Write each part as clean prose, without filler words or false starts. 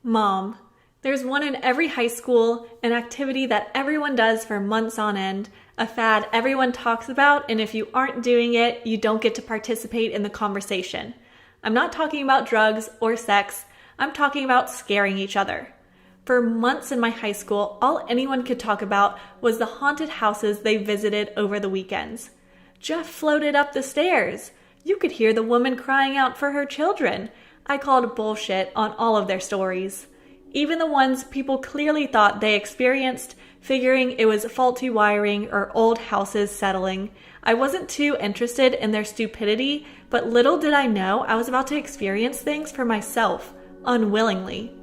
Mom. There's one in every high school, an activity that everyone does for months on end, a fad everyone talks about, and if you aren't doing it, you don't get to participate in the conversation. I'm not talking about drugs or sex, I'm talking about scaring each other. For months in my high school, all anyone could talk about was the haunted houses they visited over the weekends. Jeff floated up the stairs. You could hear the woman crying out for her children. I called bullshit on all of their stories. Even the ones people clearly thought they experienced, figuring it was faulty wiring or old houses settling. I wasn't too interested in their stupidity, but little did I know I was about to experience things for myself, unwillingly.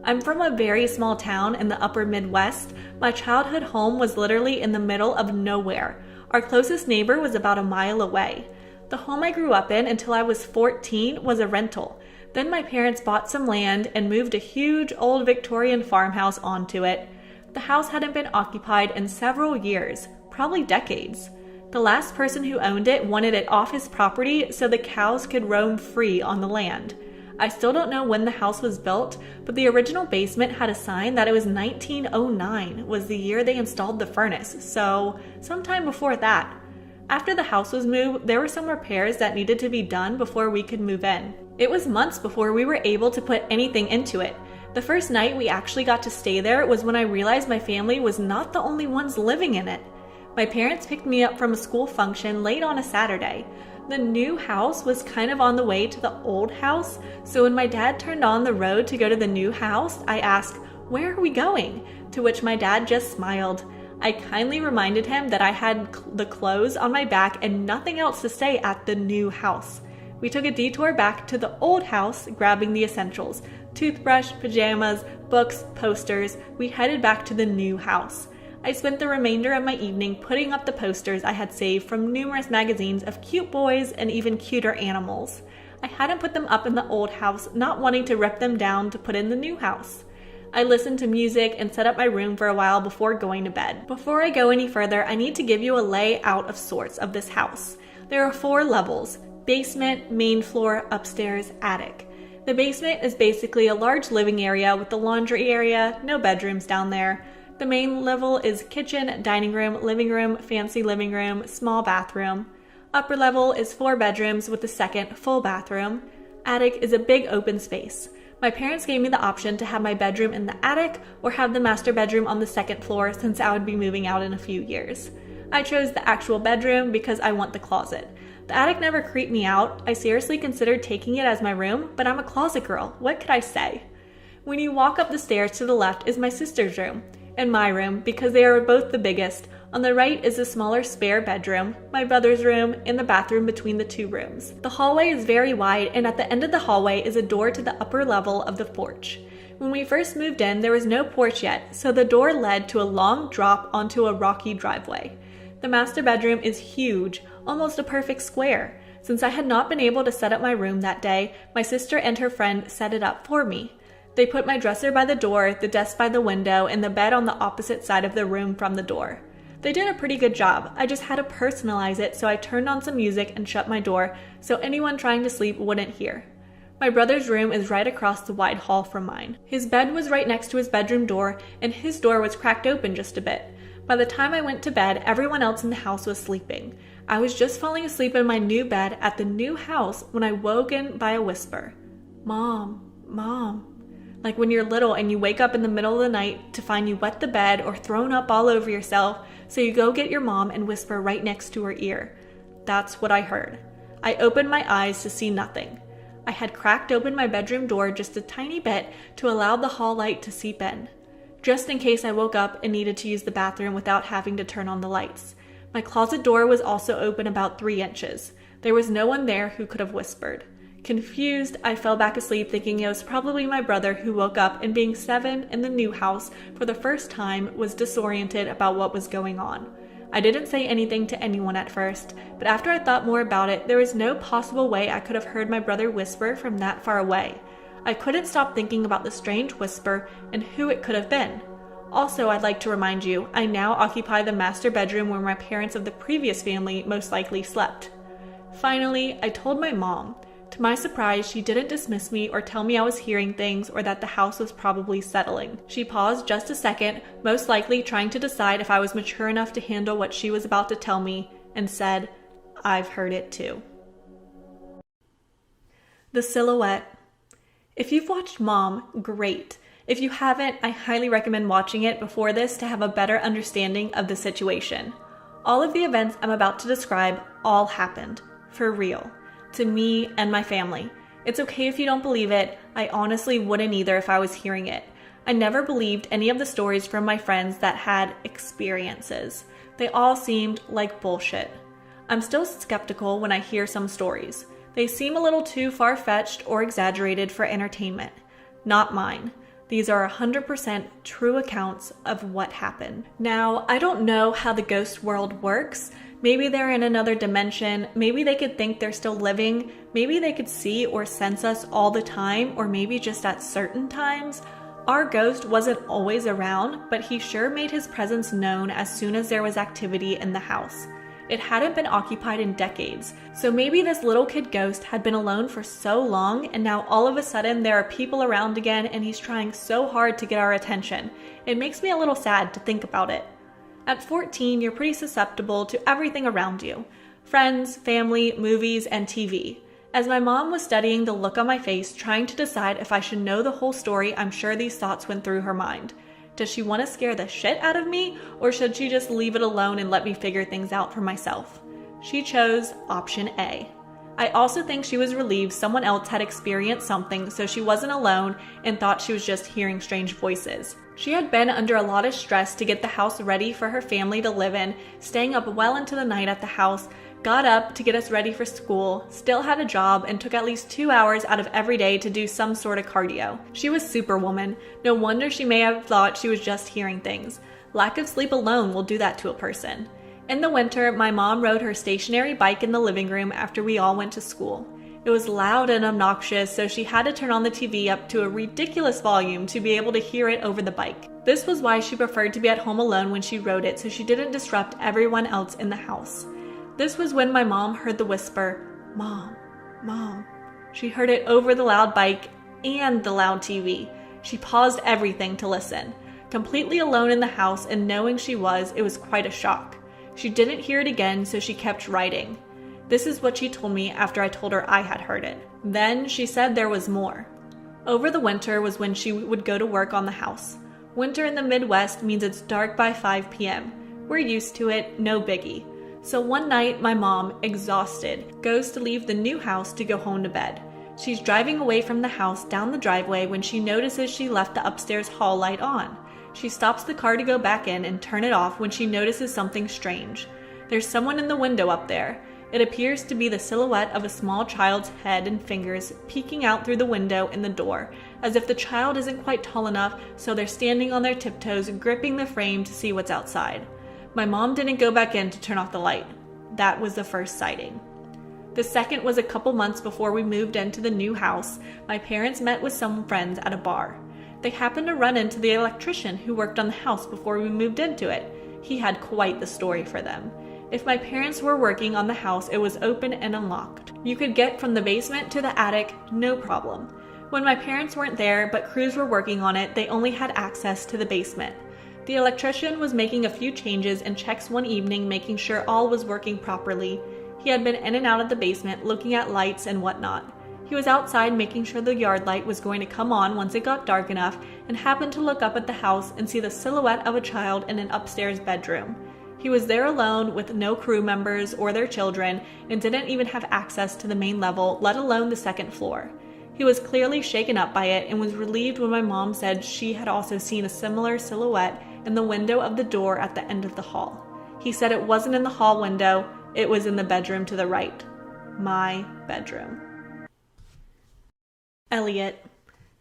I'm from a very small town in the upper Midwest. My childhood home was literally in the middle of nowhere. Our closest neighbor was about a mile away. The home I grew up in until I was 14 was a rental. Then my parents bought some land and moved a huge old Victorian farmhouse onto it. The house hadn't been occupied in several years, probably decades. The last person who owned it wanted it off his property so the cows could roam free on the land. I still don't know when the house was built, but the original basement had a sign that it was 1909 was the year they installed the furnace, so sometime before that. After the house was moved, there were some repairs that needed to be done before we could move in. It was months before we were able to put anything into it. The first night we actually got to stay there was when I realized my family was not the only ones living in it. My parents picked me up from a school function late on a Saturday. The new house was kind of on the way to the old house, so when my dad turned on the road to go to the new house, I asked, "Where are we going?" To which my dad just smiled. I kindly reminded him that I had the clothes on my back and nothing else to say at the new house. We took a detour back to the old house, grabbing the essentials: toothbrush, pajamas, books, posters. We headed back to the new house. I spent the remainder of my evening putting up the posters I had saved from numerous magazines of cute boys and even cuter animals. I hadn't put them up in the old house, not wanting to rip them down to put in the new house. I listened to music and set up my room for a while before going to bed. Before I go any further, I need to give you a layout of sorts of this house. There are 4 levels: basement, main floor, upstairs, attic. The basement is basically a large living area with the laundry area, no bedrooms down there. The main level is kitchen, dining room, fancy living room, small bathroom. Upper level is 4 bedrooms with the second full bathroom. Attic is a big open space. My parents gave me the option to have my bedroom in the attic or have the master bedroom on the 2nd floor since I would be moving out in a few years. I chose the actual bedroom because I want the closet. The attic never creeped me out. I seriously considered taking it as my room, but I'm a closet girl. What could I say? When you walk up the stairs to the left is my sister's room and my room because they are both the biggest. On the right is a smaller spare bedroom, my brother's room, and the bathroom between the 2 rooms. The hallway is very wide, and at the end of the hallway is a door to the upper level of the porch. When we first moved in, there was no porch yet, so the door led to a long drop onto a rocky driveway. The master bedroom is huge, almost a perfect square. Since I had not been able to set up my room that day, my sister and her friend set it up for me. They put my dresser by the door, the desk by the window, and the bed on the opposite side of the room from the door. They did a pretty good job. I just had to personalize it, so I turned on some music and shut my door so anyone trying to sleep wouldn't hear. My brother's room is right across the wide hall from mine. His bed was right next to his bedroom door, and his door was cracked open just a bit. By the time I went to bed, everyone else in the house was sleeping. I was just falling asleep in my new bed at the new house when I woken by a whisper. "Mom, Mom." Like when you're little and you wake up in the middle of the night to find you wet the bed or thrown up all over yourself, so you go get your mom and whisper right next to her ear. That's what I heard. I opened my eyes to see nothing. I had cracked open my bedroom door just a tiny bit to allow the hall light to seep in, just in case I woke up and needed to use the bathroom without having to turn on the lights. My closet door was also open about 3 inches. There was no one there who could have whispered. Confused, I fell back asleep thinking it was probably my brother who woke up and, being 7 in the new house for the first time, was disoriented about what was going on. I didn't say anything to anyone at first, but after I thought more about it, there was no possible way I could have heard my brother whisper from that far away. I couldn't stop thinking about the strange whisper and who it could have been. Also, I'd like to remind you, I now occupy the master bedroom where my parents of the previous family most likely slept. Finally, I told my mom. To my surprise, she didn't dismiss me or tell me I was hearing things or that the house was probably settling. She paused just a second, most likely trying to decide if I was mature enough to handle what she was about to tell me, and said, "I've heard it too." The Silhouette. If you've watched Mom, great. If you haven't, I highly recommend watching it before this to have a better understanding of the situation. All of the events I'm about to describe all happened, for real, to me and my family. It's okay if you don't believe it. I honestly wouldn't either if I was hearing it. I never believed any of the stories from my friends that had experiences. They all seemed like bullshit. I'm still skeptical when I hear some stories. They seem a little too far-fetched or exaggerated for entertainment. Not mine. These are 100% true accounts of what happened. Now, I don't know how the ghost world works. Maybe they're in another dimension. Maybe they could think they're still living. Maybe they could see or sense us all the time, or maybe just at certain times. Our ghost wasn't always around, but he sure made his presence known as soon as there was activity in the house. It hadn't been occupied in decades, so maybe this little kid ghost had been alone for so long, and now all of a sudden there are people around again and he's trying so hard to get our attention. It makes me a little sad to think about it. At 14, you're pretty susceptible to everything around you. Friends, family, movies, and TV. As my mom was studying the look on my face, trying to decide if I should know the whole story, I'm sure these thoughts went through her mind. Does she want to scare the shit out of me, or should she just leave it alone and let me figure things out for myself? She chose option A. I also think she was relieved someone else had experienced something, so she wasn't alone and thought she was just hearing strange voices. She had been under a lot of stress to get the house ready for her family to live in, staying up well into the night at the house, got up to get us ready for school, still had a job, and took at least 2 hours out of every day to do some sort of cardio. She was superwoman. No wonder she may have thought she was just hearing things. Lack of sleep alone will do that to a person. In the winter, my mom rode her stationary bike in the living room after we all went to school. It was loud and obnoxious, so she had to turn on the TV up to a ridiculous volume to be able to hear it over the bike. This was why she preferred to be at home alone when she rode it, so she didn't disrupt everyone else in the house. This was when my mom heard the whisper, "Mom, Mom." She heard it over the loud bike and the loud TV. She paused everything to listen. Completely alone in the house and knowing she was, it was quite a shock. She didn't hear it again, so she kept writing. This is what she told me after I told her I had heard it. Then she said there was more. Over the winter was when she would go to work on the house. Winter in the Midwest means it's dark by 5 p.m. We're used to it, no biggie. So one night, my mom, exhausted, goes to leave the new house to go home to bed. She's driving away from the house down the driveway when she notices she left the upstairs hall light on. She stops the car to go back in and turn it off when she notices something strange. There's someone in the window up there. It appears to be the silhouette of a small child's head and fingers peeking out through the window in the door, as if the child isn't quite tall enough, so they're standing on their tiptoes, gripping the frame to see what's outside. My mom didn't go back in to turn off the light. That was the first sighting. The second was a couple months before we moved into the new house. My parents met with some friends at a bar. They happened to run into the electrician who worked on the house before we moved into it. He had quite the story for them. If my parents were working on the house, it was open and unlocked. You could get from the basement to the attic, no problem. When my parents weren't there, but crews were working on it, they only had access to the basement. The electrician was making a few changes and checks one evening, making sure all was working properly. He had been in and out of the basement, looking at lights and whatnot. He was outside making sure the yard light was going to come on once it got dark enough, and happened to look up at the house and see the silhouette of a child in an upstairs bedroom. He was there alone with no crew members or their children, and didn't even have access to the main level, let alone the second floor. He was clearly shaken up by it and was relieved when my mom said she had also seen a similar silhouette in the window of the door at the end of the hall. He said it wasn't in the hall window, it was in the bedroom to the right. My bedroom. Elliot.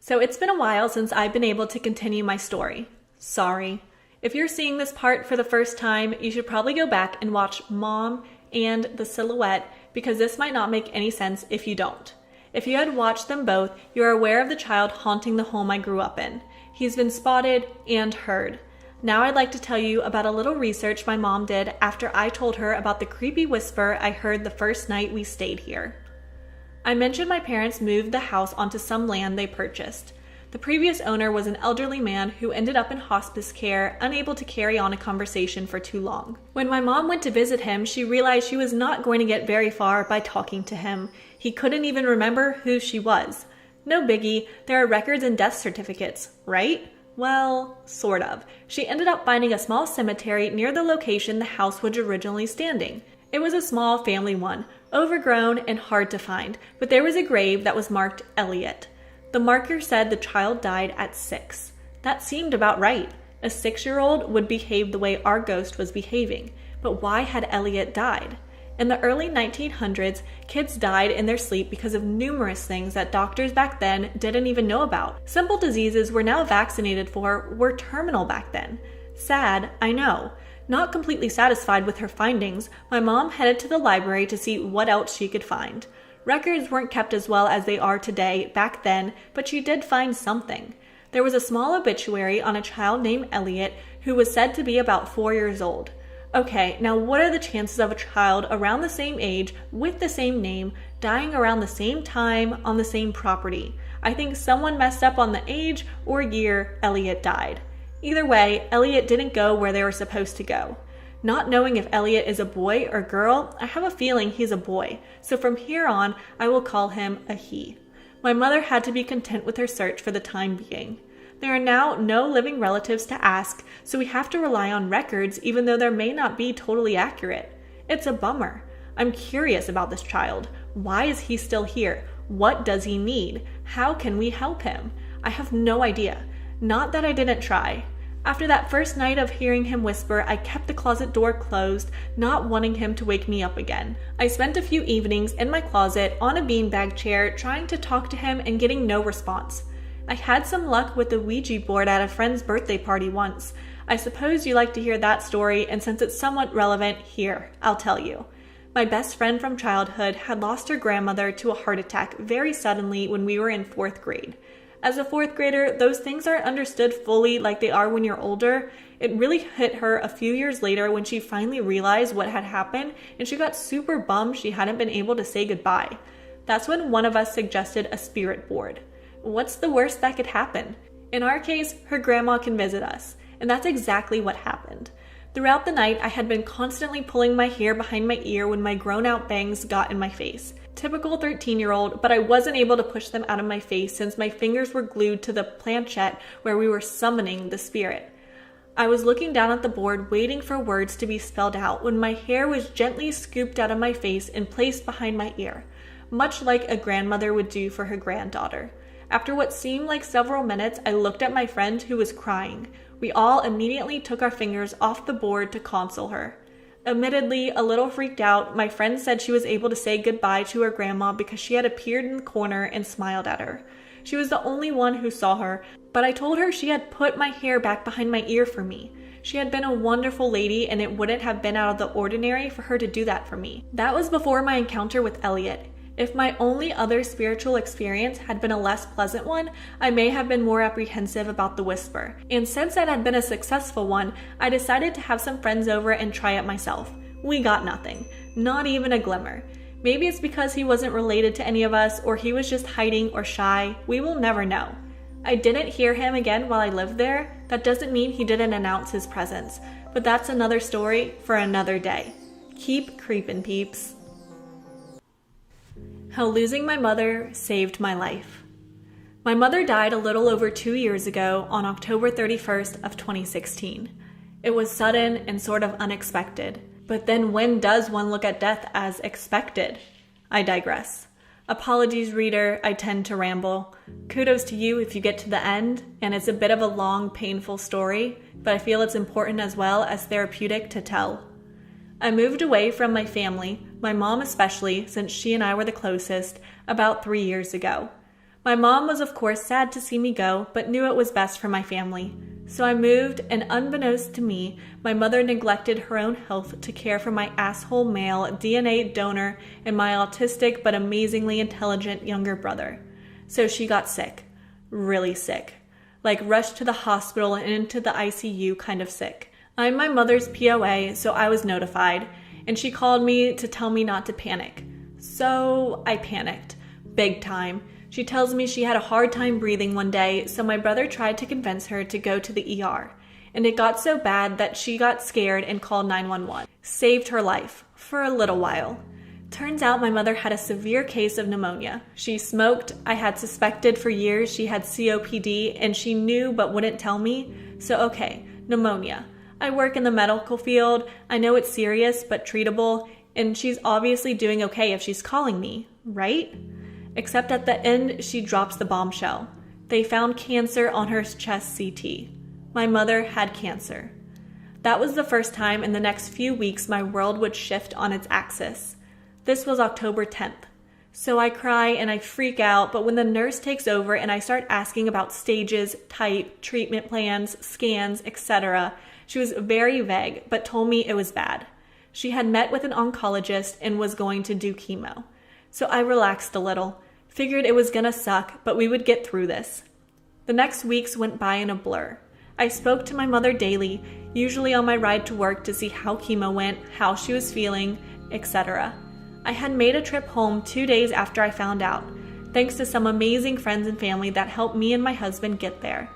So it's been a while since I've been able to continue my story. Sorry. If you're seeing this part for the first time, you should probably go back and watch Mom and the Silhouette, because this might not make any sense if you don't. If you had watched them both, you are aware of the child haunting the home I grew up in. He's been spotted and heard. Now I'd like to tell you about a little research my mom did after I told her about the creepy whisper I heard the first night we stayed here. I mentioned my parents moved the house onto some land they purchased. The previous owner was an elderly man who ended up in hospice care, unable to carry on a conversation for too long. When my mom went to visit him, she realized she was not going to get very far by talking to him. He couldn't even remember who she was. No biggie, there are records and death certificates, right? Well, sort of. She ended up finding a small cemetery near the location the house was originally standing. It was a small family one, overgrown and hard to find, but there was a grave that was marked Elliot. The marker said the child died at 6. That seemed about right. A 6-year-old would behave the way our ghost was behaving. But why had Elliot died? In the early 1900s, kids died in their sleep because of numerous things that doctors back then didn't even know about. Simple diseases we're now vaccinated for were terminal back then. Sad, I know. Not completely satisfied with her findings, my mom headed to the library to see what else she could find. Records weren't kept as well as they are today back then, but she did find something. There was a small obituary on a child named Elliot who was said to be about 4 years old. Okay, now what are the chances of a child around the same age, with the same name, dying around the same time on the same property? I think someone messed up on the age or year Elliot died. Either way, Elliot didn't go where they were supposed to go. Not knowing if Elliot is a boy or girl, I have a feeling he's a boy, so from here on, I will call him a he. My mother had to be content with her search for the time being. There are now no living relatives to ask, so we have to rely on records even though there may not be totally accurate. It's a bummer. I'm curious about this child. Why is he still here? What does he need? How can we help him? I have no idea. Not that I didn't try. After that first night of hearing him whisper, I kept the closet door closed, not wanting him to wake me up again. I spent a few evenings in my closet on a beanbag chair trying to talk to him and getting no response. I had some luck with the Ouija board at a friend's birthday party once. I suppose you like to hear that story, and since it's somewhat relevant, here, I'll tell you. My best friend from childhood had lost her grandmother to a heart attack very suddenly when we were in 4th grade. As a 4th grader, those things aren't understood fully like they are when you're older. It really hit her a few years later when she finally realized what had happened, and she got super bummed she hadn't been able to say goodbye. That's when one of us suggested a spirit board. What's the worst that could happen? In our case, her grandma can visit us, and that's exactly what happened. Throughout the night, I had been constantly pulling my hair behind my ear when my grown-out bangs got in my face. Typical 13-year-old, but I wasn't able to push them out of my face since my fingers were glued to the planchette where we were summoning the spirit. I was looking down at the board waiting for words to be spelled out when my hair was gently scooped out of my face and placed behind my ear, much like a grandmother would do for her granddaughter. After what seemed like several minutes, I looked at my friend who was crying. We all immediately took our fingers off the board to console her. Admittedly, a little freaked out, my friend said she was able to say goodbye to her grandma because she had appeared in the corner and smiled at her. She was the only one who saw her, but I told her she had put my hair back behind my ear for me. She had been a wonderful lady, and it wouldn't have been out of the ordinary for her to do that for me. That was before my encounter with Elliot. If my only other spiritual experience had been a less pleasant one, I may have been more apprehensive about the whisper. And since it had been a successful one, I decided to have some friends over and try it myself. We got nothing. Not even a glimmer. Maybe it's because he wasn't related to any of us, or he was just hiding or shy. We will never know. I didn't hear him again while I lived there. That doesn't mean he didn't announce his presence. But that's another story for another day. Keep creepin', peeps. How losing my mother saved my life. My mother died a little over 2 years ago on October 31st of 2016. It was sudden and sort of unexpected. But then when does one look at death as expected? I digress. Apologies, reader, I tend to ramble. Kudos to you if you get to the end, and it's a bit of a long, painful story, but I feel it's important as well as therapeutic to tell. I moved away from my family, my mom especially, since she and I were the closest, about 3 years ago. My mom was of course sad to see me go, but knew it was best for my family. So I moved, and unbeknownst to me, my mother neglected her own health to care for my asshole male DNA donor and my autistic but amazingly intelligent younger brother. So she got sick. Really sick. Like rushed to the hospital and into the ICU kind of sick. I'm my mother's POA, so I was notified, and she called me to tell me not to panic. So I panicked. big time. She tells me she had a hard time breathing one day, so my brother tried to convince her to go to the ER. And it got so bad that she got scared and called 911. Saved her life, for a little while. Turns out my mother had a severe case of pneumonia. She smoked, I had suspected for years she had COPD, and she knew but wouldn't tell me. So okay, pneumonia. I work in the medical field, I know it's serious but treatable, and she's obviously doing okay if she's calling me, right? Except at the end, she drops the bombshell. They found cancer on her chest CT. My mother had cancer. That was the first time in the next few weeks my world would shift on its axis. This was October 10th. So I cry and I freak out, but when the nurse takes over and I start asking about stages, type, treatment plans, scans, etc., she was very vague, but told me it was bad. She had met with an oncologist and was going to do chemo. So I relaxed a little, figured it was gonna suck, but we would get through this. The next weeks went by in a blur. I spoke to my mother daily, usually on my ride to work to see how chemo went, how she was feeling, etc. I had made a trip home 2 days after I found out, thanks to some amazing friends and family that helped me and my husband get there.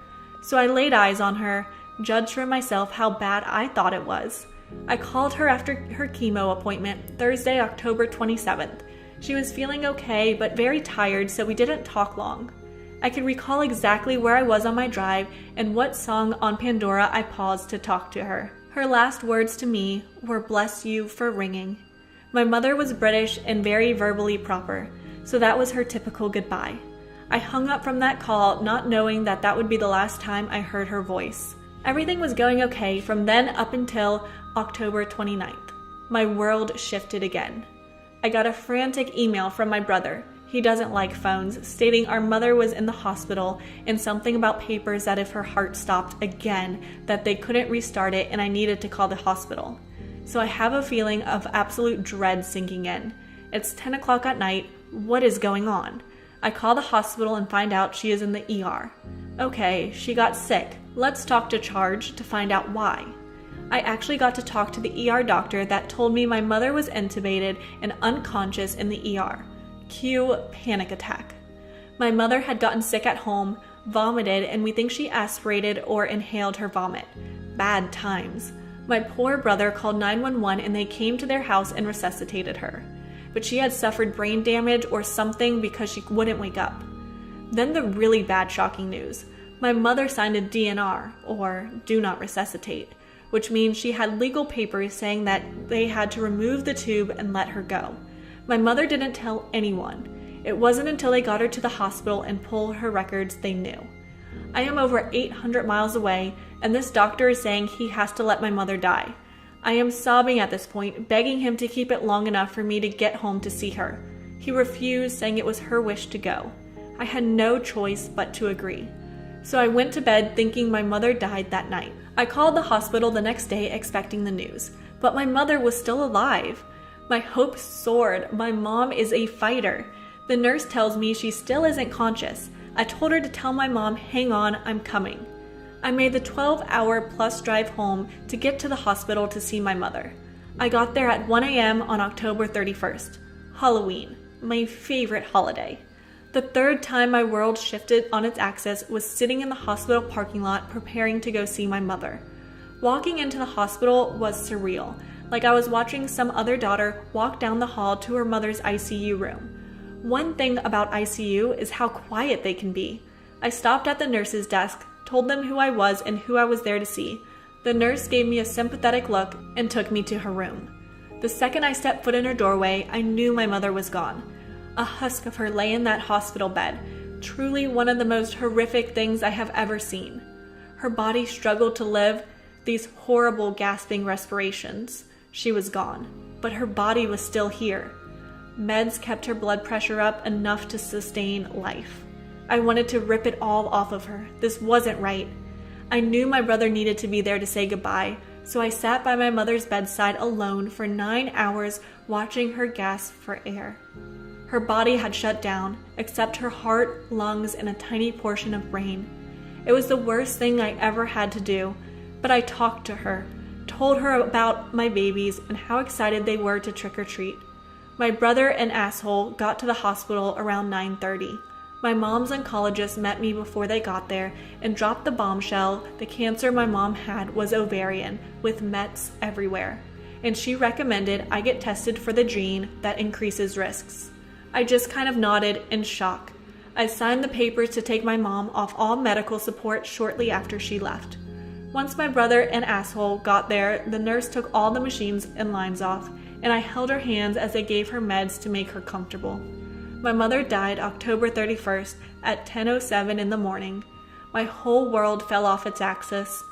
So I laid eyes on her, judged for myself how bad I thought it was. I called her after her chemo appointment, Thursday, October 27th. She was feeling okay, but very tired, so we didn't talk long. I could recall exactly where I was on my drive and what song on Pandora I paused to talk to her. Her last words to me were "bless you for ringing." My mother was British and very verbally proper, so that was her typical goodbye. I hung up from that call not knowing that that would be the last time I heard her voice. Everything was going okay from then up until October 29th. My world shifted again. I got a frantic email from my brother. He doesn't like phones, stating our mother was in the hospital and something about papers that if her heart stopped again, that they couldn't restart it and I needed to call the hospital. So I have a feeling of absolute dread sinking in. It's 10 o'clock at night. What is going on? I call the hospital and find out she is in the ER. Okay, she got sick. Let's talk to charge to find out why. I actually got to talk to the ER doctor that told me my mother was intubated and unconscious in the ER. Cue panic attack. My mother had gotten sick at home, vomited, and we think she aspirated or inhaled her vomit. Bad times. My poor brother called 911 and they came to their house and resuscitated her. But she had suffered brain damage or something because she wouldn't wake up. Then the really bad shocking news. My mother signed a DNR, or do not resuscitate, which means she had legal papers saying that they had to remove the tube and let her go. My mother didn't tell anyone. It wasn't until they got her to the hospital and pulled her records they knew. I am over 800 miles away, and this doctor is saying he has to let my mother die. I am sobbing at this point, begging him to keep it long enough for me to get home to see her. He refused, saying it was her wish to go. I had no choice but to agree. So I went to bed thinking my mother died that night. I called the hospital the next day expecting the news, but my mother was still alive. My hopes soared. My mom is a fighter. The nurse tells me she still isn't conscious. I told her to tell my mom, hang on, I'm coming. I made the 12-hour plus drive home to get to the hospital to see my mother. I got there at 1 a.m. on October 31st. Halloween, my favorite holiday. The third time my world shifted on its axis was sitting in the hospital parking lot preparing to go see my mother. Walking into the hospital was surreal, like I was watching some other daughter walk down the hall to her mother's ICU room. One thing about ICU is how quiet they can be. I stopped at the nurse's desk, told them who I was and who I was there to see. The nurse gave me a sympathetic look and took me to her room. The second I stepped foot in her doorway, I knew my mother was gone. A husk of her lay in that hospital bed, truly one of the most horrific things I have ever seen. Her body struggled to live, these horrible gasping respirations. She was gone, but her body was still here. Meds kept her blood pressure up enough to sustain life. I wanted to rip it all off of her. This wasn't right. I knew my brother needed to be there to say goodbye, so I sat by my mother's bedside alone for 9 hours watching her gasp for air. Her body had shut down, except her heart, lungs, and a tiny portion of brain. It was the worst thing I ever had to do, but I talked to her, told her about my babies and how excited they were to trick or treat. My brother and asshole got to the hospital around 9:30. My mom's oncologist met me before they got there and dropped the bombshell. The cancer my mom had was ovarian, with mets everywhere, and she recommended I get tested for the gene that increases risks. I just kind of nodded in shock. I signed the papers to take my mom off all medical support shortly after she left. Once my brother and asshole got there, the nurse took all the machines and lines off, and I held her hands as they gave her meds to make her comfortable. My mother died October 31st at 10:07 in the morning. My whole world fell off its axis.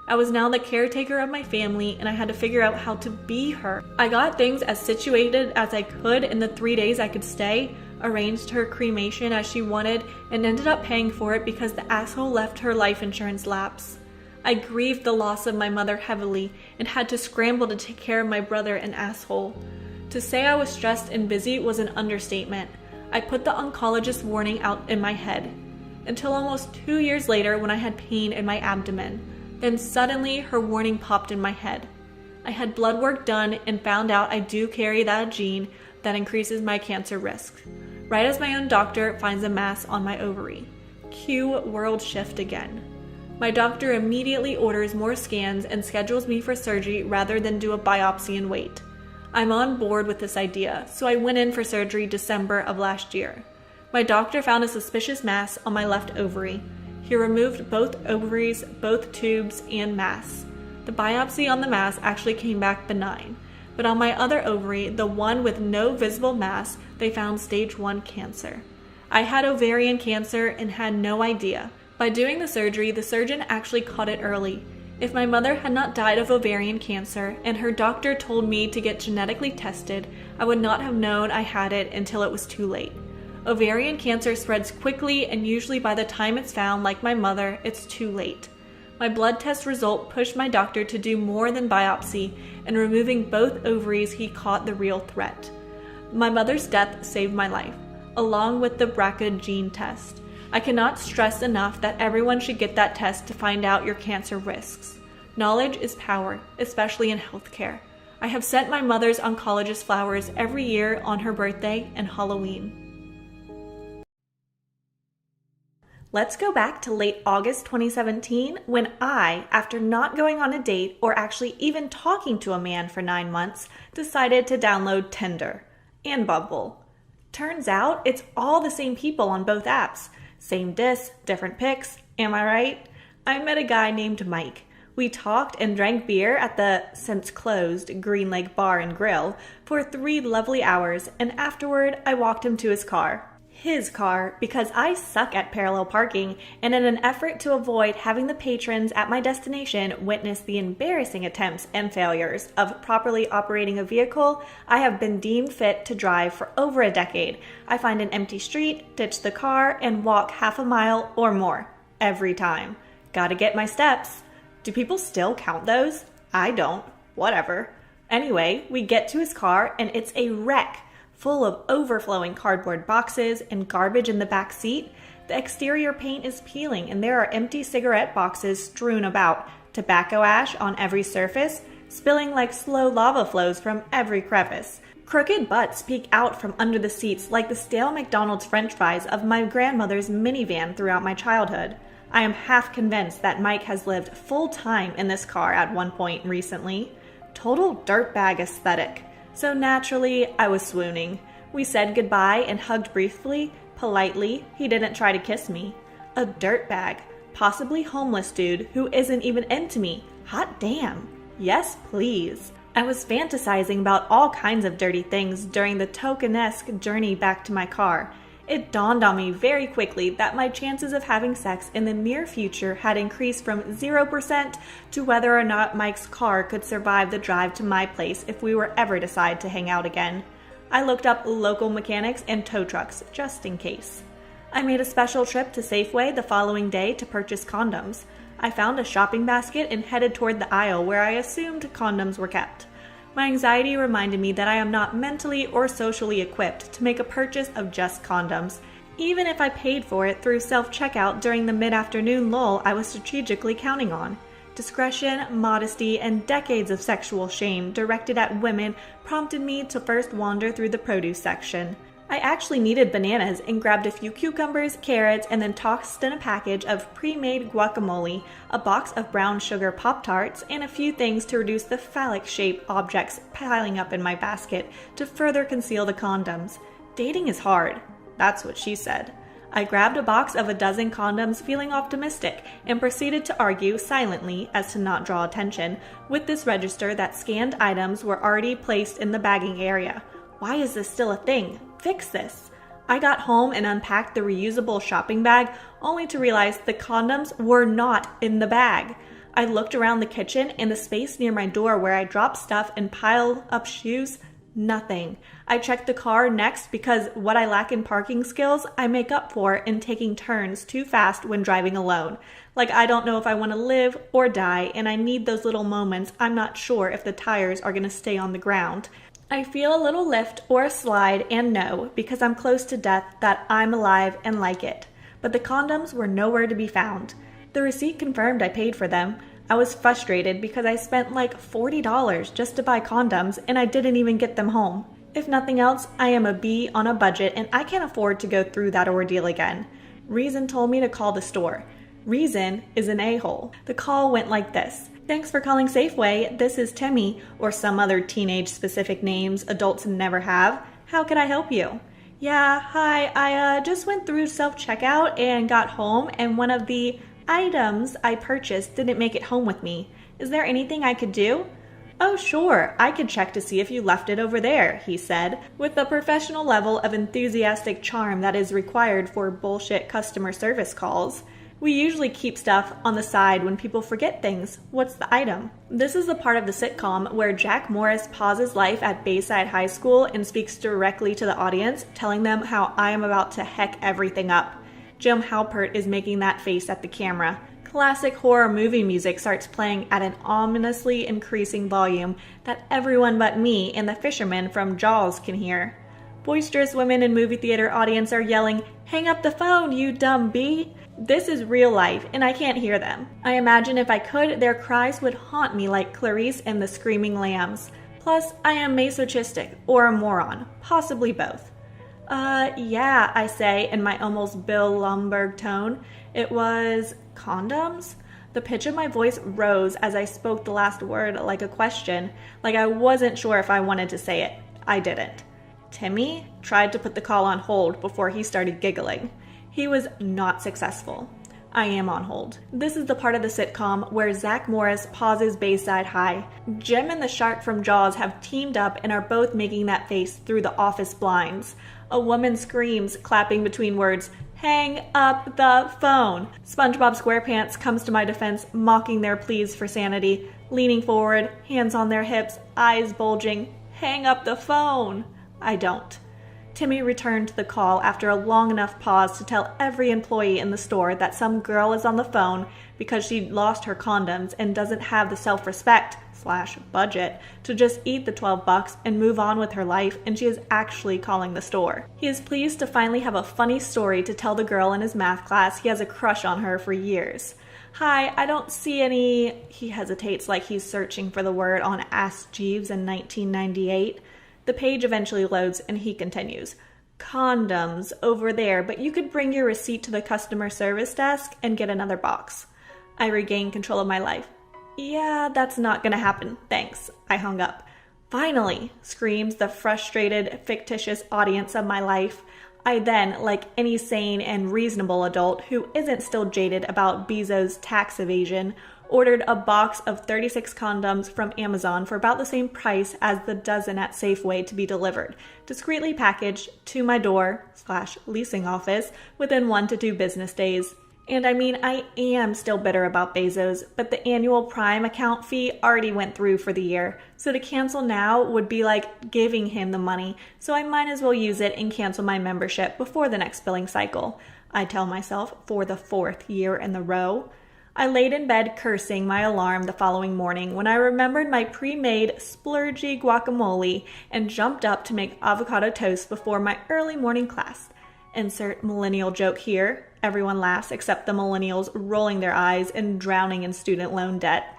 I was now the caretaker of my family, and I had to figure out how to be her. I got things as situated as I could in the 3 days I could stay, arranged her cremation as she wanted, and ended up paying for it because the asshole left her life insurance lapse. I grieved the loss of my mother heavily and had to scramble to take care of my brother and asshole. To say I was stressed and busy was an understatement. I put the oncologist warning out in my head until almost 2 years later when I had pain in my abdomen. Then suddenly her warning popped in my head. I had blood work done and found out I do carry that gene that increases my cancer risk. Right as my own doctor finds a mass on my ovary. Cue world shift again. My doctor immediately orders more scans and schedules me for surgery rather than do a biopsy and wait. I'm on board with this idea, so I went in for surgery December of last year. My doctor found a suspicious mass on my left ovary. He removed both ovaries, both tubes, and mass. The biopsy on the mass actually came back benign, but on my other ovary, the one with no visible mass, they found stage 1 cancer. I had ovarian cancer and had no idea. By doing the surgery, the surgeon actually caught it early. If my mother had not died of ovarian cancer and her doctor told me to get genetically tested, I would not have known I had it until it was too late. Ovarian cancer spreads quickly, and usually by the time it's found, like my mother, it's too late. My blood test result pushed my doctor to do more than biopsy, and removing both ovaries, he caught the real threat. My mother's death saved my life, along with the BRCA gene test. I cannot stress enough that everyone should get that test to find out your cancer risks. Knowledge is power, especially in healthcare. I have sent my mother's oncologist flowers every year on her birthday and Halloween. Let's go back to late August 2017 when I, after not going on a date or actually even talking to a man for 9 months, decided to download Tinder and Bumble. Turns out it's all the same people on both apps. Same dis, different pics, am I right? I met a guy named Mike. We talked and drank beer at the since closed Green Lake Bar and Grill for 3 lovely hours, and afterward I walked him to his car. His car, because I suck at parallel parking, and in an effort to avoid having the patrons at my destination witness the embarrassing attempts and failures of properly operating a vehicle, I have been deemed fit to drive for over a decade. I find an empty street, ditch the car, and walk half a mile or more every time. Gotta get my steps. Do people still count those? I don't. Whatever. Anyway, we get to his car and it's a wreck, full of overflowing cardboard boxes and garbage in the back seat. The exterior paint is peeling and there are empty cigarette boxes strewn about, tobacco ash on every surface, spilling like slow lava flows from every crevice. Crooked butts peek out from under the seats like the stale McDonald's french fries of my grandmother's minivan throughout my childhood. I am half convinced that Mike has lived full time in this car at one point recently. Total dirtbag aesthetic. So naturally, I was swooning. We said goodbye and hugged briefly, politely. He didn't try to kiss me. A dirtbag, possibly homeless dude who isn't even into me. Hot damn. Yes, please. I was fantasizing about all kinds of dirty things during the tokenesque journey back to my car. It dawned on me very quickly that my chances of having sex in the near future had increased from 0% to whether or not Mike's car could survive the drive to my place if we were ever decide to hang out again. I looked up local mechanics and tow trucks just in case. I made a special trip to Safeway the following day to purchase condoms. I found a shopping basket and headed toward the aisle where I assumed condoms were kept. My anxiety reminded me that I am not mentally or socially equipped to make a purchase of just condoms, even if I paid for it through self-checkout during the mid-afternoon lull I was strategically counting on. Discretion, modesty, and decades of sexual shame directed at women prompted me to first wander through the produce section. I actually needed bananas and grabbed a few cucumbers, carrots, and then tossed in a package of pre-made guacamole, a box of brown sugar Pop-Tarts, and a few things to reduce the phallic-shaped objects piling up in my basket to further conceal the condoms. Dating is hard. That's what she said. I grabbed a box of a dozen condoms feeling optimistic and proceeded to argue silently, as to not draw attention, with this register that scanned items were already placed in the bagging area. Why is this still a thing? Fix this. I got home and unpacked the reusable shopping bag only to realize the condoms were not in the bag. I looked around the kitchen and the space near my door where I dropped stuff and piled up shoes. Nothing. I checked the car next because what I lack in parking skills, I make up for in taking turns too fast when driving alone. Like I don't know if I want to live or die, and I need those little moments I'm not sure if the tires are going to stay on the ground. I feel a little lift or a slide and know, because I'm close to death, that I'm alive and like it. But the condoms were nowhere to be found. The receipt confirmed I paid for them. I was frustrated because I spent like $40 just to buy condoms and I didn't even get them home. If nothing else, I am a bee on a budget and I can't afford to go through that ordeal again. Reason told me to call the store. Reason is an a-hole. The call went like this. Thanks for calling Safeway. This is Timmy, or some other teenage-specific names adults never have. How can I help you? Yeah, hi, I just went through self-checkout and got home, and one of the items I purchased didn't make it home with me. Is there anything I could do? Oh, sure, I could check to see if you left it over there, he said, with the professional level of enthusiastic charm that is required for bullshit customer service calls. We usually keep stuff on the side when people forget things. What's the item? This is the part of the sitcom where Jack Morris pauses life at Bayside High School and speaks directly to the audience, telling them how I am about to heck everything up. Jim Halpert is making that face at the camera. Classic horror movie music starts playing at an ominously increasing volume that everyone but me and the fisherman from Jaws can hear. Boisterous women in movie theater audience are yelling, "Hang up the phone, you dumb bee!" This is real life, and I can't hear them. I imagine if I could, their cries would haunt me like Clarice and the Screaming Lambs. Plus, I am masochistic, or a moron, possibly both. Yeah, I say in my almost Bill Lumbergh tone. It was condoms? The pitch of my voice rose as I spoke the last word like a question, like I wasn't sure if I wanted to say it. I didn't. Timmy tried to put the call on hold before he started giggling. He was not successful. I am on hold. This is the part of the sitcom where Zach Morris pauses Bayside High. Jim and the shark from Jaws have teamed up and are both making that face through the office blinds. A woman screams, clapping between words, "Hang up the phone!" SpongeBob SquarePants comes to my defense, mocking their pleas for sanity, leaning forward, hands on their hips, eyes bulging. "Hang up the phone!" I don't. Timmy returned to the call after a long enough pause to tell every employee in the store that some girl is on the phone because she lost her condoms and doesn't have the self-respect/budget to just eat the $12 and move on with her life, and she is actually calling the store. He is pleased to finally have a funny story to tell the girl in his math class he has a crush on her for years. "Hi, I don't see any..." He hesitates like he's searching for the word on Ask Jeeves in 1998. The page eventually loads and he continues. "Condoms over there, but you could bring your receipt to the customer service desk and get another box." I regain control of my life. "Yeah, that's not gonna happen, thanks." I hung up. "Finally!" screams the frustrated, fictitious audience of my life. I then, like any sane and reasonable adult who isn't still jaded about Bezos' tax evasion, ordered a box of 36 condoms from Amazon for about the same price as the dozen at Safeway to be delivered, discreetly packaged to my door/leasing office within 1 to 2 business days. And I mean, I am still bitter about Bezos, but the annual Prime account fee already went through for the year, so to cancel now would be like giving him the money, so I might as well use it and cancel my membership before the next billing cycle. I tell myself for the 4th year in a row. I laid in bed cursing my alarm the following morning when I remembered my pre-made splurgy guacamole and jumped up to make avocado toast before my early morning class. Insert millennial joke here. everyone laughs except the millennials rolling their eyes and drowning in student loan debt.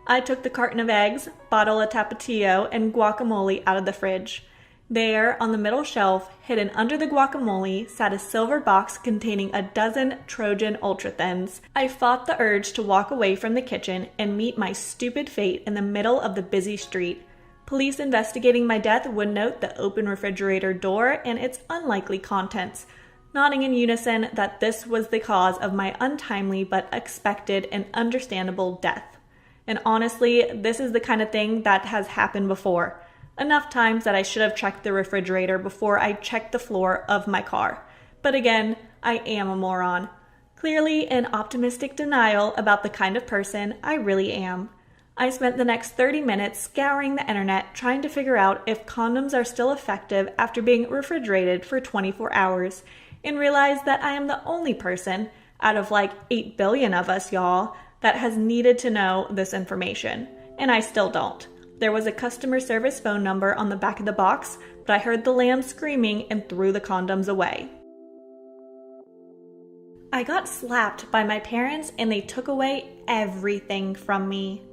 I took the carton of eggs, bottle of Tapatio, and guacamole out of the fridge. There, on the middle shelf, hidden under the guacamole, sat a silver box containing a dozen Trojan Ultra Thins. I fought the urge to walk away from the kitchen and meet my stupid fate in the middle of the busy street. Police investigating my death would note the open refrigerator door and its unlikely contents, nodding in unison that this was the cause of my untimely but expected and understandable death. And honestly, this is the kind of thing that has happened before. Enough times that I should have checked the refrigerator before I checked the floor of my car. But again, I am a moron. Clearly in optimistic denial about the kind of person I really am. I spent the next 30 minutes scouring the internet trying to figure out if condoms are still effective after being refrigerated for 24 hours, and realized that I am the only person, out of like 8 billion of us, y'all, that has needed to know this information. And I still don't. There was a customer service phone number on the back of the box, but I heard the lamb screaming and threw the condoms away. I got slapped by my parents and they took away everything from me.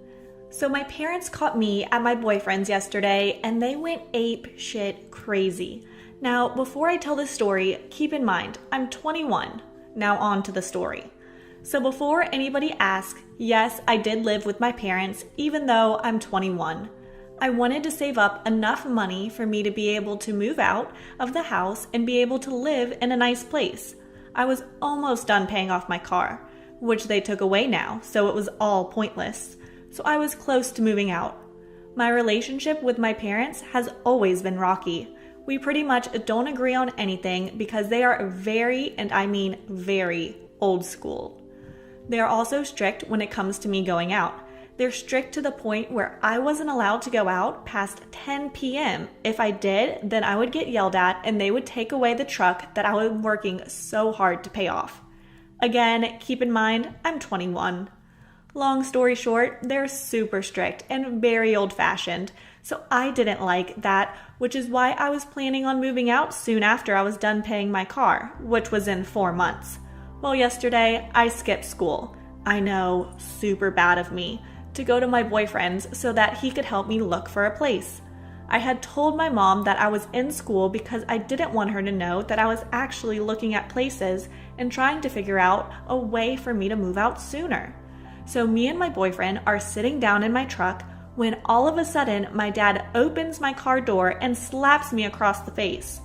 So my parents caught me at my boyfriend's yesterday and they went ape shit crazy. Now, before I tell this story, keep in mind, I'm 21. Now on to the story. So before anybody asks, yes, I did live with my parents even though I'm 21. I wanted to save up enough money for me to be able to move out of the house and be able to live in a nice place. I was almost done paying off my car, which they took away now, so it was all pointless. So I was close to moving out. My relationship with my parents has always been rocky. We pretty much don't agree on anything because they are very, and I mean very, old school. They are also strict when it comes to me going out. They're strict to the point where I wasn't allowed to go out past 10 p.m. If I did, then I would get yelled at and they would take away the truck that I was working so hard to pay off. Again, keep in mind, I'm 21. Long story short, they're super strict and very old-fashioned, so I didn't like that, which is why I was planning on moving out soon after I was done paying my car, which was in 4 months. Well, yesterday, I skipped school. I know, super bad of me, to go to my boyfriend's so that he could help me look for a place. I had told my mom that I was in school because I didn't want her to know that I was actually looking at places and trying to figure out a way for me to move out sooner. So me and my boyfriend are sitting down in my truck when all of a sudden my dad opens my car door and slaps me across the face.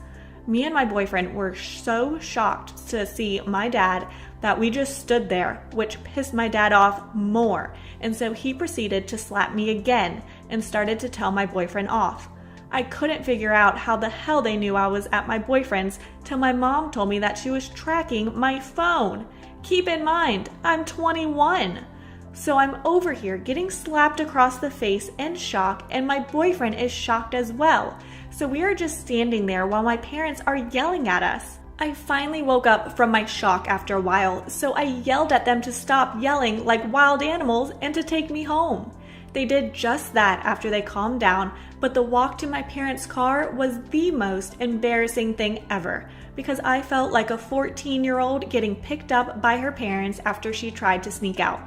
Me and my boyfriend were so shocked to see my dad that we just stood there, which pissed my dad off more. And so he proceeded to slap me again and started to tell my boyfriend off. I couldn't figure out how the hell they knew I was at my boyfriend's till my mom told me that she was tracking my phone. Keep in mind, I'm 21. So I'm over here getting slapped across the face in shock, and my boyfriend is shocked as well. So we are just standing there while my parents are yelling at us. I finally woke up from my shock after a while, so I yelled at them to stop yelling like wild animals and to take me home. They did just that after they calmed down, but the walk to my parents' car was the most embarrassing thing ever because I felt like a 14-year-old getting picked up by her parents after she tried to sneak out.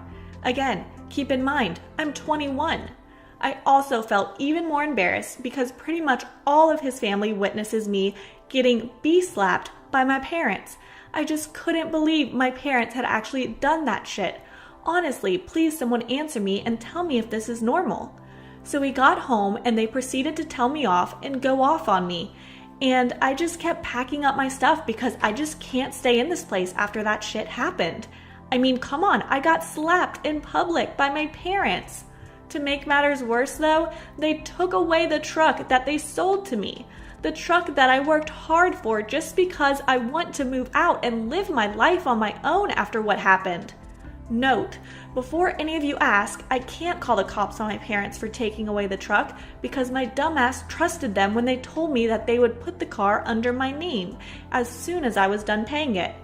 Again, keep in mind, I'm 21. I also felt even more embarrassed because pretty much all of his family witnesses me getting slapped by my parents. I just couldn't believe my parents had actually done that shit. Honestly, please someone answer me and tell me if this is normal. So we got home and they proceeded to tell me off and go off on me. And I just kept packing up my stuff because I just can't stay in this place after that shit happened. I mean, come on, I got slapped in public by my parents. To make matters worse though, they took away the truck that they sold to me. The truck that I worked hard for just because I want to move out and live my life on my own after what happened. Note, before any of you ask, I can't call the cops on my parents for taking away the truck because my dumbass trusted them when they told me that they would put the car under my name as soon as I was done paying it.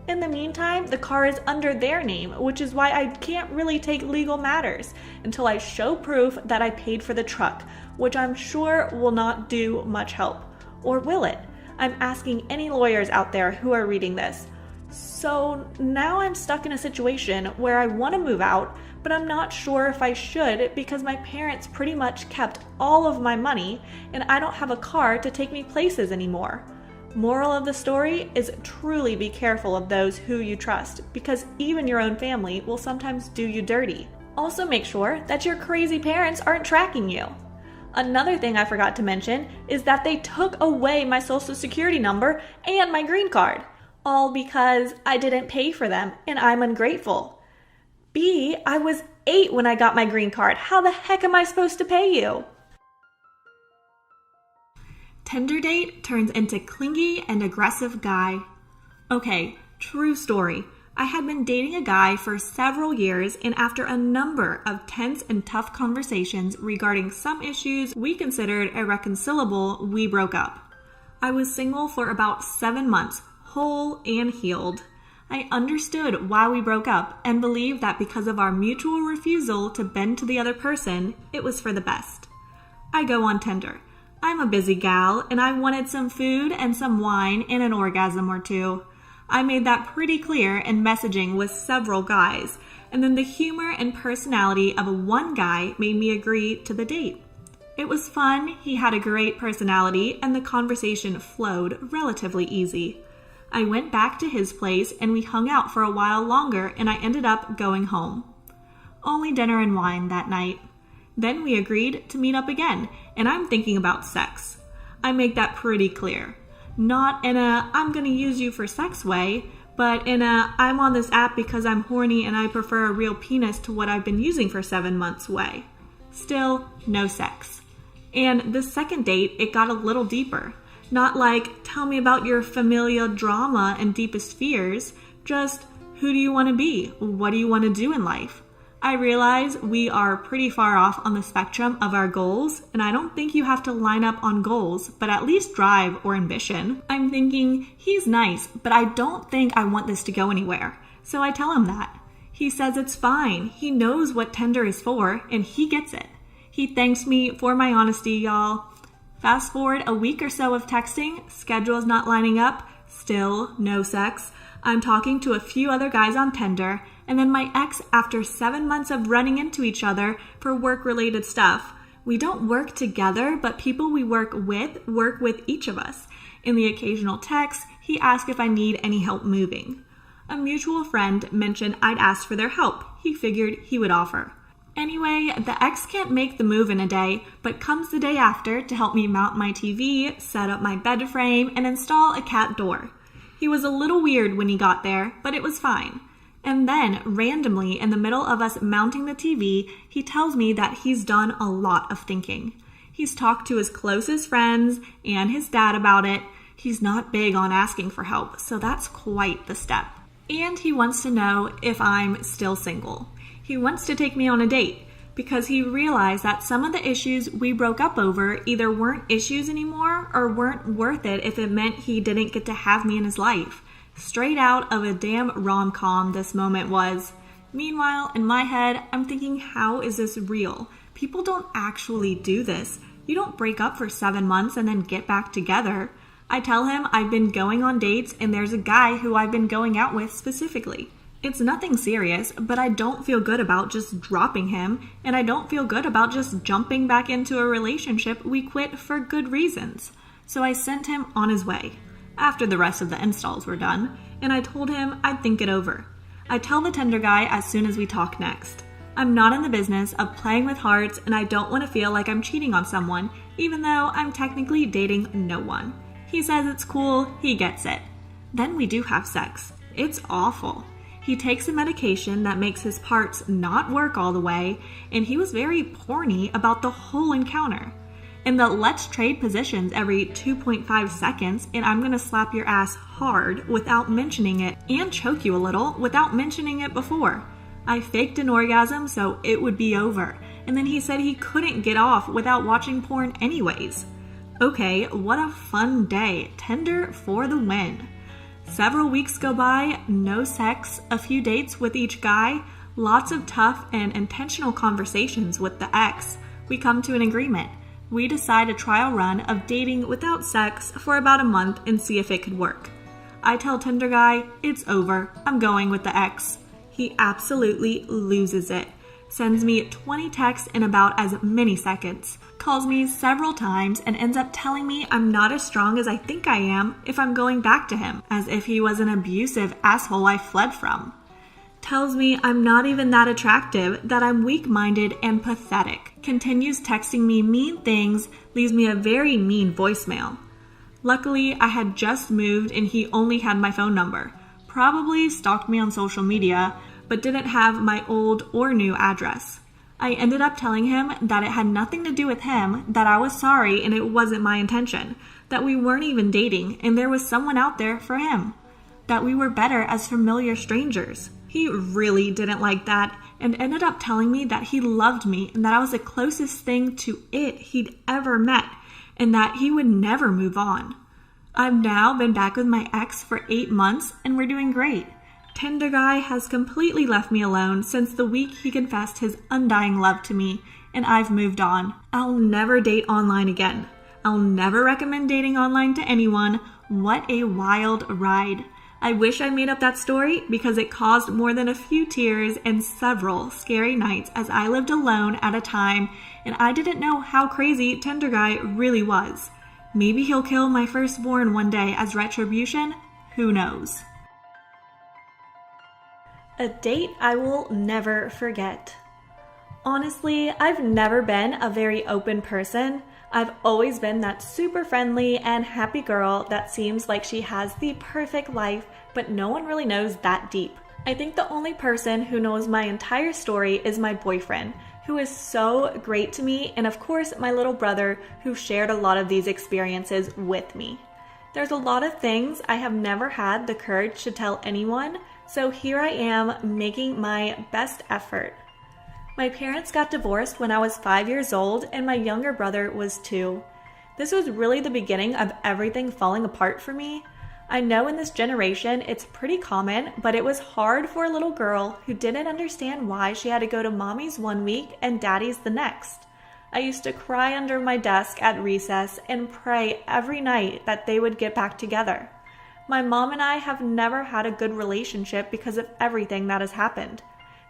In the meantime, the car is under their name, which is why I can't really take legal matters until I show proof that I paid for the truck, which I'm sure will not do much help. Or will it? I'm asking any lawyers out there who are reading this. So now I'm stuck in a situation where I want to move out, but I'm not sure if I should because my parents pretty much kept all of my money and I don't have a car to take me places anymore. Moral of the story is truly be careful of those who you trust because even your own family will sometimes do you dirty. Also make sure that your crazy parents aren't tracking you. Another thing I forgot to mention is that they took away my social security number and my green card, all because I didn't pay for them and I'm ungrateful. B, I was 8 when I got my green card. How the heck am I supposed to pay you? Tinder date turns into clingy and aggressive guy. Okay, true story. I had been dating a guy for several years, and after a number of tense and tough conversations regarding some issues we considered irreconcilable, we broke up. I was single for about 7 months, whole and healed. I understood why we broke up and believed that because of our mutual refusal to bend to the other person, it was for the best. I go on Tinder. I'm a busy gal, and I wanted some food and some wine and an orgasm or two. I made that pretty clear in messaging with several guys, and then the humor and personality of one guy made me agree to the date. It was fun, he had a great personality, and the conversation flowed relatively easy. I went back to his place, and we hung out for a while longer, and I ended up going home. Only dinner and wine that night. Then we agreed to meet up again, and I'm thinking about sex. I make that pretty clear. Not in a I'm gonna use you for sex way, but in a I'm on this app because I'm horny and I prefer a real penis to what I've been using for 7 months way. Still, no sex. And the second date, it got a little deeper. Not like, tell me about your familial drama and deepest fears, just who do you want to be? What do you want to do in life? I realize we are pretty far off on the spectrum of our goals, and I don't think you have to line up on goals, but at least drive or ambition. I'm thinking, he's nice, but I don't think I want this to go anywhere. So I tell him that. He says it's fine. He knows what Tinder is for, and he gets it. He thanks me for my honesty, y'all. Fast forward a week or so of texting, schedule's not lining up, still no sex. I'm talking to a few other guys on Tinder, and then my ex after 7 months of running into each other for work-related stuff. We don't work together, but people we work with each of us. In the occasional text, he asked if I need any help moving. A mutual friend mentioned I'd asked for their help. He figured he would offer. Anyway, the ex can't make the move in a day, but comes the day after to help me mount my TV, set up my bed frame, and install a cat door. He was a little weird when he got there, but it was fine. And then, randomly, in the middle of us mounting the TV, he tells me that he's done a lot of thinking. He's talked to his closest friends and his dad about it. He's not big on asking for help, so that's quite the step. And he wants to know if I'm still single. He wants to take me on a date because he realized that some of the issues we broke up over either weren't issues anymore or weren't worth it if it meant he didn't get to have me in his life. Straight out of a damn rom-com this moment was. Meanwhile, in my head, I'm thinking, how is this real? People don't actually do this. You don't break up for 7 months and then get back together. I tell him I've been going on dates and there's a guy who I've been going out with specifically. It's nothing serious, but I don't feel good about just dropping him, and I don't feel good about just jumping back into a relationship we quit for good reasons. So I sent him on his way, after the rest of the installs were done, and I told him I'd think it over. I tell the Tinder guy as soon as we talk next. I'm not in the business of playing with hearts, and I don't want to feel like I'm cheating on someone, even though I'm technically dating no one. He says it's cool, he gets it. Then we do have sex. It's awful. He takes a medication that makes his parts not work all the way, and he was very porny about the whole encounter. In the let's trade positions every 2.5 seconds, and I'm gonna slap your ass hard without mentioning it, and choke you a little without mentioning it before. I faked an orgasm so it would be over, and then he said he couldn't get off without watching porn anyways. Okay, what a fun day. Tinder for the win. Several weeks go by, no sex, a few dates with each guy, lots of tough and intentional conversations with the ex. We come to an agreement. We decide a trial run of dating without sex for about a month and see if it could work. I tell Tinder guy, it's over, I'm going with the ex. He absolutely loses it. Sends me 20 texts in about as many seconds. Calls me several times and ends up telling me I'm not as strong as I think I am if I'm going back to him, as if he was an abusive asshole I fled from. Tells me I'm not even that attractive, that I'm weak-minded and pathetic. Continues texting me mean things, leaves me a very mean voicemail. Luckily, I had just moved and he only had my phone number. Probably stalked me on social media, but didn't have my old or new address. I ended up telling him that it had nothing to do with him, that I was sorry and it wasn't my intention, that we weren't even dating and there was someone out there for him, that we were better as familiar strangers. He really didn't like that and ended up telling me that he loved me and that I was the closest thing to it he'd ever met and that he would never move on. I've now been back with my ex for 8 months and we're doing great. Tinder guy has completely left me alone since the week he confessed his undying love to me, and I've moved on. I'll never date online again. I'll never recommend dating online to anyone. What a wild ride. I wish I made up that story because it caused more than a few tears and several scary nights as I lived alone at a time, and I didn't know how crazy Tinder guy really was. Maybe he'll kill my firstborn one day as retribution. Who knows? A date I will never forget. Honestly, I've never been a very open person. I've always been that super friendly and happy girl that seems like she has the perfect life, but no one really knows that deep. I think the only person who knows my entire story is my boyfriend, who is so great to me, and of course my little brother, who shared a lot of these experiences with me. There's a lot of things I have never had the courage to tell anyone, so here I am making my best effort. My parents got divorced when I was 5 years old and my younger brother was 2. This was really the beginning of everything falling apart for me. I know in this generation it's pretty common, but it was hard for a little girl who didn't understand why she had to go to mommy's one week and daddy's the next. I used to cry under my desk at recess and pray every night that they would get back together. My mom and I have never had a good relationship because of everything that has happened.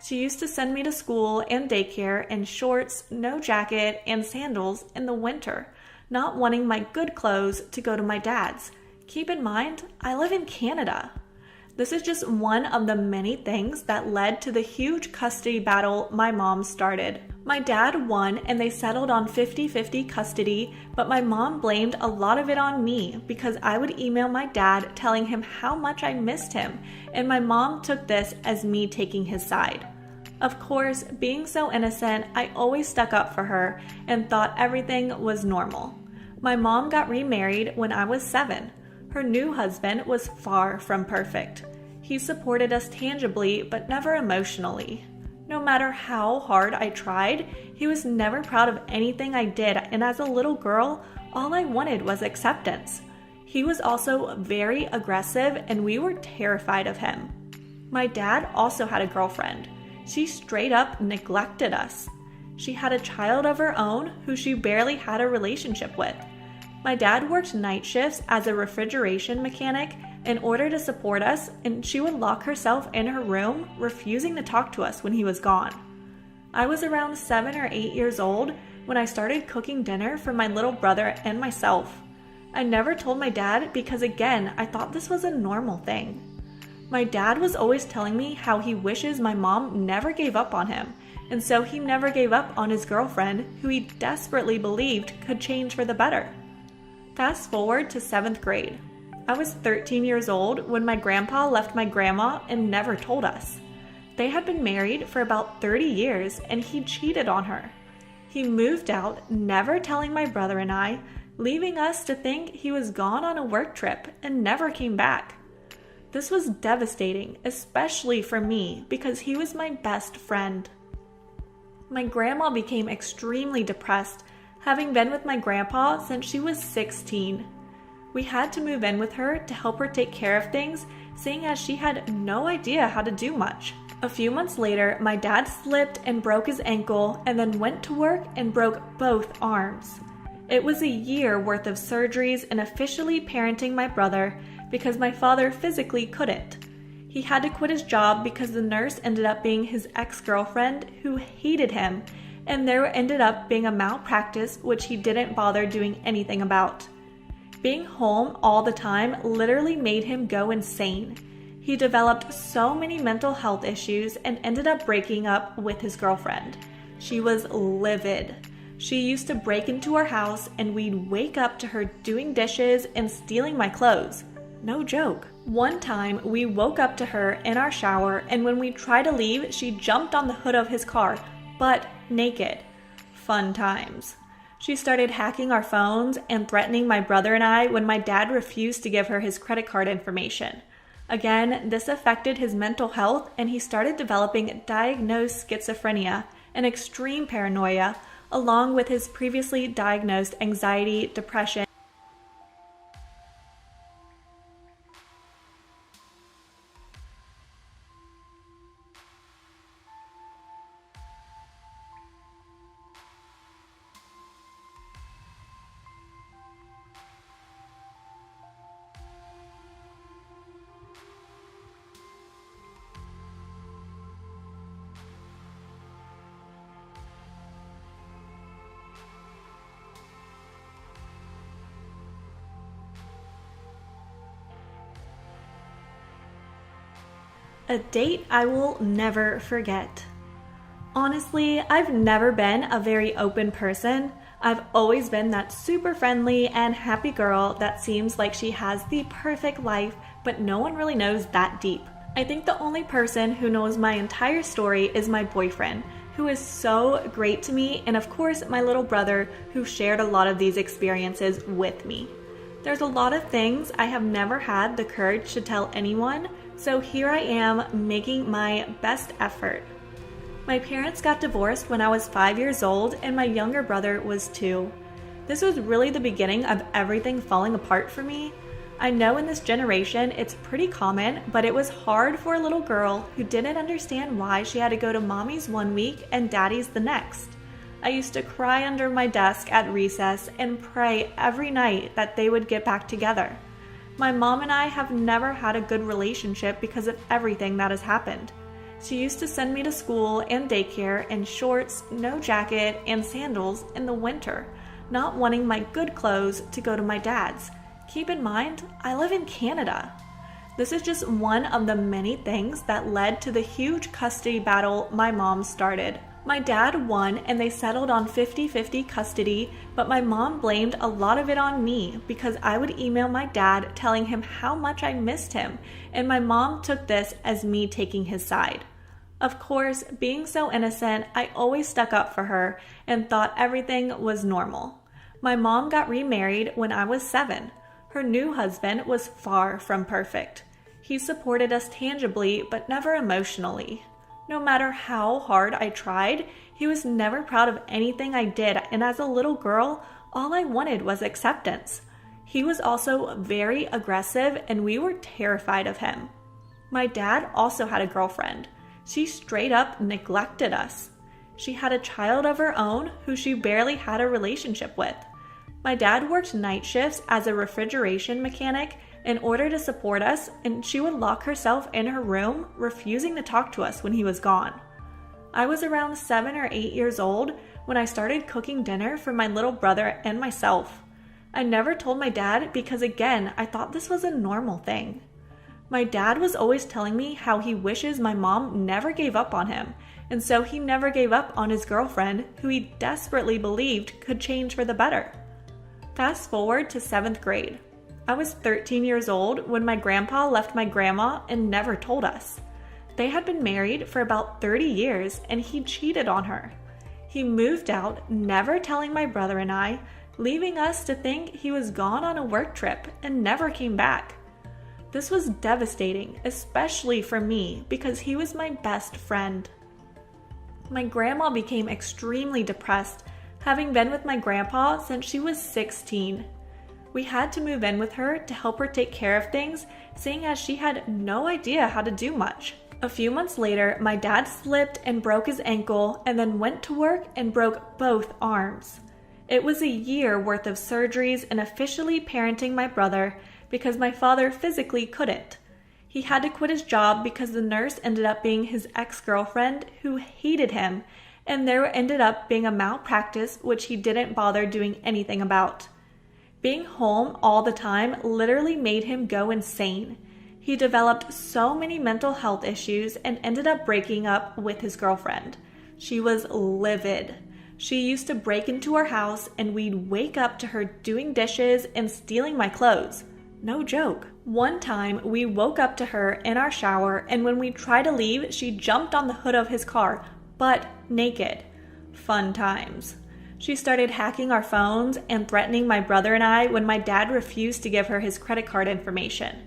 She used to send me to school and daycare in shorts, no jacket, and sandals in the winter, not wanting my good clothes to go to my dad's. Keep in mind, I live in Canada. This is just one of the many things that led to the huge custody battle my mom started. My dad won and they settled on 50-50 custody, but my mom blamed a lot of it on me because I would email my dad telling him how much I missed him, and my mom took this as me taking his side. Of course, being so innocent, I always stuck up for her and thought everything was normal. My mom got remarried when I was 7. Her new husband was far from perfect. He supported us tangibly, but never emotionally. No matter how hard I tried, he was never proud of anything I did, and as a little girl, all I wanted was acceptance. He was also very aggressive, and we were terrified of him. My dad also had a girlfriend. She straight up neglected us. She had a child of her own who she barely had a relationship with. My dad worked night shifts as a refrigeration mechanic in order to support us, and she would lock herself in her room, refusing to talk to us when he was gone. I was around 7 or 8 years old when I started cooking dinner for my little brother and myself. I never told my dad because, again, I thought this was a normal thing. My dad was always telling me how he wishes my mom never gave up on him, and so he never gave up on his girlfriend, who he desperately believed could change for the better. Fast forward to 7th grade. I was 13 years old when my grandpa left my grandma and never told us. They had been married for about 30 years and he cheated on her. He moved out, never telling my brother and I, leaving us to think he was gone on a work trip and never came back. This was devastating, especially for me, because he was my best friend. My grandma became extremely depressed, having been with my grandpa since she was 16. We had to move in with her to help her take care of things, seeing as she had no idea how to do much. A few months later, my dad slipped and broke his ankle and then went to work and broke both arms. It was a year worth of surgeries and officially parenting my brother because my father physically couldn't. He had to quit his job because the nurse ended up being his ex-girlfriend who hated him, and there ended up being a malpractice which he didn't bother doing anything about. Being home all the time literally made him go insane. He developed so many mental health issues and ended up breaking up with his girlfriend. She was livid. She used to break into our house and we'd wake up to her doing dishes and stealing my clothes. No joke. One time we woke up to her in our shower, and when we tried to leave, she jumped on the hood of his car, butt naked. Fun times. She started hacking our phones and threatening my brother and I when my dad refused to give her his credit card information. Again, this affected his mental health, and he started developing diagnosed schizophrenia and extreme paranoia, along with his previously diagnosed anxiety, depression. A date I will never forget. Honestly, I've never been a very open person. I've always been that super friendly and happy girl that seems like she has the perfect life, but no one really knows that deep. I think the only person who knows my entire story is my boyfriend, who is so great to me, and of course my little brother, who shared a lot of these experiences with me. There's a lot of things I have never had the courage to tell anyone, so here I am making my best effort. My parents got divorced when I was 5 years old and my younger brother was 2. This was really the beginning of everything falling apart for me. I know in this generation it's pretty common, but it was hard for a little girl who didn't understand why she had to go to mommy's one week and daddy's the next. I used to cry under my desk at recess and pray every night that they would get back together. My mom and I have never had a good relationship because of everything that has happened. She used to send me to school and daycare in shorts, no jacket, and sandals in the winter, not wanting my good clothes to go to my dad's. Keep in mind, I live in Canada. This is just one of the many things that led to the huge custody battle my mom started. My dad won and they settled on 50-50 custody, but my mom blamed a lot of it on me because I would email my dad telling him how much I missed him, and my mom took this as me taking his side. Of course, being so innocent, I always stuck up for her and thought everything was normal. My mom got remarried when I was 7. Her new husband was far from perfect. He supported us tangibly, but never emotionally. No matter how hard I tried, he was never proud of anything I did, and as a little girl, all I wanted was acceptance. He was also very aggressive, and we were terrified of him. My dad also had a girlfriend. She straight up neglected us. She had a child of her own who she barely had a relationship with. My dad worked night shifts as a refrigeration mechanic in order to support us, and she would lock herself in her room, refusing to talk to us when he was gone. I was around 7 or 8 years old when I started cooking dinner for my little brother and myself. I never told my dad because, again, I thought this was a normal thing. My dad was always telling me how he wishes my mom never gave up on him, and so he never gave up on his girlfriend, who he desperately believed could change for the better. Fast forward to 7th grade. I was 13 years old when my grandpa left my grandma and never told us. They had been married for about 30 years and he cheated on her. He moved out, never telling my brother and I, leaving us to think he was gone on a work trip and never came back. This was devastating, especially for me, because he was my best friend. My grandma became extremely depressed, having been with my grandpa since she was 16. We had to move in with her to help her take care of things, seeing as she had no idea how to do much. A few months later, my dad slipped and broke his ankle and then went to work and broke both arms. It was a year worth of surgeries and officially parenting my brother because my father physically couldn't. He had to quit his job because the nurse ended up being his ex-girlfriend who hated him, and there ended up being a malpractice which he didn't bother doing anything about. Being home all the time literally made him go insane. He developed so many mental health issues and ended up breaking up with his girlfriend. She was livid. She used to break into our house and we'd wake up to her doing dishes and stealing my clothes. No joke. One time we woke up to her in our shower, and when we tried to leave, she jumped on the hood of his car, butt naked. Fun times. She started hacking our phones and threatening my brother and I when my dad refused to give her his credit card information.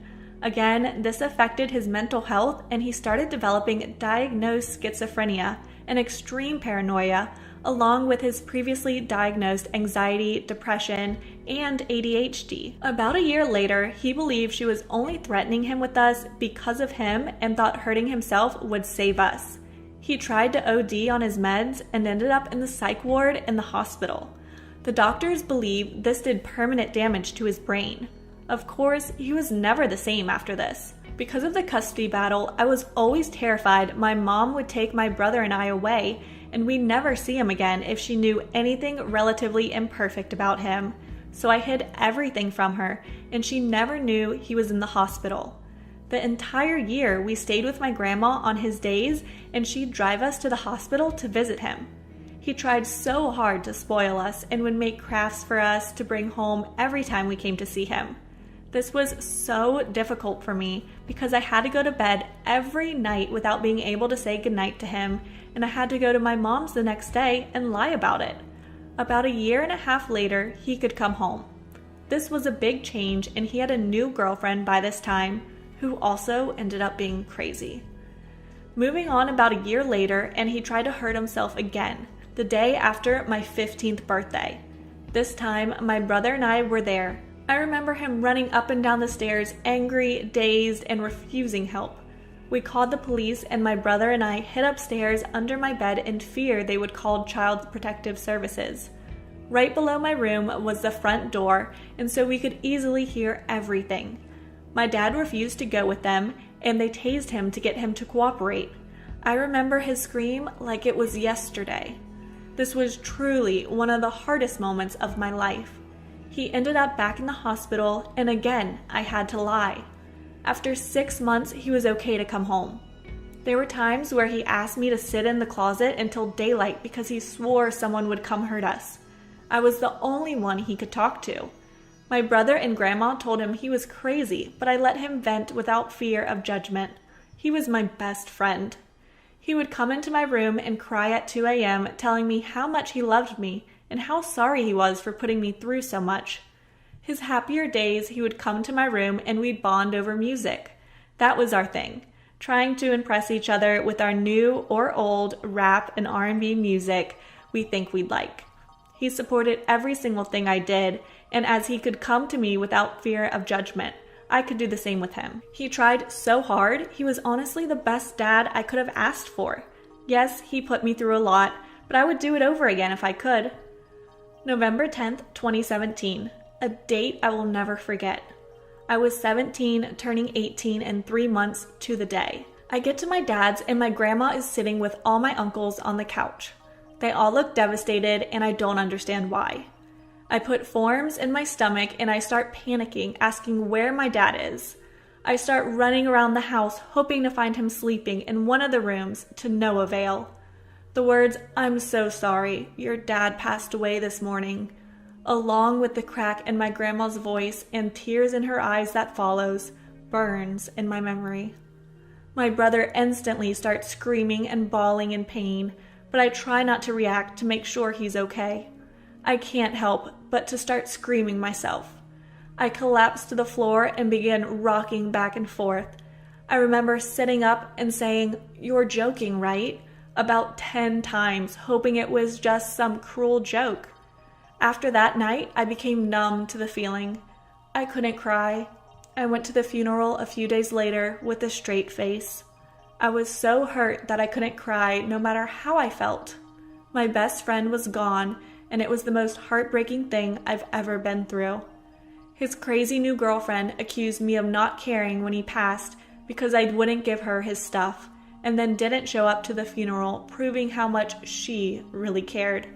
Again, this affected his mental health, and he started developing diagnosed schizophrenia and extreme paranoia, along with his previously diagnosed anxiety, depression, and ADHD. About a year later, he believed she was only threatening him with us because of him and thought hurting himself would save us. He tried to OD on his meds and ended up in the psych ward in the hospital. The doctors believe this did permanent damage to his brain. Of course, he was never the same after this. Because of the custody battle, I was always terrified my mom would take my brother and I away, and we'd never see him again if she knew anything relatively imperfect about him. So I hid everything from her, and she never knew he was in the hospital. The entire year, we stayed with my grandma on his days, and she'd drive us to the hospital to visit him. He tried so hard to spoil us and would make crafts for us to bring home every time we came to see him. This was so difficult for me because I had to go to bed every night without being able to say goodnight to him, and I had to go to my mom's the next day and lie about it. About a year and a half later, he could come home. This was a big change, and he had a new girlfriend by this time, who also ended up being crazy. Moving on about a year later, and he tried to hurt himself again, the day after my 15th birthday. This time, my brother and I were there. I remember him running up and down the stairs, angry, dazed, and refusing help. We called the police, and my brother and I hid upstairs under my bed in fear they would call Child Protective Services. Right below my room was the front door, and so we could easily hear everything. My dad refused to go with them, and they tased him to get him to cooperate. I remember his scream like it was yesterday. This was truly one of the hardest moments of my life. He ended up back in the hospital, and again, I had to lie. After 6 months, he was okay to come home. There were times where he asked me to sit in the closet until daylight because he swore someone would come hurt us. I was the only one he could talk to. My brother and grandma told him he was crazy, but I let him vent without fear of judgment. He was my best friend. He would come into my room and cry at 2 a.m., telling me how much he loved me and how sorry he was for putting me through so much. His happier days, he would come to my room and we'd bond over music. That was our thing, trying to impress each other with our new or old rap and R&B music we think we'd like. He supported every single thing I did, and as he could come to me without fear of judgment, I could do the same with him. He tried so hard. He was honestly the best dad I could have asked for. Yes, he put me through a lot, but I would do it over again if I could. November 10th, 2017, a date I will never forget. I was 17, turning 18 in 3 months to the day. I get to my dad's and my grandma is sitting with all my uncles on the couch. They all look devastated and I don't understand why. I put forms in my stomach and I start panicking, asking where my dad is. I start running around the house, hoping to find him sleeping in one of the rooms, to no avail. The words, "I'm so sorry, your dad passed away this morning," along with the crack in my grandma's voice and tears in her eyes that follows, burns in my memory. My brother instantly starts screaming and bawling in pain, but I try not to react to make sure he's okay. I can't help but to start screaming myself. I collapse to the floor and begin rocking back and forth. I remember sitting up and saying, "You're joking, right?" about 10 times, hoping it was just some cruel joke. After that night, I became numb to the feeling. I couldn't cry. I went to the funeral a few days later with a straight face. I was so hurt that I couldn't cry no matter how I felt. My best friend was gone, and it was the most heartbreaking thing I've ever been through. His crazy new girlfriend accused me of not caring when he passed because I wouldn't give her his stuff, and then didn't show up to the funeral, proving how much she really cared.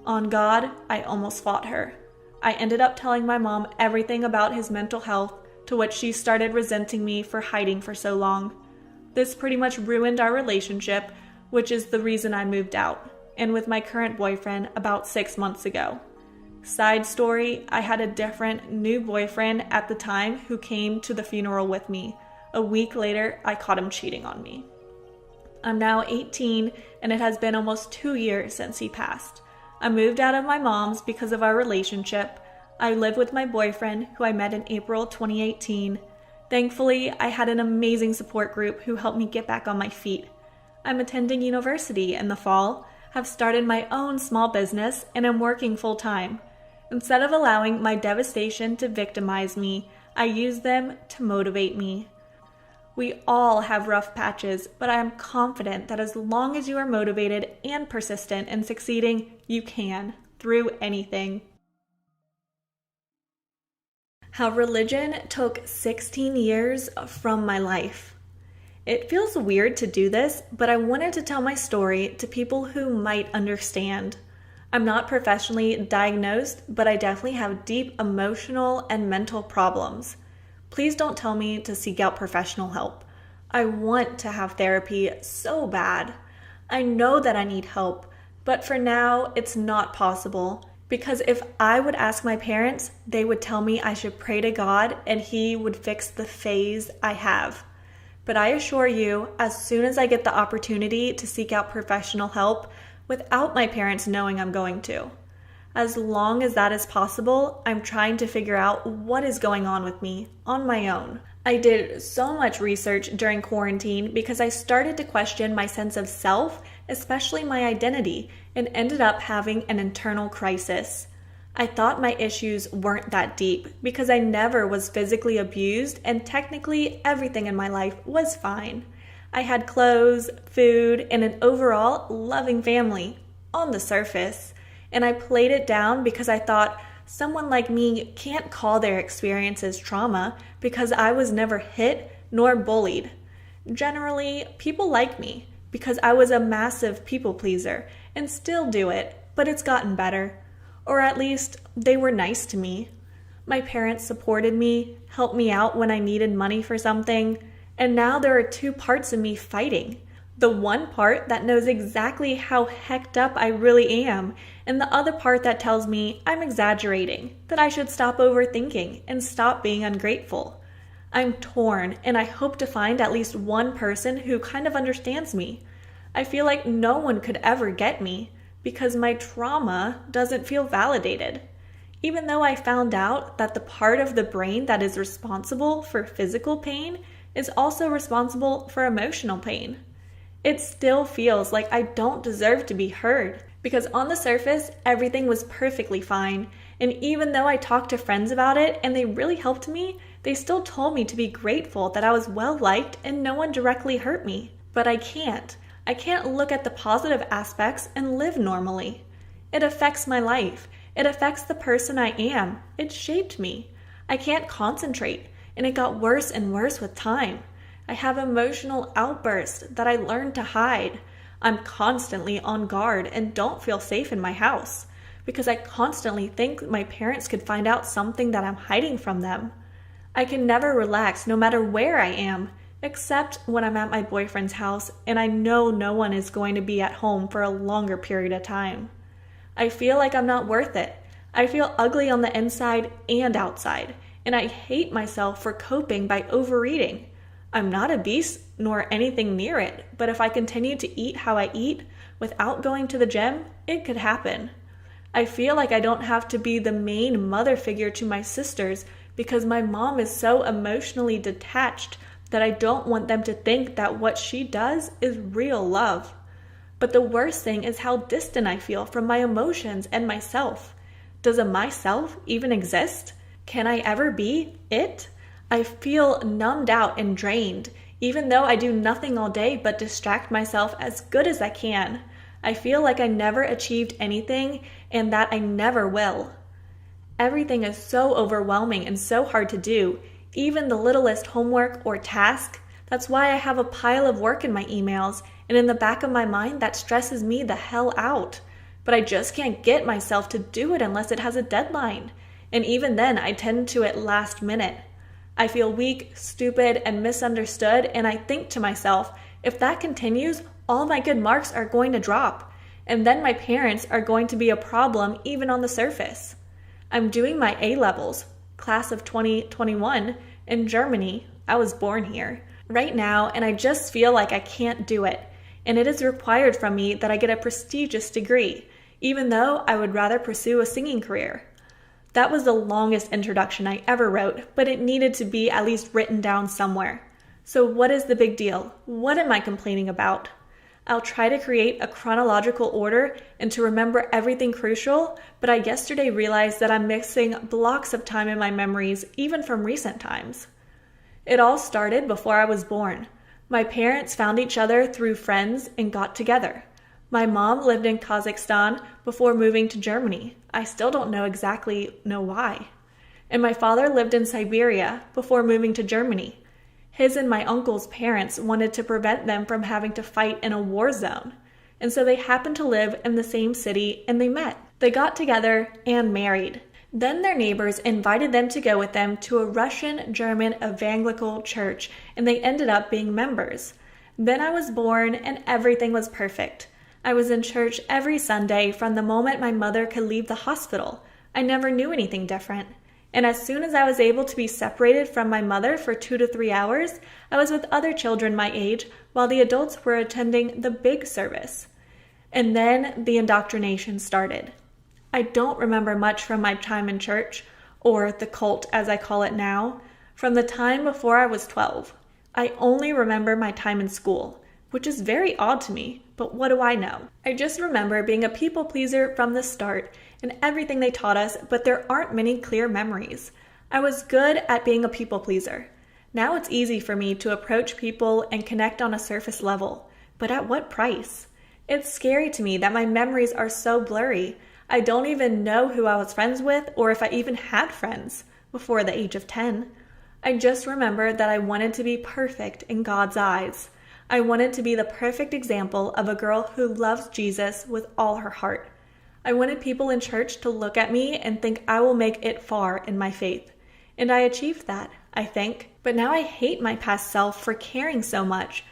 On God, I almost fought her. I ended up telling my mom everything about his mental health, to which she started resenting me for hiding for so long. This pretty much ruined our relationship, which is the reason I moved out, and with my current boyfriend about 6 months ago. Side story, I had a different new boyfriend at the time who came to the funeral with me. A week later, I caught him cheating on me. I'm now 18, and it has been almost 2 years since he passed. I moved out of my mom's because of our relationship. I live with my boyfriend, who I met in April 2018. Thankfully, I had an amazing support group who helped me get back on my feet. I'm attending university in the fall, have started my own small business, and am working full-time. Instead of allowing my devastation to victimize me, I use them to motivate me. We all have rough patches, but I am confident that as long as you are motivated and persistent in succeeding, you can, through anything. How religion took 16 years from my life. It feels weird to do this, but I wanted to tell my story to people who might understand. I'm not professionally diagnosed, but I definitely have deep emotional and mental problems. Please don't tell me to seek out professional help. I want to have therapy so bad. I know that I need help, but for now, it's not possible. Because if I would ask my parents, they would tell me I should pray to God and He would fix the phase I have. But I assure you, as soon as I get the opportunity to seek out professional help, without my parents knowing I'm going to. As long as that is possible, I'm trying to figure out what is going on with me on my own. I did so much research during quarantine because I started to question my sense of self, especially my identity, and ended up having an internal crisis. I thought my issues weren't that deep because I never was physically abused and technically everything in my life was fine. I had clothes, food, and an overall loving family on the surface. And I played it down because I thought someone like me can't call their experiences trauma because I was never hit nor bullied. Generally, people like me because I was a massive people pleaser and still do it, but it's gotten better. Or at least they were nice to me. My parents supported me, helped me out when I needed money for something, and now there are two parts of me fighting. The one part that knows exactly how hecked up I really am, and the other part that tells me I'm exaggerating, that I should stop overthinking and stop being ungrateful. I'm torn, and I hope to find at least one person who kind of understands me. I feel like no one could ever get me, because my trauma doesn't feel validated. Even though I found out that the part of the brain that is responsible for physical pain is also responsible for emotional pain. It still feels like I don't deserve to be heard because on the surface, everything was perfectly fine. And even though I talked to friends about it and they really helped me, they still told me to be grateful that I was well liked and no one directly hurt me. But I can't. I can't look at the positive aspects and live normally. It affects my life. It affects the person I am. It shaped me. I can't concentrate, and it got worse and worse with time. I have emotional outbursts that I learned to hide. I'm constantly on guard and don't feel safe in my house because I constantly think my parents could find out something that I'm hiding from them. I can never relax no matter where I am, except when I'm at my boyfriend's house and I know no one is going to be at home for a longer period of time. I feel like I'm not worth it. I feel ugly on the inside and outside, and I hate myself for coping by overeating. I'm not a beast nor anything near it, but if I continue to eat how I eat without going to the gym, it could happen. I feel like I don't have to be the main mother figure to my sisters because my mom is so emotionally detached that I don't want them to think that what she does is real love. But the worst thing is how distant I feel from my emotions and myself. Does a myself even exist? Can I ever be it? I feel numbed out and drained, even though I do nothing all day but distract myself as good as I can. I feel like I never achieved anything and that I never will. Everything is so overwhelming and so hard to do, even the littlest homework or task. That's why I have a pile of work in my emails, and in the back of my mind that stresses me the hell out. But I just can't get myself to do it unless it has a deadline. And even then, I tend to at last minute. I feel weak, stupid, and misunderstood, and I think to myself, if that continues, all my good marks are going to drop. And then my parents are going to be a problem even on the surface. I'm doing my A-levels, class of 2021, in Germany. I was born here. Right now, and I just feel like I can't do it. And it is required from me that I get a prestigious degree, even though I would rather pursue a singing career. That was the longest introduction I ever wrote, but it needed to be at least written down somewhere. So what is the big deal? What am I complaining about? I'll try to create a chronological order and to remember everything crucial, but I yesterday realized that I'm missing blocks of time in my memories, even from recent times. It all started before I was born. My parents found each other through friends and got together. My mom lived in Kazakhstan before moving to Germany. I still don't exactly know why. And my father lived in Siberia before moving to Germany. His and my uncle's parents wanted to prevent them from having to fight in a war zone. And so they happened to live in the same city and they met. They got together and married. Then their neighbors invited them to go with them to a Russian-German evangelical church, and they ended up being members. Then I was born and everything was perfect. I was in church every Sunday from the moment my mother could leave the hospital. I never knew anything different. And as soon as I was able to be separated from my mother for 2 to 3 hours, I was with other children my age while the adults were attending the big service. And then the indoctrination started. I don't remember much from my time in church, or the cult as I call it now, from the time before I was 12. I only remember my time in school, which is very odd to me, but what do I know? I just remember being a people pleaser from the start and everything they taught us, but there aren't many clear memories. I was good at being a people pleaser. Now it's easy for me to approach people and connect on a surface level, but at what price? It's scary to me that my memories are so blurry. I don't even know who I was friends with or if I even had friends before the age of 10. I just remember that I wanted to be perfect in God's eyes. I wanted to be the perfect example of a girl who loves Jesus with all her heart. I wanted people in church to look at me and think I will make it far in my faith. And I achieved that, I think. But now I hate my past self for caring so much.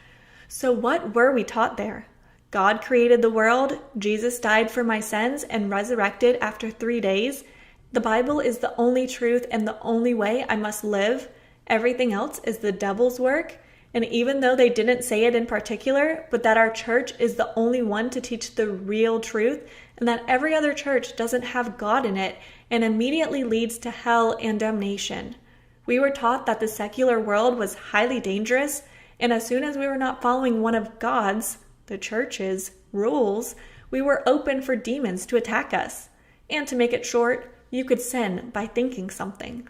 So what were we taught there? God created the world, Jesus died for my sins and resurrected after 3 days. The Bible is the only truth and the only way I must live. Everything else is the devil's work. And even though they didn't say it in particular, but that our church is the only one to teach the real truth, and that every other church doesn't have God in it and immediately leads to hell and damnation. We were taught that the secular world was highly dangerous, and as soon as we were not following one of God's, the church's, rules, we were open for demons to attack us. And to make it short, you could sin by thinking something.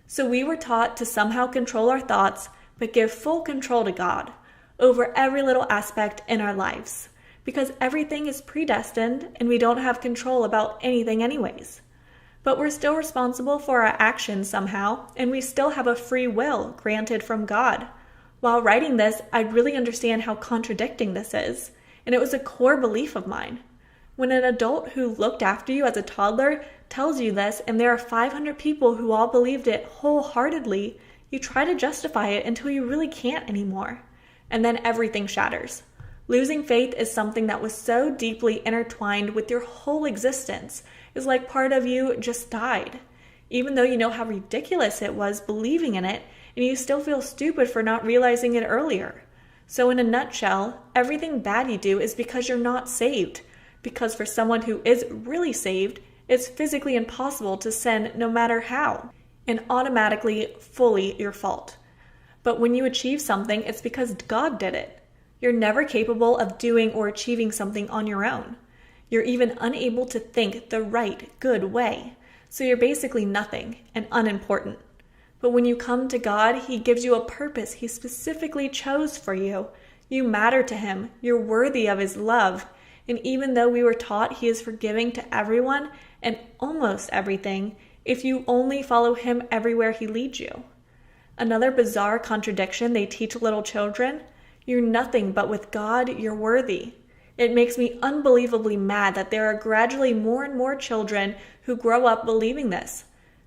So we were taught to somehow control our thoughts, but give full control to God over every little aspect in our lives, because everything is predestined and we don't have control about anything anyways. But we're still responsible for our actions somehow, and we still have a free will granted from God. While writing this, I really understand how contradicting this is, and it was a core belief of mine. When an adult who looked after you as a toddler tells you this, and there are 500 people who all believed it wholeheartedly, you try to justify it until you really can't anymore. And then everything shatters. Losing faith is something that was so deeply intertwined with your whole existence. It's like part of you just died. Even though you know how ridiculous it was believing in it, and you still feel stupid for not realizing it earlier. So in a nutshell, everything bad you do is because you're not saved. Because for someone who is really saved, it's physically impossible to sin no matter how, and automatically fully your fault. But when you achieve something, it's because God did it. You're never capable of doing or achieving something on your own. You're even unable to think the right, good way. So you're basically nothing and unimportant. But when you come to God, He gives you a purpose He specifically chose for you. You matter to Him. You're worthy of His love. And even though we were taught He is forgiving to everyone and almost everything, if you only follow him everywhere he leads you. Another bizarre contradiction they teach little children: you're nothing, but with God, you're worthy. It makes me unbelievably mad that there are gradually more and more children who grow up believing this,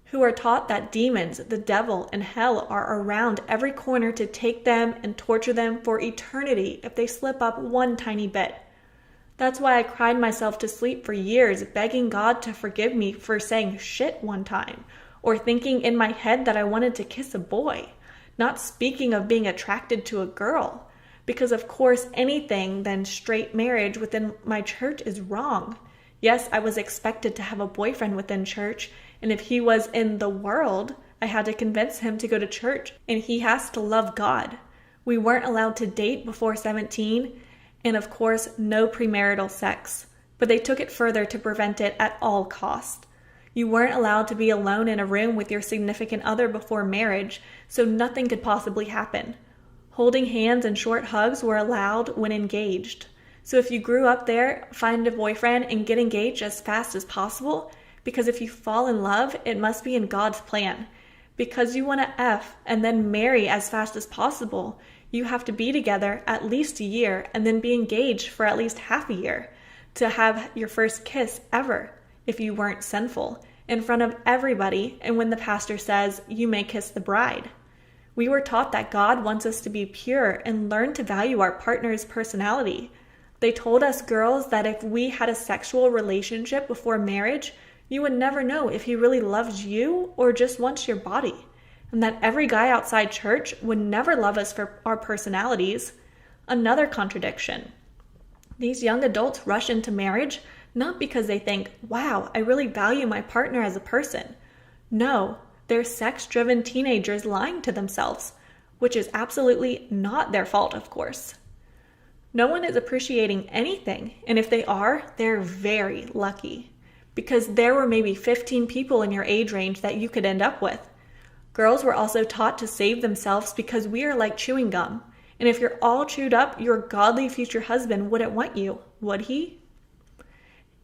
who are taught that demons, the devil, and hell are around every corner to take them and torture them for eternity if they slip up one tiny bit. That's why I cried myself to sleep for years, begging God to forgive me for saying shit one time, or thinking in my head that I wanted to kiss a boy, not speaking of being attracted to a girl, because of course anything than straight marriage within my church is wrong. Yes, I was expected to have a boyfriend within church, and if he was in the world, I had to convince him to go to church, and he has to love God. We weren't allowed to date before 17, and of course, no premarital sex, but they took it further to prevent it at all cost. You weren't allowed to be alone in a room with your significant other before marriage, so nothing could possibly happen. Holding hands and short hugs were allowed when engaged. So if you grew up there, find a boyfriend and get engaged as fast as possible, because if you fall in love, it must be in God's plan. Because you want to F and then marry as fast as possible, you have to be together at least a year and then be engaged for at least half a year to have your first kiss ever, if you weren't sinful, in front of everybody, and when the pastor says, you may kiss the bride. We were taught that God wants us to be pure and learn to value our partner's personality. They told us girls that if we had a sexual relationship before marriage, you would never know if he really loves you or just wants your body, and that every guy outside church would never love us for our personalities. Another contradiction. These young adults rush into marriage not because they think, wow, I really value my partner as a person. No, they're sex-driven teenagers lying to themselves, which is absolutely not their fault, of course. No one is appreciating anything, and if they are, they're very lucky, because there were maybe 15 people in your age range that you could end up with. Girls were also taught to save themselves because we are like chewing gum. And if you're all chewed up, your godly future husband wouldn't want you, would he?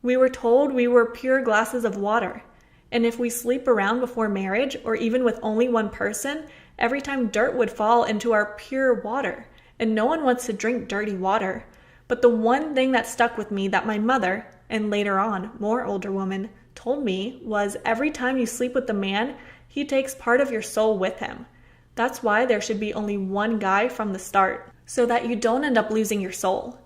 We were told we were pure glasses of water. And if we sleep around before marriage, or even with only one person, every time dirt would fall into our pure water. And no one wants to drink dirty water. But the one thing that stuck with me that my mother, and later on, more older woman, told me was every time you sleep with a man, he takes part of your soul with him. That's why there should be only one guy from the start, so that you don't end up losing your soul.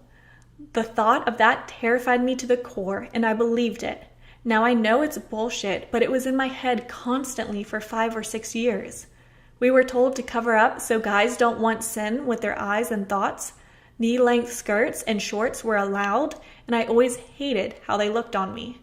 The thought of that terrified me to the core, and I believed it. Now I know it's bullshit, but it was in my head constantly for 5 or 6 years. We were told to cover up so guys don't want sin with their eyes and thoughts. Knee-length skirts and shorts were allowed, and I always hated how they looked on me.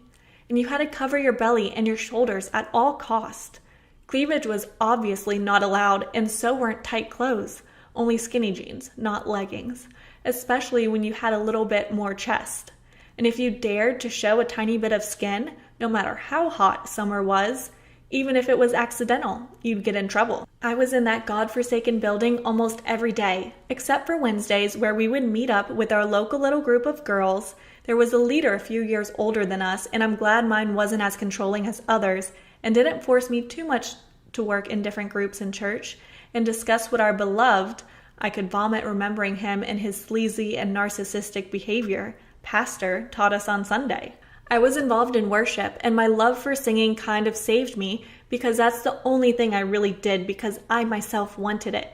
And you had to cover your belly and your shoulders at all cost. Cleavage was obviously not allowed, and so weren't tight clothes, only skinny jeans, not leggings, especially when you had a little bit more chest. And if you dared to show a tiny bit of skin, no matter how hot summer was, even if it was accidental, you'd get in trouble. I was in that godforsaken building almost every day, except for Wednesdays where we would meet up with our local little group of girls. There was a leader a few years older than us, and I'm glad mine wasn't as controlling as others and didn't force me too much to work in different groups in church and discuss what our beloved, I could vomit remembering him and his sleazy and narcissistic behavior, pastor taught us on Sunday. I was involved in worship, and my love for singing kind of saved me because that's the only thing I really did because I myself wanted it.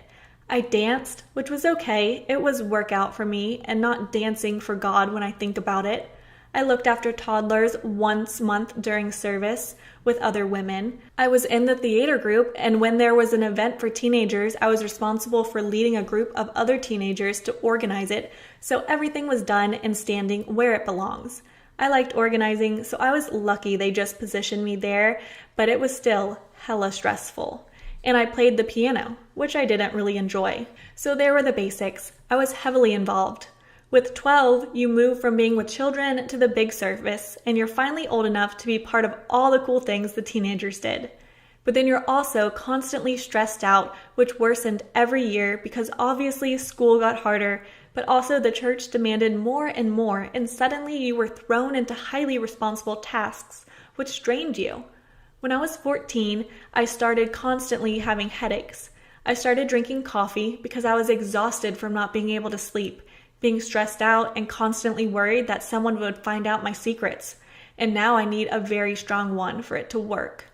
I danced, which was okay. It was workout for me and not dancing for God when I think about it. I looked after toddlers once a month during service with other women. I was in the theater group, and when there was an event for teenagers, I was responsible for leading a group of other teenagers to organize it, so everything was done and standing where it belongs. I liked organizing, so I was lucky they just positioned me there, but it was still hella stressful. And I played the piano, which I didn't really enjoy. So there were the basics. I was heavily involved. With 12, you move from being with children to the big service, and you're finally old enough to be part of all the cool things the teenagers did. But then you're also constantly stressed out, which worsened every year because obviously school got harder, but also the church demanded more and more, and suddenly you were thrown into highly responsible tasks, which drained you. When I was 14, I started constantly having headaches. I started drinking coffee because I was exhausted from not being able to sleep, being stressed out, and constantly worried that someone would find out my secrets. And now I need a very strong one for it to work.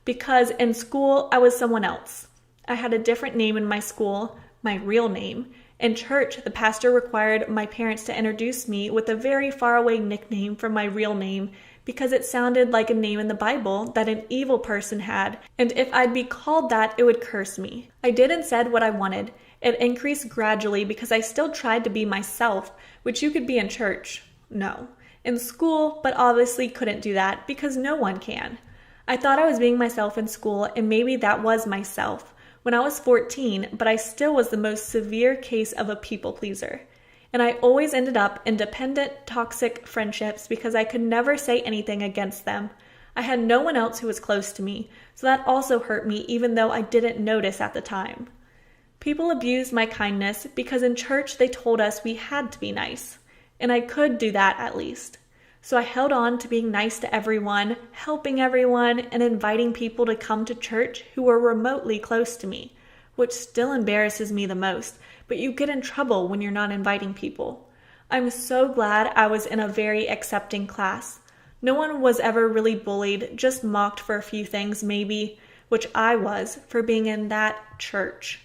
Because in school, I was someone else. I had a different name in my school, my real name. In church, the pastor required my parents to introduce me with a very faraway nickname from my real name because it sounded like a name in the Bible that an evil person had, and if I'd be called that, it would curse me. I did and said what I wanted. It increased gradually because I still tried to be myself, which you could be in church. No. In school, but obviously couldn't do that because no one can. I thought I was being myself in school, and maybe that was myself when I was 14, but I still was the most severe case of a people pleaser. And I always ended up in dependent, toxic friendships because I could never say anything against them. I had no one else who was close to me, so that also hurt me even though I didn't notice at the time. People abused my kindness because in church they told us we had to be nice, and I could do that at least. So I held on to being nice to everyone, helping everyone, and inviting people to come to church who were remotely close to me, which still embarrasses me the most, but you get in trouble when you're not inviting people. I'm so glad I was in a very accepting class. No one was ever really bullied, just mocked for a few things maybe, which I was, for being in that church.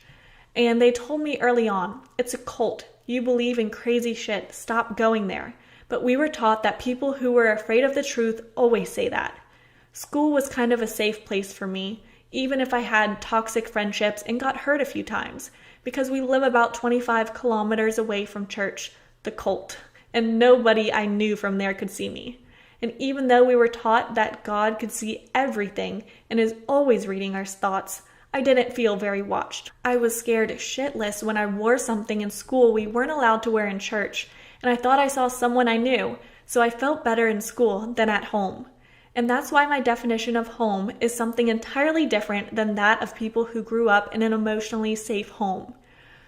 And they told me early on, it's a cult. You believe in crazy shit. Stop going there. But we were taught that people who were afraid of the truth always say that. School was kind of a safe place for me, even if I had toxic friendships and got hurt a few times, because we live about 25 kilometers away from church, the cult, and nobody I knew from there could see me. And even though we were taught that God could see everything and is always reading our thoughts, I didn't feel very watched. I was scared shitless when I wore something in school we weren't allowed to wear in church, and I thought I saw someone I knew, so I felt better in school than at home. And that's why my definition of home is something entirely different than that of people who grew up in an emotionally safe home.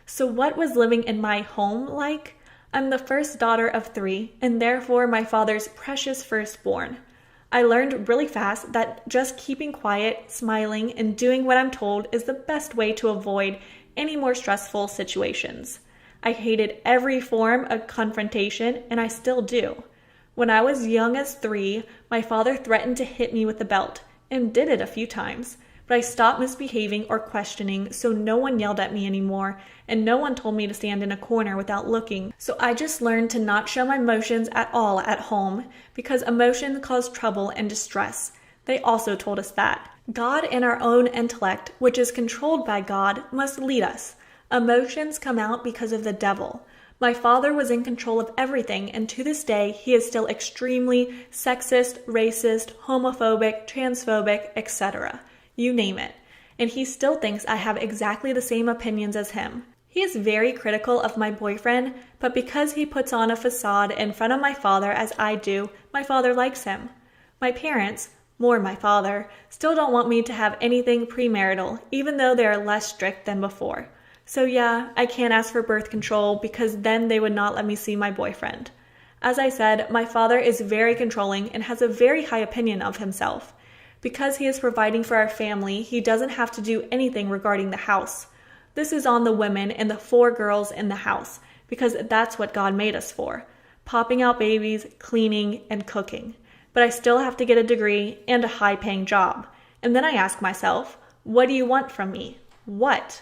So what was living in my home like? I'm the first daughter of 3, and therefore my father's precious firstborn. I learned really fast that just keeping quiet, smiling, and doing what I'm told is the best way to avoid any more stressful situations. I hated every form of confrontation, and I still do. When I was young as 3, my father threatened to hit me with a belt, and did it a few times, but I stopped misbehaving or questioning, so no one yelled at me anymore, and no one told me to stand in a corner without looking. So I just learned to not show my emotions at all at home, because emotions cause trouble and distress. They also told us that. God and our own intellect, which is controlled by God, must lead us. Emotions come out because of the devil. My father was in control of everything, and to this day, he is still extremely sexist, racist, homophobic, transphobic, etc. You name it. And he still thinks I have exactly the same opinions as him. He is very critical of my boyfriend, but because he puts on a facade in front of my father as I do, my father likes him. My parents, more my father, still don't want me to have anything premarital, even though they are less strict than before. So yeah, I can't ask for birth control because then they would not let me see my boyfriend. As I said, my father is very controlling and has a very high opinion of himself. Because he is providing for our family, he doesn't have to do anything regarding the house. This is on the women and the 4 girls in the house, because that's what God made us for. Popping out babies, cleaning, and cooking. But I still have to get a degree and a high-paying job. And then I ask myself, what do you want from me? What?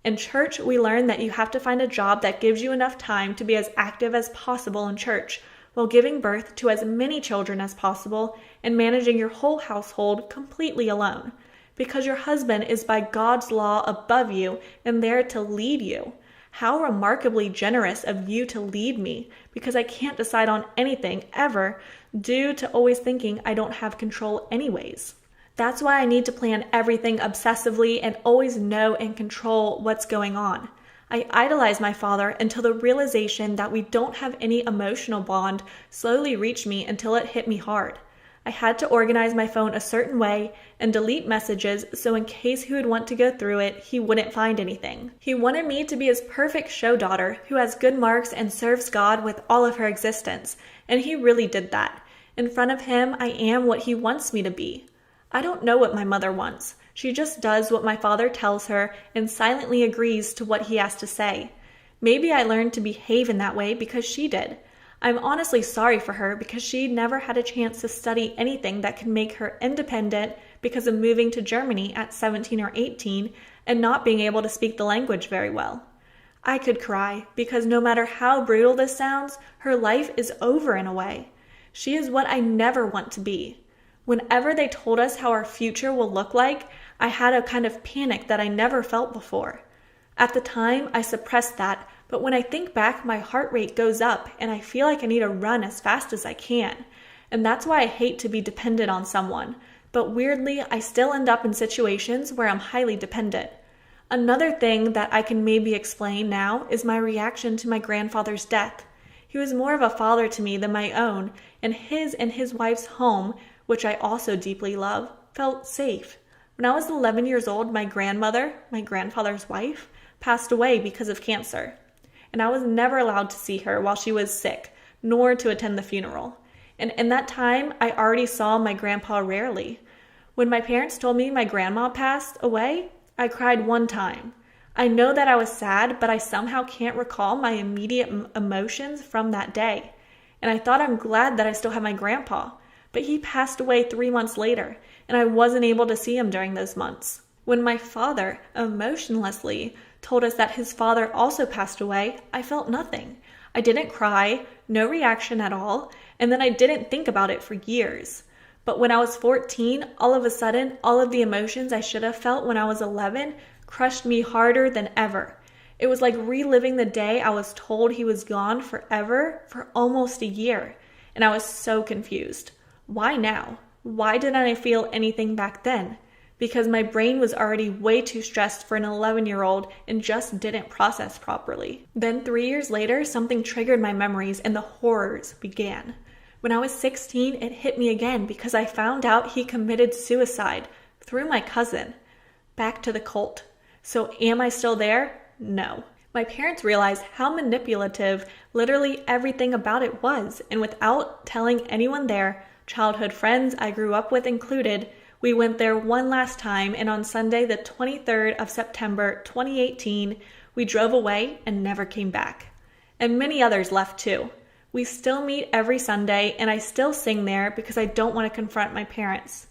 In church, we learn that you have to find a job that gives you enough time to be as active as possible in church, while giving birth to as many children as possible and managing your whole household completely alone, because your husband is by God's law above you and there to lead you. How remarkably generous of you to lead me, because I can't decide on anything ever due to always thinking I don't have control anyways. That's why I need to plan everything obsessively and always know and control what's going on. I idolized my father until the realization that we don't have any emotional bond slowly reached me until it hit me hard. I had to organize my phone a certain way and delete messages so in case he would want to go through it, he wouldn't find anything. He wanted me to be his perfect show daughter who has good marks and serves God with all of her existence, and he really did that. In front of him, I am what he wants me to be. I don't know what my mother wants. She just does what my father tells her and silently agrees to what he has to say. Maybe I learned to behave in that way because she did. I'm honestly sorry for her because she never had a chance to study anything that could make her independent because of moving to Germany at 17 or 18 and not being able to speak the language very well. I could cry because no matter how brutal this sounds, her life is over in a way. She is what I never want to be. Whenever they told us how our future will look like, I had a kind of panic that I never felt before. At the time, I suppressed that, but when I think back, my heart rate goes up and I feel like I need to run as fast as I can. And that's why I hate to be dependent on someone. But weirdly, I still end up in situations where I'm highly dependent. Another thing that I can maybe explain now is my reaction to my grandfather's death. He was more of a father to me than my own, and his wife's home, which I also deeply love, felt safe. When I was 11 years old, my grandmother, my grandfather's wife, passed away because of cancer. And I was never allowed to see her while she was sick, nor to attend the funeral. And in that time, I already saw my grandpa rarely. When my parents told me my grandma passed away, I cried one time. I know that I was sad, but I somehow can't recall my immediate emotions from that day. And I thought I'm glad that I still have my grandpa, but he passed away 3 months later, and I wasn't able to see him during those months. When my father, emotionlessly, told us that his father also passed away, I felt nothing. I didn't cry, no reaction at all, and then I didn't think about it for years. But when I was 14, all of a sudden, all of the emotions I should have felt when I was 11 crushed me harder than ever. It was like reliving the day I was told he was gone forever for almost a year, and I was so confused. Why now? Why didn't I feel anything back then? Because my brain was already way too stressed for an 11-year-old and just didn't process properly. Then 3 years later, something triggered my memories and the horrors began. When I was 16, it hit me again because I found out he committed suicide through my cousin. Back to the cult. So am I still there? No. My parents realized how manipulative literally everything about it was, and without telling anyone there, childhood friends I grew up with included, we went there one last time, and on Sunday, the 23rd of September, 2018, we drove away and never came back. And many others left too. We still meet every Sunday, and I still sing there because I don't want to confront my parents.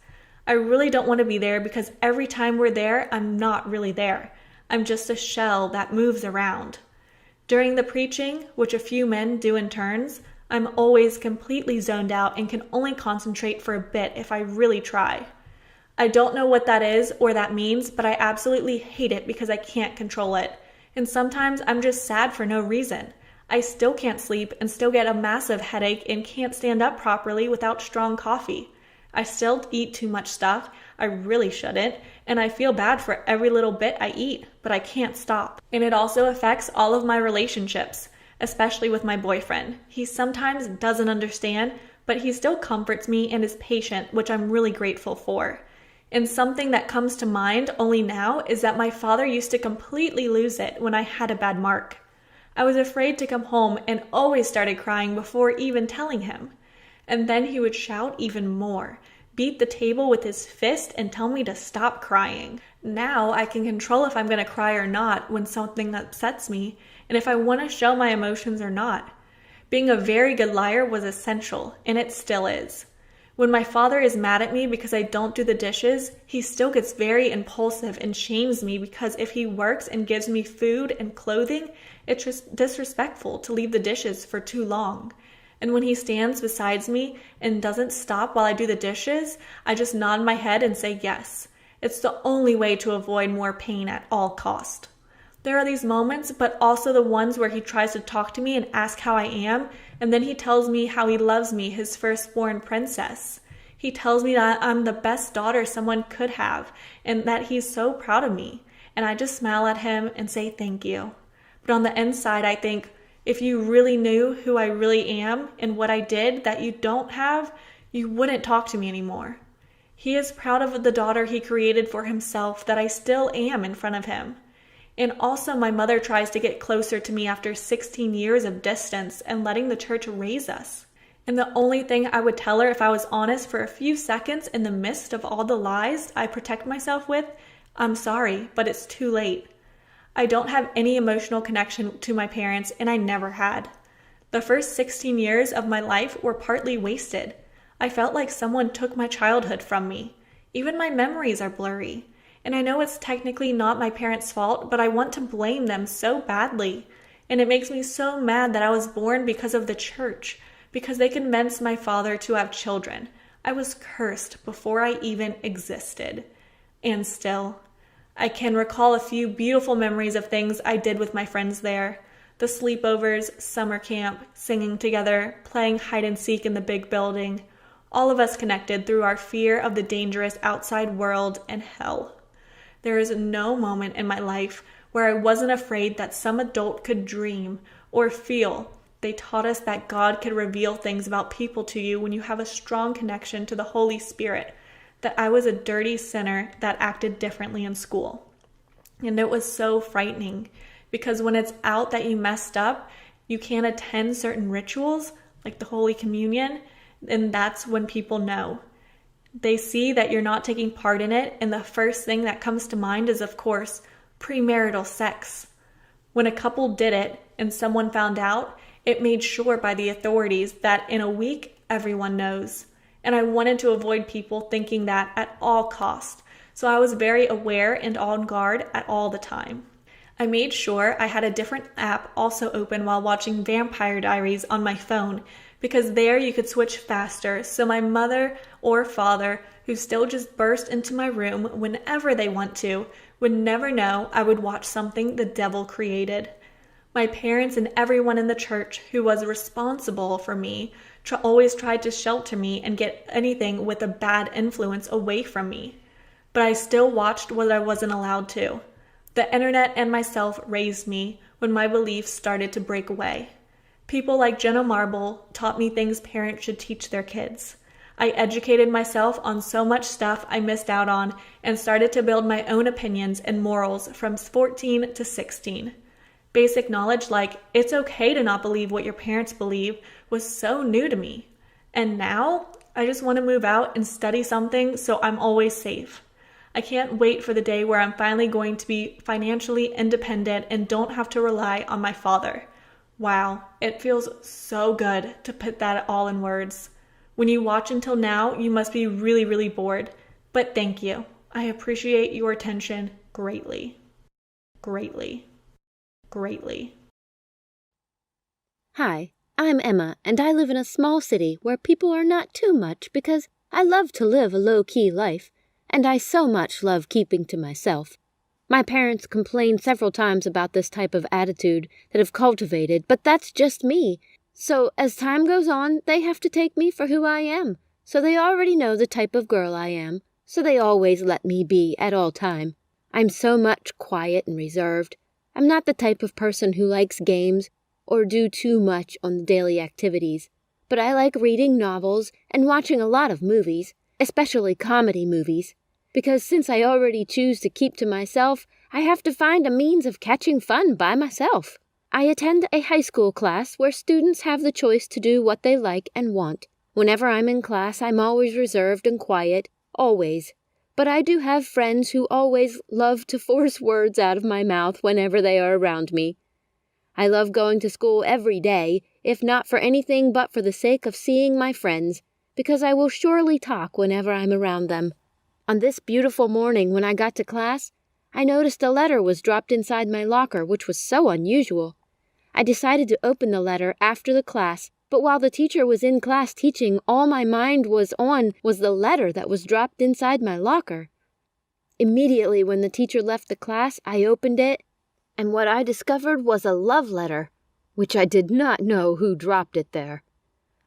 I really don't want to be there because every time we're there, I'm not really there. I'm just a shell that moves around. During the preaching, which a few men do in turns, I'm always completely zoned out and can only concentrate for a bit if I really try. I don't know what that is or that means, but I absolutely hate it because I can't control it. And sometimes I'm just sad for no reason. I still can't sleep and still get a massive headache and can't stand up properly without strong coffee. I still eat too much stuff. I really shouldn't. And I feel bad for every little bit I eat, but I can't stop. And it also affects all of my relationships, especially with my boyfriend. He sometimes doesn't understand, but he still comforts me and is patient, which I'm really grateful for. And something that comes to mind only now is that my father used to completely lose it when I had a bad mark. I was afraid to come home and always started crying before even telling him. And then he would shout even more, beat the table with his fist and tell me to stop crying. Now I can control if I'm going to cry or not when something upsets me, and if I want to show my emotions or not. Being a very good liar was essential, and it still is. When my father is mad at me because I don't do the dishes, he still gets very impulsive and shames me because if he works and gives me food and clothing, it's just disrespectful to leave the dishes for too long. And when he stands beside me and doesn't stop while I do the dishes, I just nod my head and say yes. It's the only way to avoid more pain at all cost. There are these moments, but also the ones where he tries to talk to me and ask how I am, and then he tells me how he loves me, his firstborn princess. He tells me that I'm the best daughter someone could have, and that he's so proud of me. And I just smile at him and say thank you. But on the inside, I think, if you really knew who I really am and what I did that you don't have, you wouldn't talk to me anymore. He is proud of the daughter he created for himself that I still am in front of him. And also my mother tries to get closer to me after 16 years of distance and letting the church raise us. And the only thing I would tell her if I was honest for a few seconds in the midst of all the lies I protect myself with, I'm sorry, but it's too late. I don't have any emotional connection to my parents, and I never had. The first 16 years of my life were partly wasted. I felt like someone took my childhood from me. Even my memories are blurry. And I know it's technically not my parents' fault, but I want to blame them so badly. And it makes me so mad that I was born because of the church, because they convinced my father to have children. I was cursed before I even existed. And still, I can recall a few beautiful memories of things I did with my friends there. The sleepovers, summer camp, singing together, playing hide and seek in the big building. All of us connected through our fear of the dangerous outside world and hell. There is no moment in my life where I wasn't afraid that some adult could dream or feel. They taught us that God could reveal things about people to you when you have a strong connection to the Holy Spirit, that I was a dirty sinner that acted differently in school. And it was so frightening because when it's out that you messed up, you can't attend certain rituals like the Holy Communion, and that's when people know. They see that you're not taking part in it, and the first thing that comes to mind is, of course, premarital sex. When a couple did it and someone found out, it made sure by the authorities that in a week, everyone knows. And I wanted to avoid people thinking that at all cost, so I was very aware and on guard at all the time. I made sure I had a different app also open while watching Vampire Diaries on my phone, because there you could switch faster, so my mother or father, who still just burst into my room whenever they want to, would never know I would watch something the devil created. My parents and everyone in the church who was responsible for me always tried to shelter me and get anything with a bad influence away from me. But I still watched what I wasn't allowed to. The internet and myself raised me when my beliefs started to break away. People like Jenna Marble taught me things parents should teach their kids. I educated myself on so much stuff I missed out on and started to build my own opinions and morals from 14 to 16. Basic knowledge like it's okay to not believe what your parents believe was so new to me. And now I just want to move out and study something so I'm always safe. I can't wait for the day where I'm finally going to be financially independent and don't have to rely on my father. Wow, it feels so good to put that all in words. When you watch until now, you must be really, really bored. But thank you. I appreciate your attention greatly. Greatly. Greatly. Hi, I'm Emma, and I live in a small city where people are not too much because I love to live a low-key life, and I so much love keeping to myself. My parents complained several times about this type of attitude that I've cultivated, but that's just me. So as time goes on, they have to take me for who I am. So they already know the type of girl I am, so they always let me be at all time. I'm so much quiet and reserved. I'm not the type of person who likes games or do too much on the daily activities, but I like reading novels and watching a lot of movies, especially comedy movies. Because since I already choose to keep to myself, I have to find a means of catching fun by myself. I attend a high school class where students have the choice to do what they like and want. Whenever I'm in class, I'm always reserved and quiet, always. But I do have friends who always love to force words out of my mouth whenever they are around me. I love going to school every day, if not for anything but for the sake of seeing my friends, because I will surely talk whenever I'm around them. On this beautiful morning when I got to class, I noticed a letter was dropped inside my locker, which was so unusual. I decided to open the letter after the class, but while the teacher was in class teaching, all my mind was on was the letter that was dropped inside my locker. Immediately when the teacher left the class, I opened it, and what I discovered was a love letter, which I did not know who dropped it there.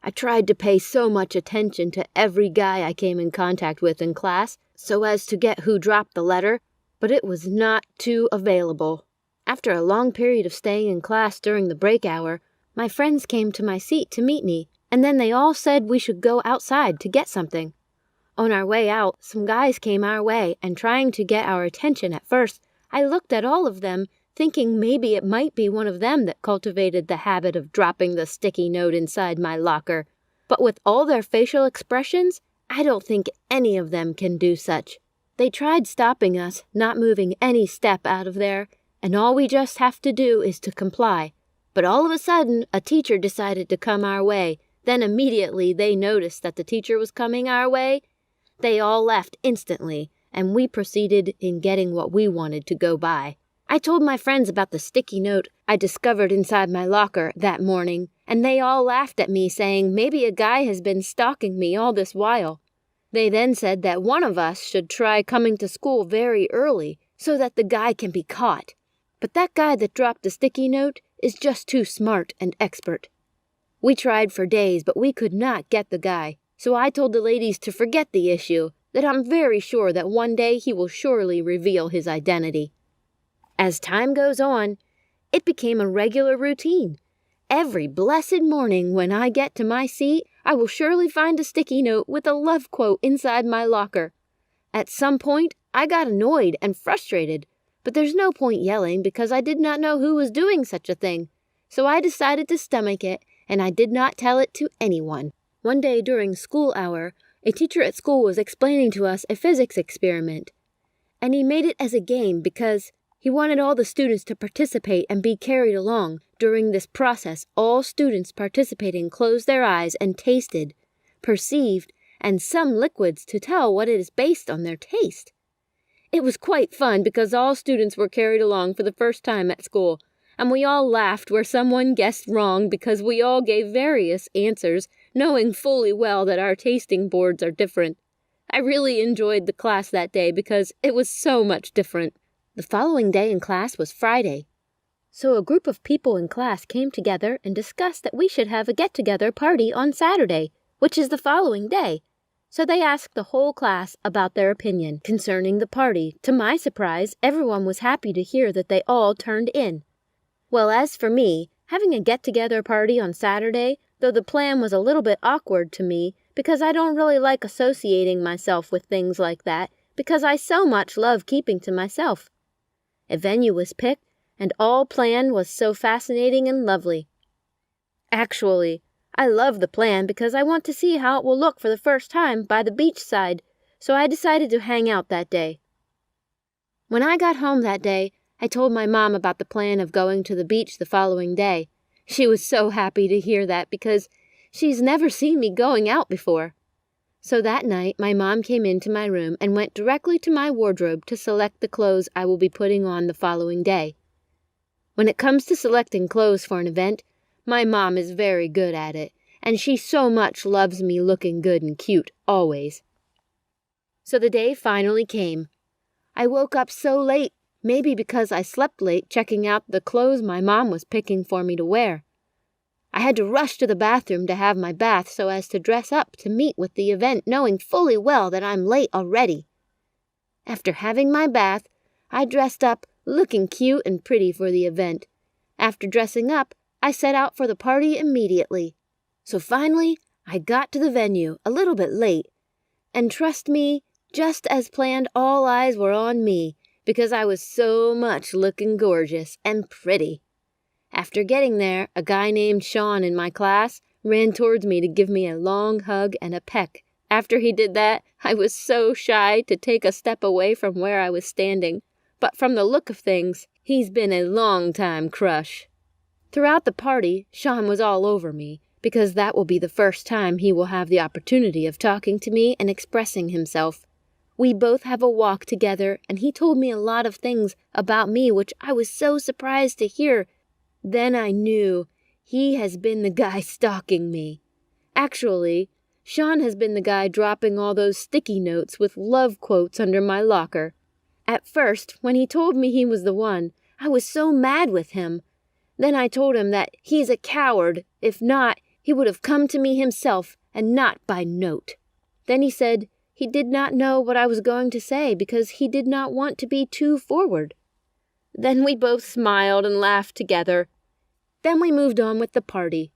I tried to pay so much attention to every guy I came in contact with in class so as to get who dropped the letter, but it was not too available. After a long period of staying in class during the break hour, my friends came to my seat to meet me, and then they all said we should go outside to get something. On our way out, some guys came our way, and trying to get our attention at first, I looked at all of them, thinking maybe it might be one of them that cultivated the habit of dropping the sticky note inside my locker. But with all their facial expressions, I don't think any of them can do such. They tried stopping us, not moving any step out of there, and all we just have to do is to comply. But all of a sudden, a teacher decided to come our way. Then immediately they noticed that the teacher was coming our way. They all left instantly, and we proceeded in getting what we wanted to go by. I told my friends about the sticky note I discovered inside my locker that morning, and they all laughed at me, saying maybe a guy has been stalking me all this while. They then said that one of us should try coming to school very early so that the guy can be caught. But that guy that dropped the sticky note is just too smart and expert. We tried for days, but we could not get the guy, so I told the ladies to forget the issue, that I'm very sure that one day he will surely reveal his identity. As time goes on, it became a regular routine. Every blessed morning when I get to my seat, I will surely find a sticky note with a love quote inside my locker. At some point, I got annoyed and frustrated, but there's no point yelling because I did not know who was doing such a thing. So I decided to stomach it, and I did not tell it to anyone. One day during school hour, a teacher at school was explaining to us a physics experiment, and he made it as a game because he wanted all the students to participate and be carried along. During this process, all students participating closed their eyes and tasted, perceived, and some liquids to tell what it is based on their taste. It was quite fun because all students were carried along for the first time at school, and we all laughed where someone guessed wrong because we all gave various answers, knowing fully well that our tasting boards are different. I really enjoyed the class that day because it was so much different. The following day in class was Friday, so a group of people in class came together and discussed that we should have a get-together party on Saturday, which is the following day. So they asked the whole class about their opinion concerning the party. To my surprise, everyone was happy to hear that they all turned in. Well, as for me, having a get-together party on Saturday, though the plan was a little bit awkward to me, because I don't really like associating myself with things like that, because I so much love keeping to myself. A venue was picked, and all planned was so fascinating and lovely. Actually, I love the plan because I want to see how it will look for the first time by the beach side, so I decided to hang out that day. When I got home that day, I told my mom about the plan of going to the beach the following day. She was so happy to hear that because she's never seen me going out before. So that night, my mom came into my room and went directly to my wardrobe to select the clothes I will be putting on the following day. When it comes to selecting clothes for an event, my mom is very good at it, and she so much loves me looking good and cute, always. So the day finally came. I woke up so late, maybe because I slept late checking out the clothes my mom was picking for me to wear. I had to rush to the bathroom to have my bath so as to dress up to meet with the event, knowing fully well that I'm late already. After having my bath, I dressed up, looking cute and pretty for the event. After dressing up, I set out for the party immediately. So finally, I got to the venue a little bit late. And trust me, just as planned, all eyes were on me because I was so much looking gorgeous and pretty. After getting there, a guy named Sean in my class ran towards me to give me a long hug and a peck. After he did that, I was so shy to take a step away from where I was standing. But from the look of things, he's been a long-time crush. Throughout the party, Sean was all over me, because that will be the first time he will have the opportunity of talking to me and expressing himself. We both have a walk together, and he told me a lot of things about me which I was so surprised to hear. Then I knew he has been the guy stalking me. Actually, Sean has been the guy dropping all those sticky notes with love quotes under my locker. At first, when he told me he was the one, I was so mad with him. Then I told him that he's a coward. If not, he would have come to me himself and not by note. Then he said he did not know what I was going to say because he did not want to be too forward. Then we both smiled and laughed together. Then we moved on with the party.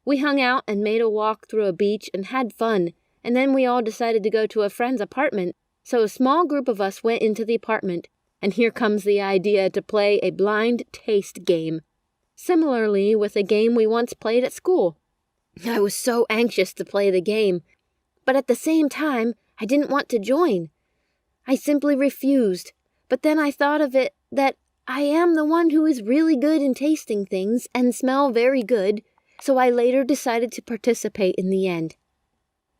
We hung out and made a walk through a beach and had fun, and then we all decided to go to a friend's apartment. So a small group of us went into the apartment, and here comes the idea to play a blind taste game, similarly with a game we once played at school. I was so anxious to play the game, but at the same time, I didn't want to join. I simply refused, but then I thought of it that I am the one who is really good in tasting things and smell very good, so I later decided to participate in the end.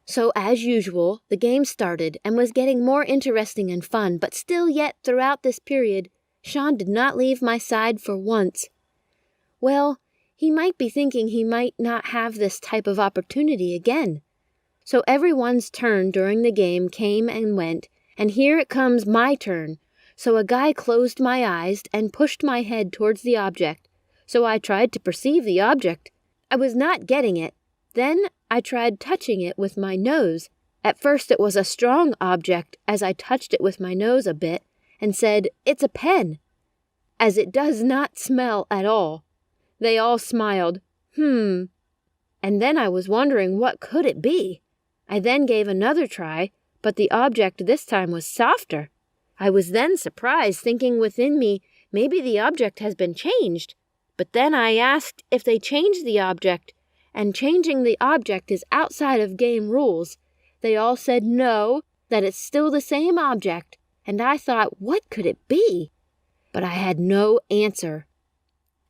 So as usual, the game started and was getting more interesting and fun, but still yet throughout this period, Sean did not leave my side for once. Well, he might be thinking he might not have this type of opportunity again. So everyone's turn during the game came and went, and here it comes my turn. So a guy closed my eyes and pushed my head towards the object. So I tried to perceive the object. I was not getting it. Then I tried touching it with my nose. At first it was a strong object as I touched it with my nose a bit and said, "It's a pen," as it does not smell at all. They all smiled. And then I was wondering what could it be. I then gave another try, but the object this time was softer. I was then surprised, thinking within me, maybe the object has been changed. But then I asked if they changed the object, and changing the object is outside of game rules. They all said no, that it's still the same object, and I thought, what could it be? But I had no answer.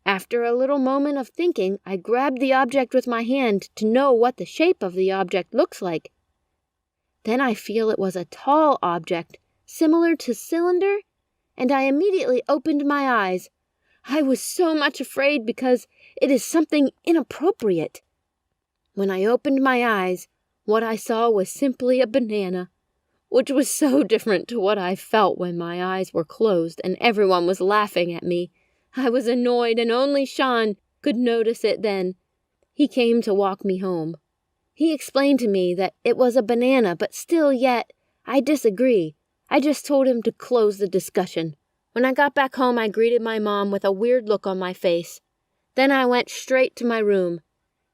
After a little moment of thinking, I grabbed the object with my hand to know what the shape of the object looks like. Then I feel it was a tall object, similar to cylinder, and I immediately opened my eyes. I was so much afraid because it is something inappropriate. When I opened my eyes, what I saw was simply a banana, which was so different to what I felt when my eyes were closed and everyone was laughing at me. I was annoyed, and only Sean could notice it then. He came to walk me home. He explained to me that it was a banana, but still yet, I disagree. I just told him to close the discussion. When I got back home, I greeted my mom with a weird look on my face. Then I went straight to my room.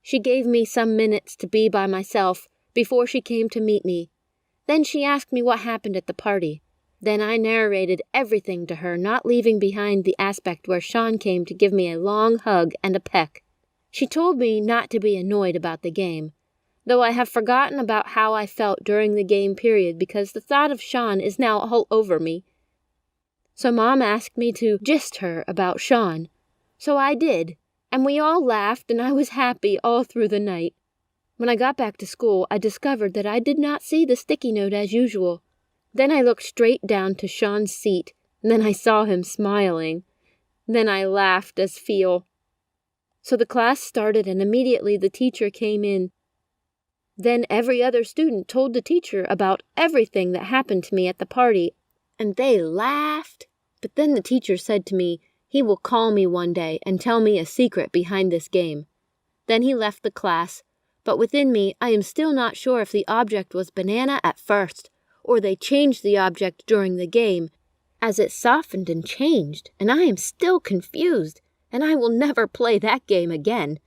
She gave me some minutes to be by myself before she came to meet me. Then she asked me what happened at the party. Then I narrated everything to her, not leaving behind the aspect where Sean came to give me a long hug and a peck. She told me not to be annoyed about the game, though I have forgotten about how I felt during the game period because the thought of Sean is now all over me. So Mom asked me to gist her about Sean. So I did, and we all laughed and I was happy all through the night. When I got back to school, I discovered that I did not see the sticky note as usual. Then I looked straight down to Sean's seat, and then I saw him smiling. Then I laughed as feel. So the class started, and immediately the teacher came in. Then every other student told the teacher about everything that happened to me at the party, and they laughed. But then the teacher said to me, he will call me one day and tell me a secret behind this game. Then he left the class, but within me I am still not sure if the object was banana at first, or they changed the object during the game, as it softened and changed, and I am still confused, and I will never play that game again.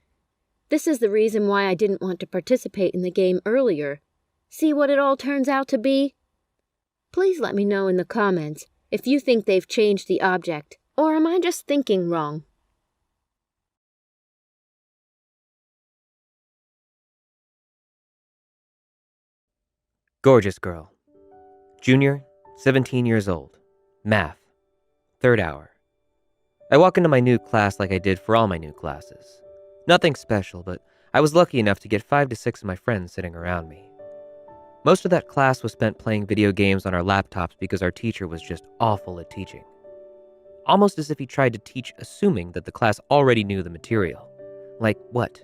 This is the reason why I didn't want to participate in the game earlier. See what it all turns out to be? Please let me know in the comments if you think they've changed the object, or am I just thinking wrong? Gorgeous girl. Junior, 17 years old. Math. Third hour. I walk into my new class like I did for all my new classes. Nothing special, but I was lucky enough to get 5 to 6 of my friends sitting around me. Most of that class was spent playing video games on our laptops because our teacher was just awful at teaching. Almost as if he tried to teach assuming that the class already knew the material. Like what?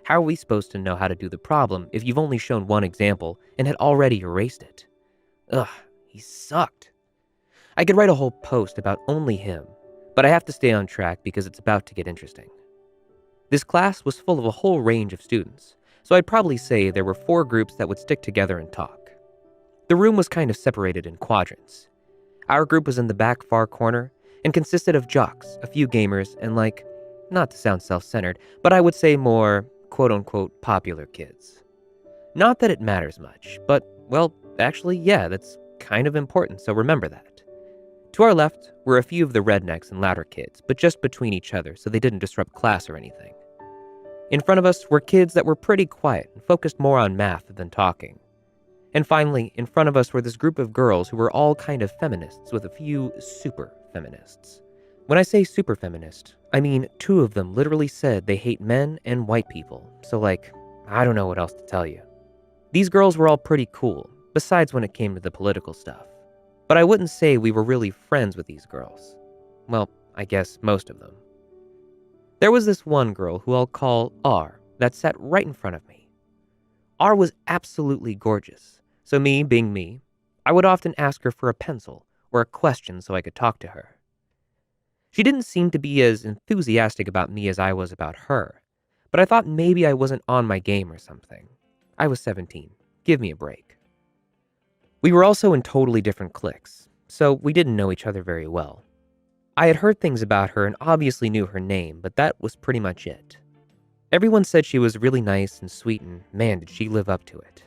How are we supposed to know how to do the problem if you've only shown one example and had already erased it? Ugh, he sucked. I could write a whole post about only him, but I have to stay on track because it's about to get interesting. This class was full of a whole range of students, so I'd probably say there were 4 groups that would stick together and talk. The room was kind of separated in quadrants. Our group was in the back far corner and consisted of jocks, a few gamers, and not to sound self-centered, but I would say more quote-unquote popular kids. Not that it matters much, but, well, actually, yeah, that's kind of important, so remember that. To our left were a few of the rednecks and louder kids, but just between each other so they didn't disrupt class or anything. In front of us were kids that were pretty quiet and focused more on math than talking. And finally, in front of us were this group of girls who were all kind of feminists with a few super feminists. When I say super feminist, I mean 2 of them literally said they hate men and white people, so I don't know what else to tell you. These girls were all pretty cool, besides when it came to the political stuff. But I wouldn't say we were really friends with these girls. Well, I guess most of them. There was this one girl who I'll call R that sat right in front of me. R was absolutely gorgeous, so me being me, I would often ask her for a pencil or a question so I could talk to her. She didn't seem to be as enthusiastic about me as I was about her, but I thought maybe I wasn't on my game or something. I was 17. Give me a break. We were also in totally different cliques, so we didn't know each other very well. I had heard things about her and obviously knew her name, but that was pretty much it. Everyone said she was really nice and sweet, and man, did she live up to it.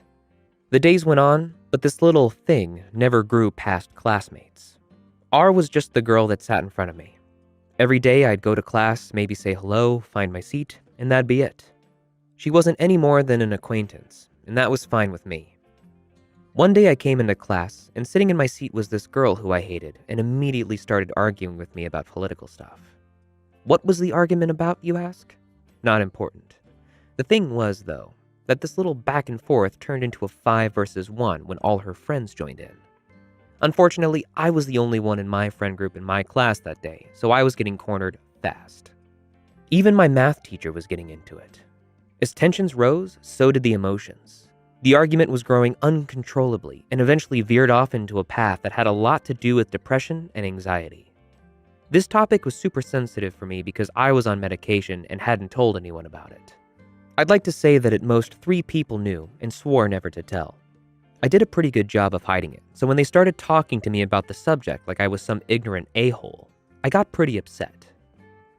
The days went on, but this little thing never grew past classmates. R was just the girl that sat in front of me. Every day I'd go to class, maybe say hello, find my seat, and that'd be it. She wasn't any more than an acquaintance, and that was fine with me. One day I came into class, and sitting in my seat was this girl who I hated, and immediately started arguing with me about political stuff. What was the argument about, you ask? Not important. The thing was, though, that this little back and forth turned into a 5 versus 1 when all her friends joined in. Unfortunately, I was the only one in my friend group in my class that day, so I was getting cornered fast. Even my math teacher was getting into it. As tensions rose, so did the emotions. The argument was growing uncontrollably and eventually veered off into a path that had a lot to do with depression and anxiety. This topic was super sensitive for me because I was on medication and hadn't told anyone about it. I'd like to say that at most 3 people knew and swore never to tell. I did a pretty good job of hiding it, so when they started talking to me about the subject like I was some ignorant a-hole, I got pretty upset.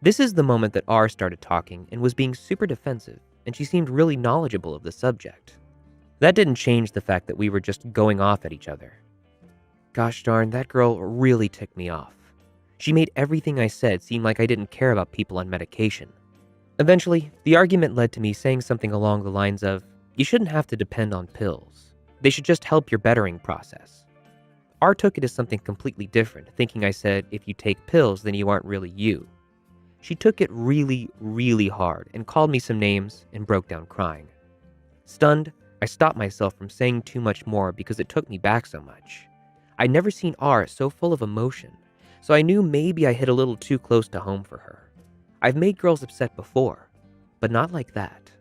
This is the moment that R started talking and was being super defensive, and she seemed really knowledgeable of the subject. That didn't change the fact that we were just going off at each other. Gosh darn, that girl really ticked me off. She made everything I said seem like I didn't care about people on medication. Eventually, the argument led to me saying something along the lines of, "You shouldn't have to depend on pills. They should just help your bettering process." R took it as something completely different, thinking I said, if you take pills, then you aren't really you. She took it really, really hard and called me some names and broke down crying. Stunned, I stopped myself from saying too much more because it took me back so much. I'd never seen R so full of emotion, so I knew maybe I hit a little too close to home for her. I've made girls upset before, but not like that.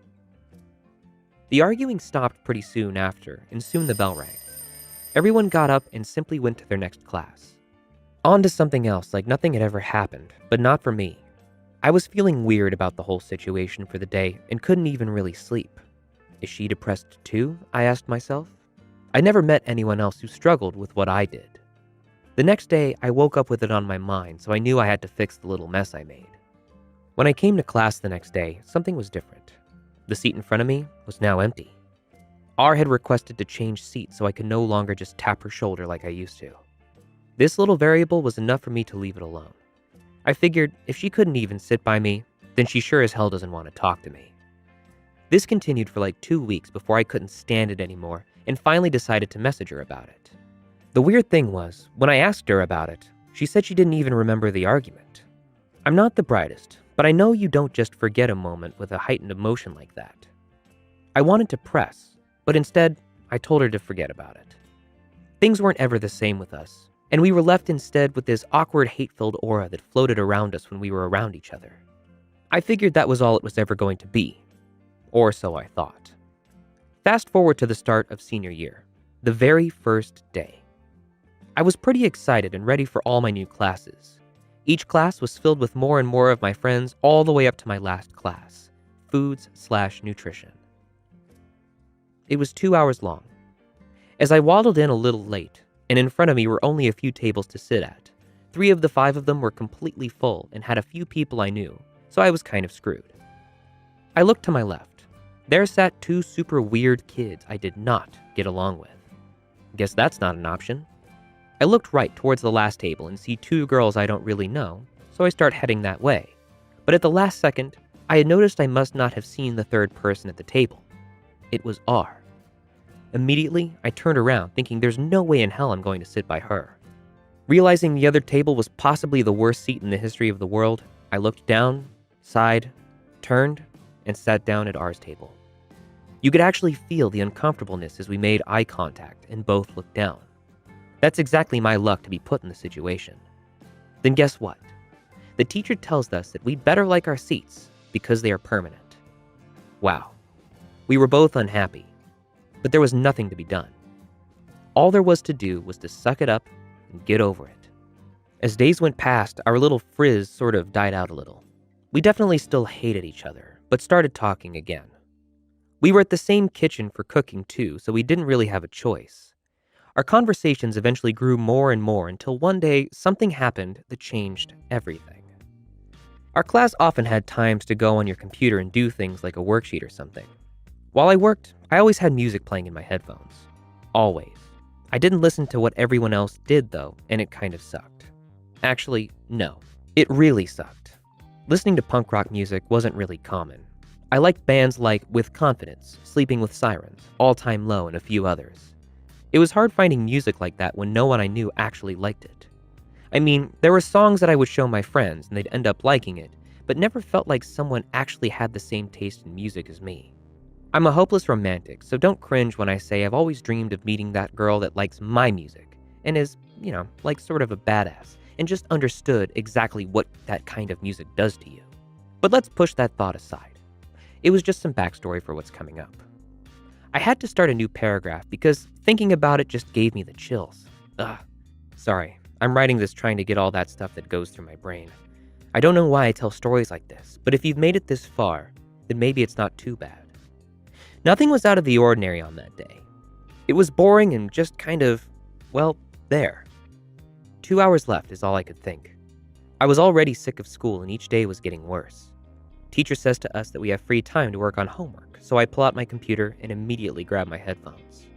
The arguing stopped pretty soon after, and soon the bell rang. Everyone got up and simply went to their next class. On to something else like nothing had ever happened, but not for me. I was feeling weird about the whole situation for the day and couldn't even really sleep. Is she depressed too? I asked myself. I never met anyone else who struggled with what I did. The next day, I woke up with it on my mind, so I knew I had to fix the little mess I made. When I came to class the next day, something was different. The seat in front of me was now empty. R had requested to change seats so I could no longer just tap her shoulder like I used to. This little variable was enough for me to leave it alone. I figured if she couldn't even sit by me, then she sure as hell doesn't want to talk to me. This continued for like 2 weeks before I couldn't stand it anymore and finally decided to message her about it. The weird thing was, when I asked her about it, she said she didn't even remember the argument. I'm not the brightest, but I know you don't just forget a moment with a heightened emotion like that. I wanted to press, but instead, I told her to forget about it. Things weren't ever the same with us, and we were left instead with this awkward, hate-filled aura that floated around us when we were around each other. I figured that was all it was ever going to be. Or so I thought. Fast forward to the start of senior year, the very first day. I was pretty excited and ready for all my new classes. Each class was filled with more and more of my friends all the way up to my last class, foods/nutrition. It was 2 hours long. As I waddled in a little late, and in front of me were only a few tables to sit at, 3 of the 5 of them were completely full and had a few people I knew, so I was kind of screwed. I looked to my left. There sat 2 super weird kids I did not get along with. Guess that's not an option. I looked right towards the last table and see 2 girls I don't really know, so I start heading that way. But at the last second, I had noticed I must not have seen the third person at the table. It was R. Immediately, I turned around, thinking there's no way in hell I'm going to sit by her. Realizing the other table was possibly the worst seat in the history of the world, I looked down, sighed, turned, and sat down at R's table. You could actually feel the uncomfortableness as we made eye contact and both looked down. That's exactly my luck to be put in the situation. Then guess what? The teacher tells us that we'd better like our seats because they are permanent. Wow. We were both unhappy, but there was nothing to be done. All there was to do was to suck it up and get over it. As days went past, our little frizz sort of died out a little. We definitely still hated each other, but started talking again. We were at the same kitchen for cooking too, so we didn't really have a choice. Our conversations eventually grew more and more until one day something happened that changed everything. Our class often had times to go on your computer and do things like a worksheet or something. While I worked, I always had music playing in my headphones. Always. I didn't listen to what everyone else did though, and it kind of sucked. Actually, no. It really sucked. Listening to punk rock music wasn't really common. I liked bands like With Confidence, Sleeping with Sirens, All Time Low, and a few others. It was hard finding music like that when no one I knew actually liked it. I mean, there were songs that I would show my friends and they'd end up liking it, but never felt like someone actually had the same taste in music as me. I'm a hopeless romantic, so don't cringe when I say I've always dreamed of meeting that girl that likes my music and is, like sort of a badass and just understood exactly what that kind of music does to you. But let's push that thought aside. It was just some backstory for what's coming up. I had to start a new paragraph because thinking about it just gave me the chills. Sorry, I'm writing this trying to get all that stuff that goes through my brain. I don't know why I tell stories like this, but if you've made it this far, then maybe it's not too bad. Nothing was out of the ordinary on that day. It was boring and just kind of, there. 2 hours left is all I could think. I was already sick of school and each day was getting worse. Teacher says to us that we have free time to work on homework, so I pull out my computer and immediately grab my headphones.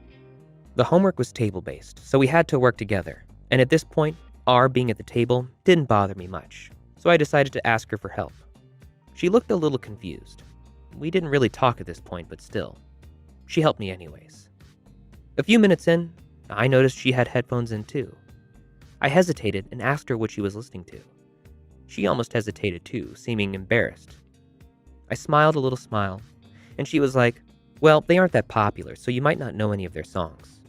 The homework was table-based, so we had to work together, and at this point, R being at the table didn't bother me much, so I decided to ask her for help. She looked a little confused. We didn't really talk at this point, but still. She helped me anyways. A few minutes in, I noticed she had headphones in too. I hesitated and asked her what she was listening to. She almost hesitated too, seeming embarrassed. I smiled a little smile, and she was like, "Well, they aren't that popular, so you might not know any of their songs."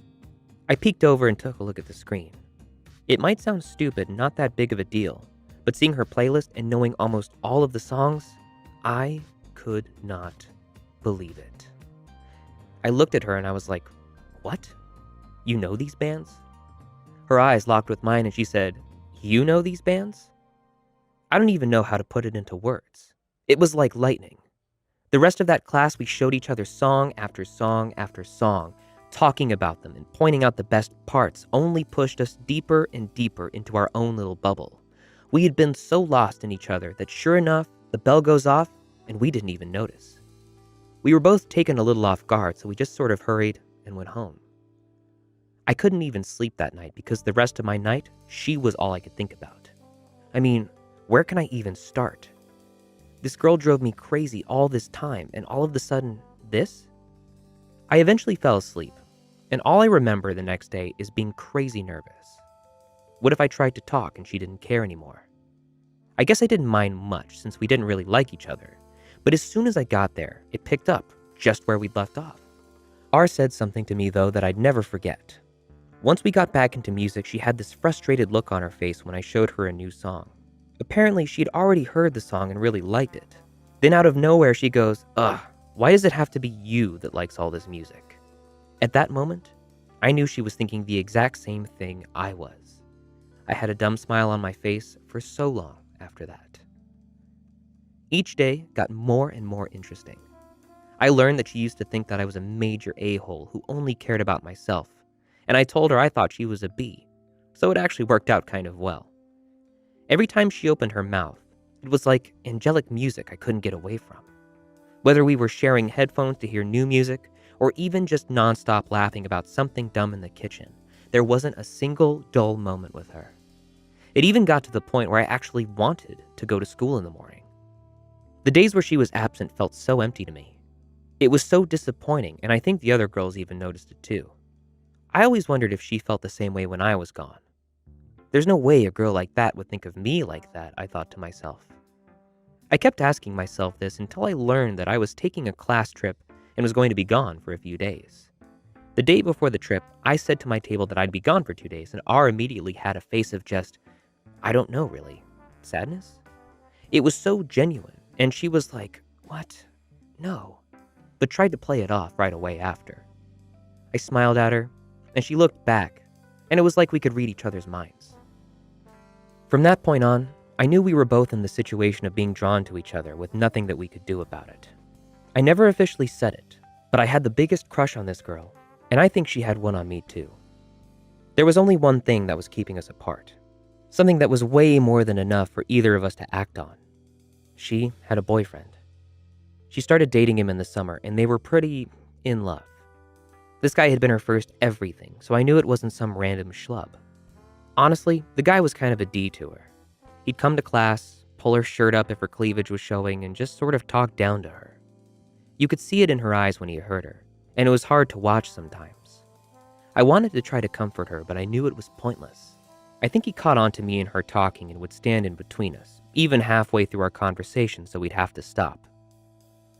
I peeked over and took a look at the screen. It might sound stupid and not that big of a deal, but seeing her playlist and knowing almost all of the songs, I could not believe it. I looked at her and I was like, "What? You know these bands?" Her eyes locked with mine and she said, "You know these bands?" I don't even know how to put it into words. It was like lightning. The rest of that class, we showed each other song after song after song, talking about them and pointing out the best parts only pushed us deeper and deeper into our own little bubble. We had been so lost in each other that sure enough, the bell goes off and we didn't even notice. We were both taken a little off guard, so we just sort of hurried and went home. I couldn't even sleep that night because the rest of my night, she was all I could think about. I mean, where can I even start? This girl drove me crazy all this time, and all of a sudden, this? I eventually fell asleep, and all I remember the next day is being crazy nervous. What if I tried to talk and she didn't care anymore? I guess I didn't mind much since we didn't really like each other, but as soon as I got there, it picked up just where we'd left off. R said something to me though that I'd never forget. Once we got back into music, she had this frustrated look on her face when I showed her a new song. Apparently, she'd already heard the song and really liked it. Then out of nowhere, she goes, "Ugh, why does it have to be you that likes all this music?" At that moment, I knew she was thinking the exact same thing I was. I had a dumb smile on my face for so long after that. Each day got more and more interesting. I learned that she used to think that I was a major a-hole who only cared about myself, and I told her I thought she was a B, so it actually worked out kind of well. Every time she opened her mouth, it was like angelic music I couldn't get away from. Whether we were sharing headphones to hear new music, or even just nonstop laughing about something dumb in the kitchen, there wasn't a single dull moment with her. It even got to the point where I actually wanted to go to school in the morning. The days where she was absent felt so empty to me. It was so disappointing, and I think the other girls even noticed it too. I always wondered if she felt the same way when I was gone. There's no way a girl like that would think of me like that, I thought to myself. I kept asking myself this until I learned that I was taking a class trip and was going to be gone for a few days. The day before the trip, I said to my table that I'd be gone for 2 days, and R immediately had a face of just, I don't know really, sadness? It was so genuine, and she was like, "What? No," but tried to play it off right away after. I smiled at her, and she looked back, and it was like we could read each other's minds. From that point on, I knew we were both in the situation of being drawn to each other with nothing that we could do about it. I never officially said it, but I had the biggest crush on this girl, and I think she had one on me too. There was only one thing that was keeping us apart, something that was way more than enough for either of us to act on. She had a boyfriend. She started dating him in the summer, and they were pretty in love. This guy had been her first everything, so I knew it wasn't some random schlub. Honestly, the guy was kind of a D to her. He'd come to class, pull her shirt up if her cleavage was showing, and just sort of talk down to her. You could see it in her eyes when he hurt her, and it was hard to watch sometimes. I wanted to try to comfort her, but I knew it was pointless. I think he caught on to me and her talking and would stand in between us, even halfway through our conversation, so we'd have to stop.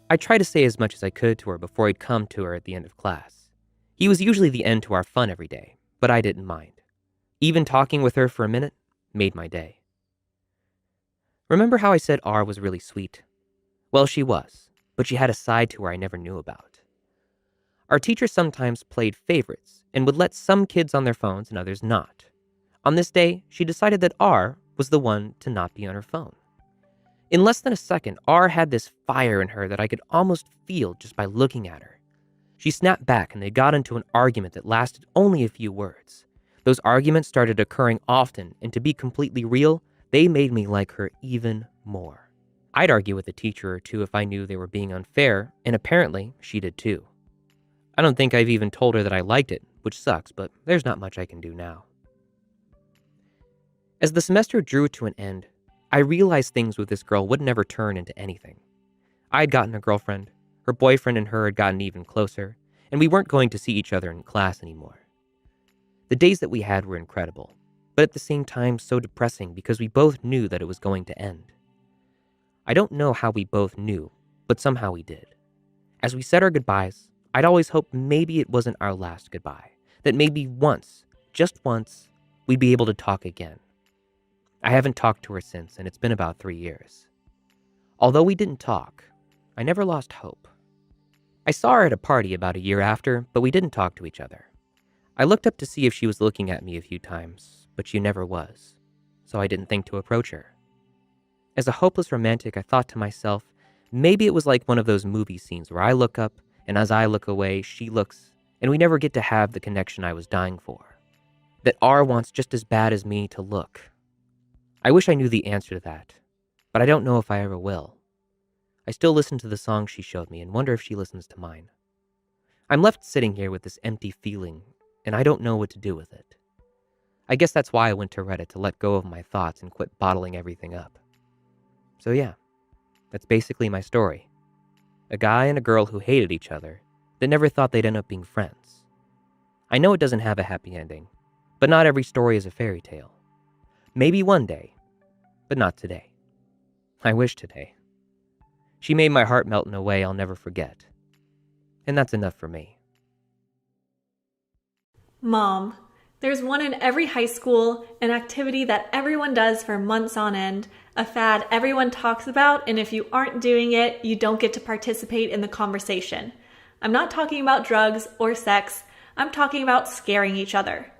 I tried to say as much as I could to her before he'd come to her at the end of class. He was usually the end to our fun every day, but I didn't mind. Even talking with her for a minute made my day. Remember how I said R was really sweet? Well, she was, but she had a side to her I never knew about. Our teacher sometimes played favorites and would let some kids on their phones and others not. On this day, she decided that R was the one to not be on her phone. In less than a second, R had this fire in her that I could almost feel just by looking at her. She snapped back and they got into an argument that lasted only a few words. Those arguments started occurring often, and to be completely real, they made me like her even more. I'd argue with a teacher or two if I knew they were being unfair, and apparently she did too. I don't think I've even told her that I liked it, which sucks, but there's not much I can do now. As the semester drew to an end, I realized things with this girl would never turn into anything. I had gotten a girlfriend, her boyfriend and her had gotten even closer, and we weren't going to see each other in class anymore. The days that we had were incredible, but at the same time so depressing because we both knew that it was going to end. I don't know how we both knew, but somehow we did. As we said our goodbyes, I'd always hoped maybe it wasn't our last goodbye, that maybe once, just once, we'd be able to talk again. I haven't talked to her since, and it's been about 3 years. Although we didn't talk, I never lost hope. I saw her at a party about a year after, but we didn't talk to each other. I looked up to see if she was looking at me a few times, but she never was, so I didn't think to approach her. As a hopeless romantic, I thought to myself, maybe it was like one of those movie scenes where I look up, and as I look away, she looks, and we never get to have the connection I was dying for. That R wants just as bad as me to look. I wish I knew the answer to that, but I don't know if I ever will. I still listen to the songs she showed me and wonder if she listens to mine. I'm left sitting here with this empty feeling, and I don't know what to do with it. I guess that's why I went to Reddit to let go of my thoughts and quit bottling everything up. So yeah, that's basically my story. A guy and a girl who hated each other, that never thought they'd end up being friends. I know it doesn't have a happy ending, but not every story is a fairy tale. Maybe one day, but not today. I wish today. She made my heart melt in a way I'll never forget. And that's enough for me. Mom, there's one in every high school, an activity that everyone does for months on end, a fad everyone talks about, and if you aren't doing it, you don't get to participate in the conversation. I'm not talking about drugs or sex, I'm talking about scaring each other.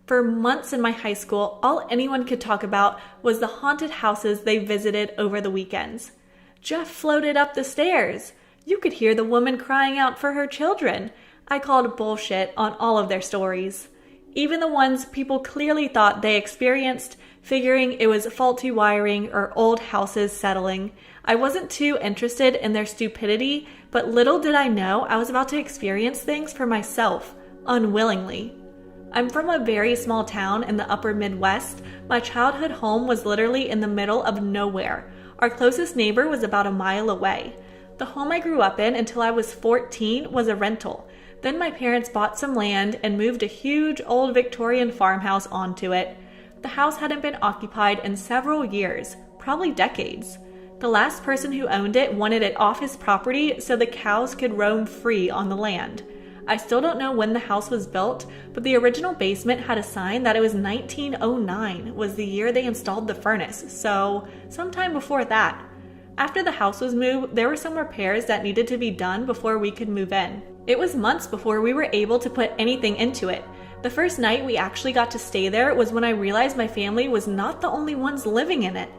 For months in my high school, all anyone could talk about was the haunted houses they visited over the weekends. Jeff floated up the stairs. You could hear the woman crying out for her children. I called bullshit on all of their stories. Even the ones people clearly thought they experienced, figuring it was faulty wiring or old houses settling. I wasn't too interested in their stupidity, but little did I know I was about to experience things for myself, unwillingly. I'm from a very small town in the upper Midwest. My childhood home was literally in the middle of nowhere. Our closest neighbor was about a mile away. The home I grew up in until I was 14 was a rental. Then my parents bought some land and moved a huge old Victorian farmhouse onto it. The house hadn't been occupied in several years, probably decades. The last person who owned it wanted it off his property so the cows could roam free on the land. I still don't know when the house was built, but the original basement had a sign that it was 1909 was the year they installed the furnace, so sometime before that. After the house was moved, there were some repairs that needed to be done before we could move in. It was months before we were able to put anything into it. The first night we actually got to stay there was when I realized my family was not the only ones living in it.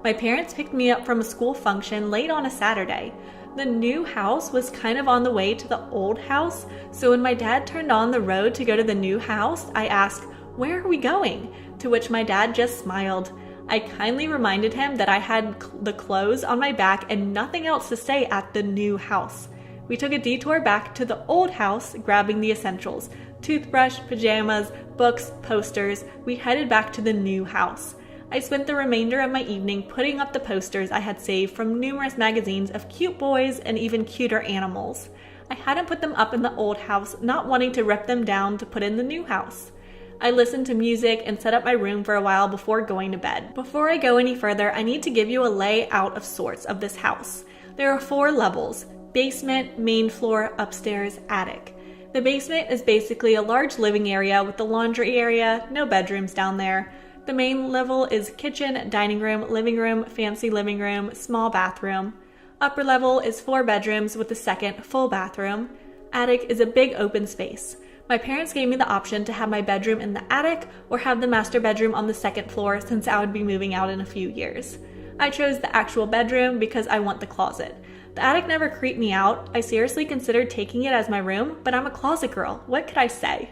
My parents picked me up from a school function late on a Saturday. The new house was kind of on the way to the old house, so when my dad turned on the road to go to the new house, I asked, "Where are we going?" To which my dad just smiled. I kindly reminded him that I had the clothes on my back and nothing else to say at the new house. We took a detour back to the old house, grabbing the essentials: toothbrush, pajamas, books, posters. We headed back to the new house. I spent the remainder of my evening putting up the posters I had saved from numerous magazines of cute boys and even cuter animals. I hadn't put them up in the old house, not wanting to rip them down to put in the new house. I listened to music and set up my room for a while before going to bed. Before I go any further, I need to give you a layout of sorts of this house. There are 4 levels: basement, main floor, upstairs, attic. The basement is basically a large living area with the laundry area, no bedrooms down there. The main level is kitchen, dining room, fancy living room, small bathroom. Upper level is 4 bedrooms with the second full bathroom. Attic is a big open space. My parents gave me the option to have my bedroom in the attic or have the master bedroom on the 2nd floor since I would be moving out in a few years. I chose the actual bedroom because I want the closet. The attic never creeped me out. I seriously considered taking it as my room, but I'm a closet girl. What could I say?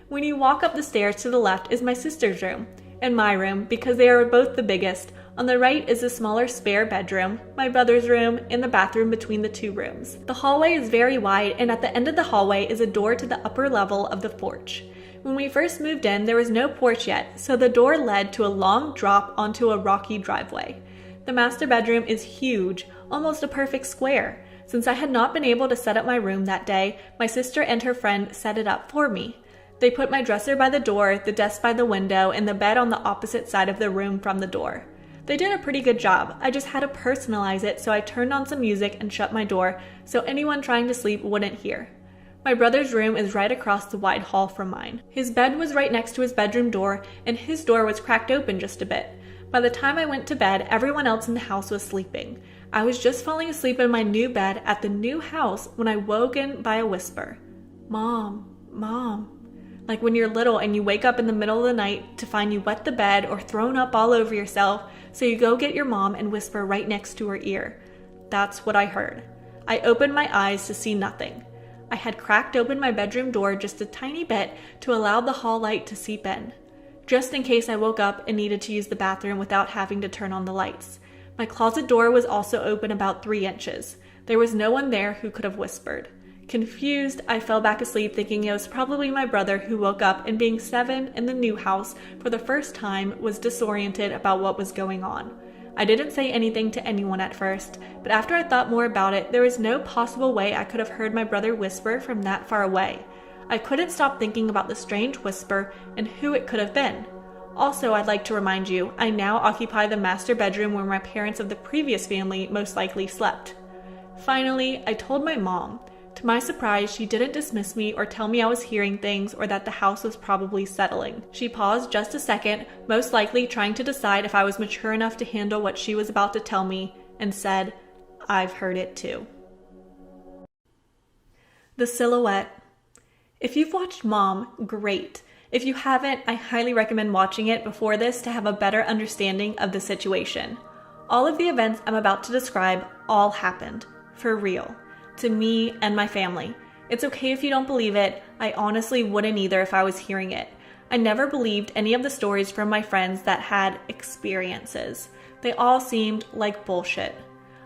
When you walk up the stairs to the left is my sister's room and my room because they are both the biggest. On the right is a smaller spare bedroom, my brother's room, and the bathroom between the 2 rooms. The hallway is very wide, and at the end of the hallway is a door to the upper level of the porch. When we first moved in, there was no porch yet, so the door led to a long drop onto a rocky driveway. The master bedroom is huge, almost a perfect square. Since I had not been able to set up my room that day, my sister and her friend set it up for me. They put my dresser by the door, the desk by the window, and the bed on the opposite side of the room from the door. They did a pretty good job. I just had to personalize it, so I turned on some music and shut my door so anyone trying to sleep wouldn't hear. My brother's room is right across the wide hall from mine. His bed was right next to his bedroom door, and his door was cracked open just a bit. By the time I went to bed, everyone else in the house was sleeping. I was just falling asleep in my new bed at the new house when I woken by a whisper. "Mom, Mom." Like when you're little and you wake up in the middle of the night to find you wet the bed or thrown up all over yourself, so you go get your mom and whisper right next to her ear. That's what I heard. I opened my eyes to see nothing. I had cracked open my bedroom door just a tiny bit to allow the hall light to seep in, just in case I woke up and needed to use the bathroom without having to turn on the lights. My closet door was also open about 3 inches. There was no one there who could have whispered. Confused, I fell back asleep thinking it was probably my brother who woke up and being 7 in the new house for the first time was disoriented about what was going on. I didn't say anything to anyone at first, but after I thought more about it, there was no possible way I could have heard my brother whisper from that far away. I couldn't stop thinking about the strange whisper and who it could have been. Also, I'd like to remind you, I now occupy the master bedroom where my parents of the previous family most likely slept. Finally, I told my mom. To my surprise, she didn't dismiss me or tell me I was hearing things or that the house was probably settling. She paused just a second, most likely trying to decide if I was mature enough to handle what she was about to tell me, and said, "I've heard it too." The Silhouette. If you've watched Mom, great. If you haven't, I highly recommend watching it before this to have a better understanding of the situation. All of the events I'm about to describe all happened, for real. To me and my family. It's okay if you don't believe it. I honestly wouldn't either if I was hearing it. I never believed any of the stories from my friends that had experiences. They all seemed like bullshit.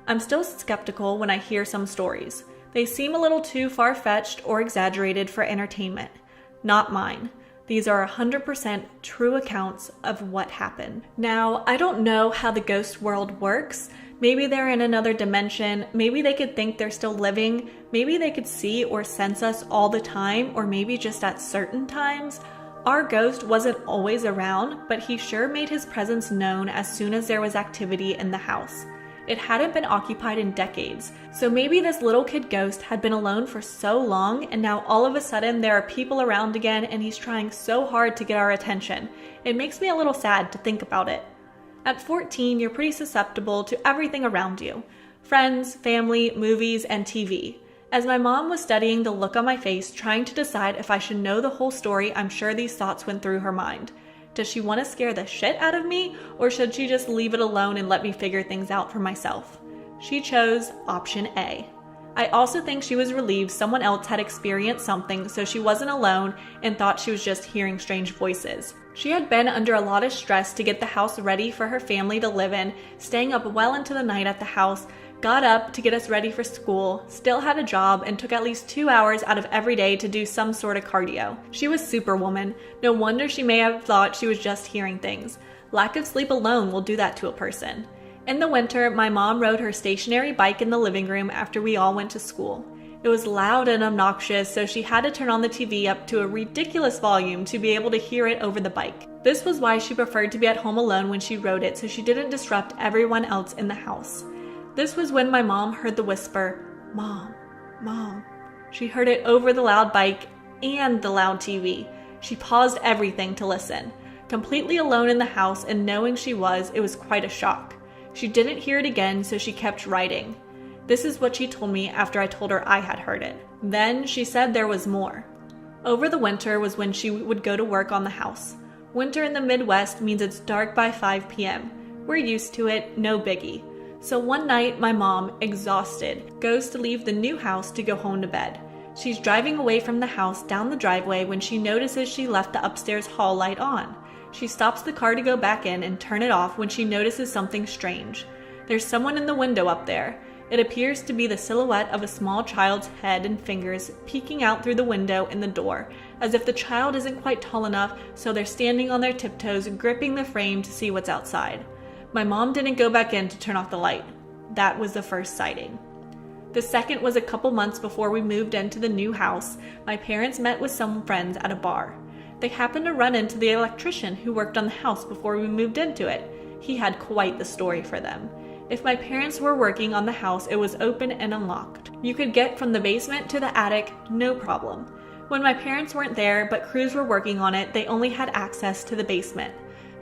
I'm still skeptical when I hear some stories. They seem a little too far-fetched or exaggerated for entertainment. Not mine. These are 100% true accounts of what happened. Now, I don't know how the ghost world works. Maybe they're in another dimension. Maybe they could think they're still living. Maybe they could see or sense us all the time, or maybe just at certain times. Our ghost wasn't always around, but he sure made his presence known as soon as there was activity in the house. It hadn't been occupied in decades, so maybe this little kid ghost had been alone for so long, and now all of a sudden there are people around again and he's trying so hard to get our attention. It makes me a little sad to think about it. At 14, you're pretty susceptible to everything around you. Friends, family, movies, and TV. As my mom was studying the look on my face, trying to decide if I should know the whole story, I'm sure these thoughts went through her mind. Does she want to scare the shit out of me, or should she just leave it alone and let me figure things out for myself? She chose option A. I also think she was relieved someone else had experienced something, so she wasn't alone and thought she was just hearing strange voices. She had been under a lot of stress to get the house ready for her family to live in, staying up well into the night at the house, got up to get us ready for school, still had a job, and took at least 2 hours out of every day to do some sort of cardio. She was superwoman. No wonder she may have thought she was just hearing things. Lack of sleep alone will do that to a person. In the winter, my mom rode her stationary bike in the living room after we all went to school. It was loud and obnoxious, so she had to turn on the TV up to a ridiculous volume to be able to hear it over the bike. This was why she preferred to be at home alone when she rode it, so she didn't disrupt everyone else in the house. This was when my mom heard the whisper, "Mom, Mom." She heard it over the loud bike and the loud TV. She paused everything to listen. Completely alone in the house and knowing she was, it was quite a shock. She didn't hear it again, so she kept riding. This is what she told me after I told her I had heard it. Then she said there was more. Over the winter was when she would go to work on the house. Winter in the Midwest means it's dark by 5 p.m. We're used to it, no biggie. So one night, my mom, exhausted, goes to leave the new house to go home to bed. She's driving away from the house down the driveway when she notices she left the upstairs hall light on. She stops the car to go back in and turn it off when she notices something strange. There's someone in the window up there. It appears to be the silhouette of a small child's head and fingers peeking out through the window in the door, as if the child isn't quite tall enough, so they're standing on their tiptoes, gripping the frame to see what's outside. My mom didn't go back in to turn off the light. That was the first sighting. The second was a couple months before we moved into the new house. My parents met with some friends at a bar. They happened to run into the electrician who worked on the house before we moved into it. He had quite the story for them. If my parents were working on the house, it was open and unlocked. You could get from the basement to the attic, no problem. When my parents weren't there, but crews were working on it, they only had access to the basement.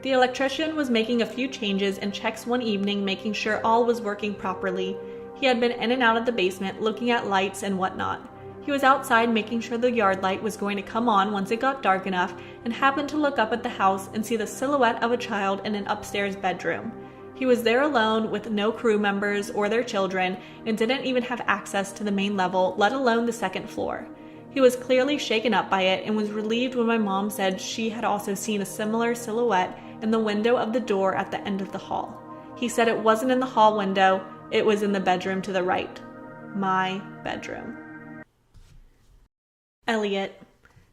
The electrician was making a few changes and checks one evening, making sure all was working properly. He had been in and out of the basement, looking at lights and whatnot. He was outside making sure the yard light was going to come on once it got dark enough, and happened to look up at the house and see the silhouette of a child in an upstairs bedroom. He was there alone with no crew members or their children, and didn't even have access to the main level, let alone the second floor. He was clearly shaken up by it and was relieved when my mom said she had also seen a similar silhouette in the window of the door at the end of the hall. He said it wasn't in the hall window, it was in the bedroom to the right. My bedroom. Elliot.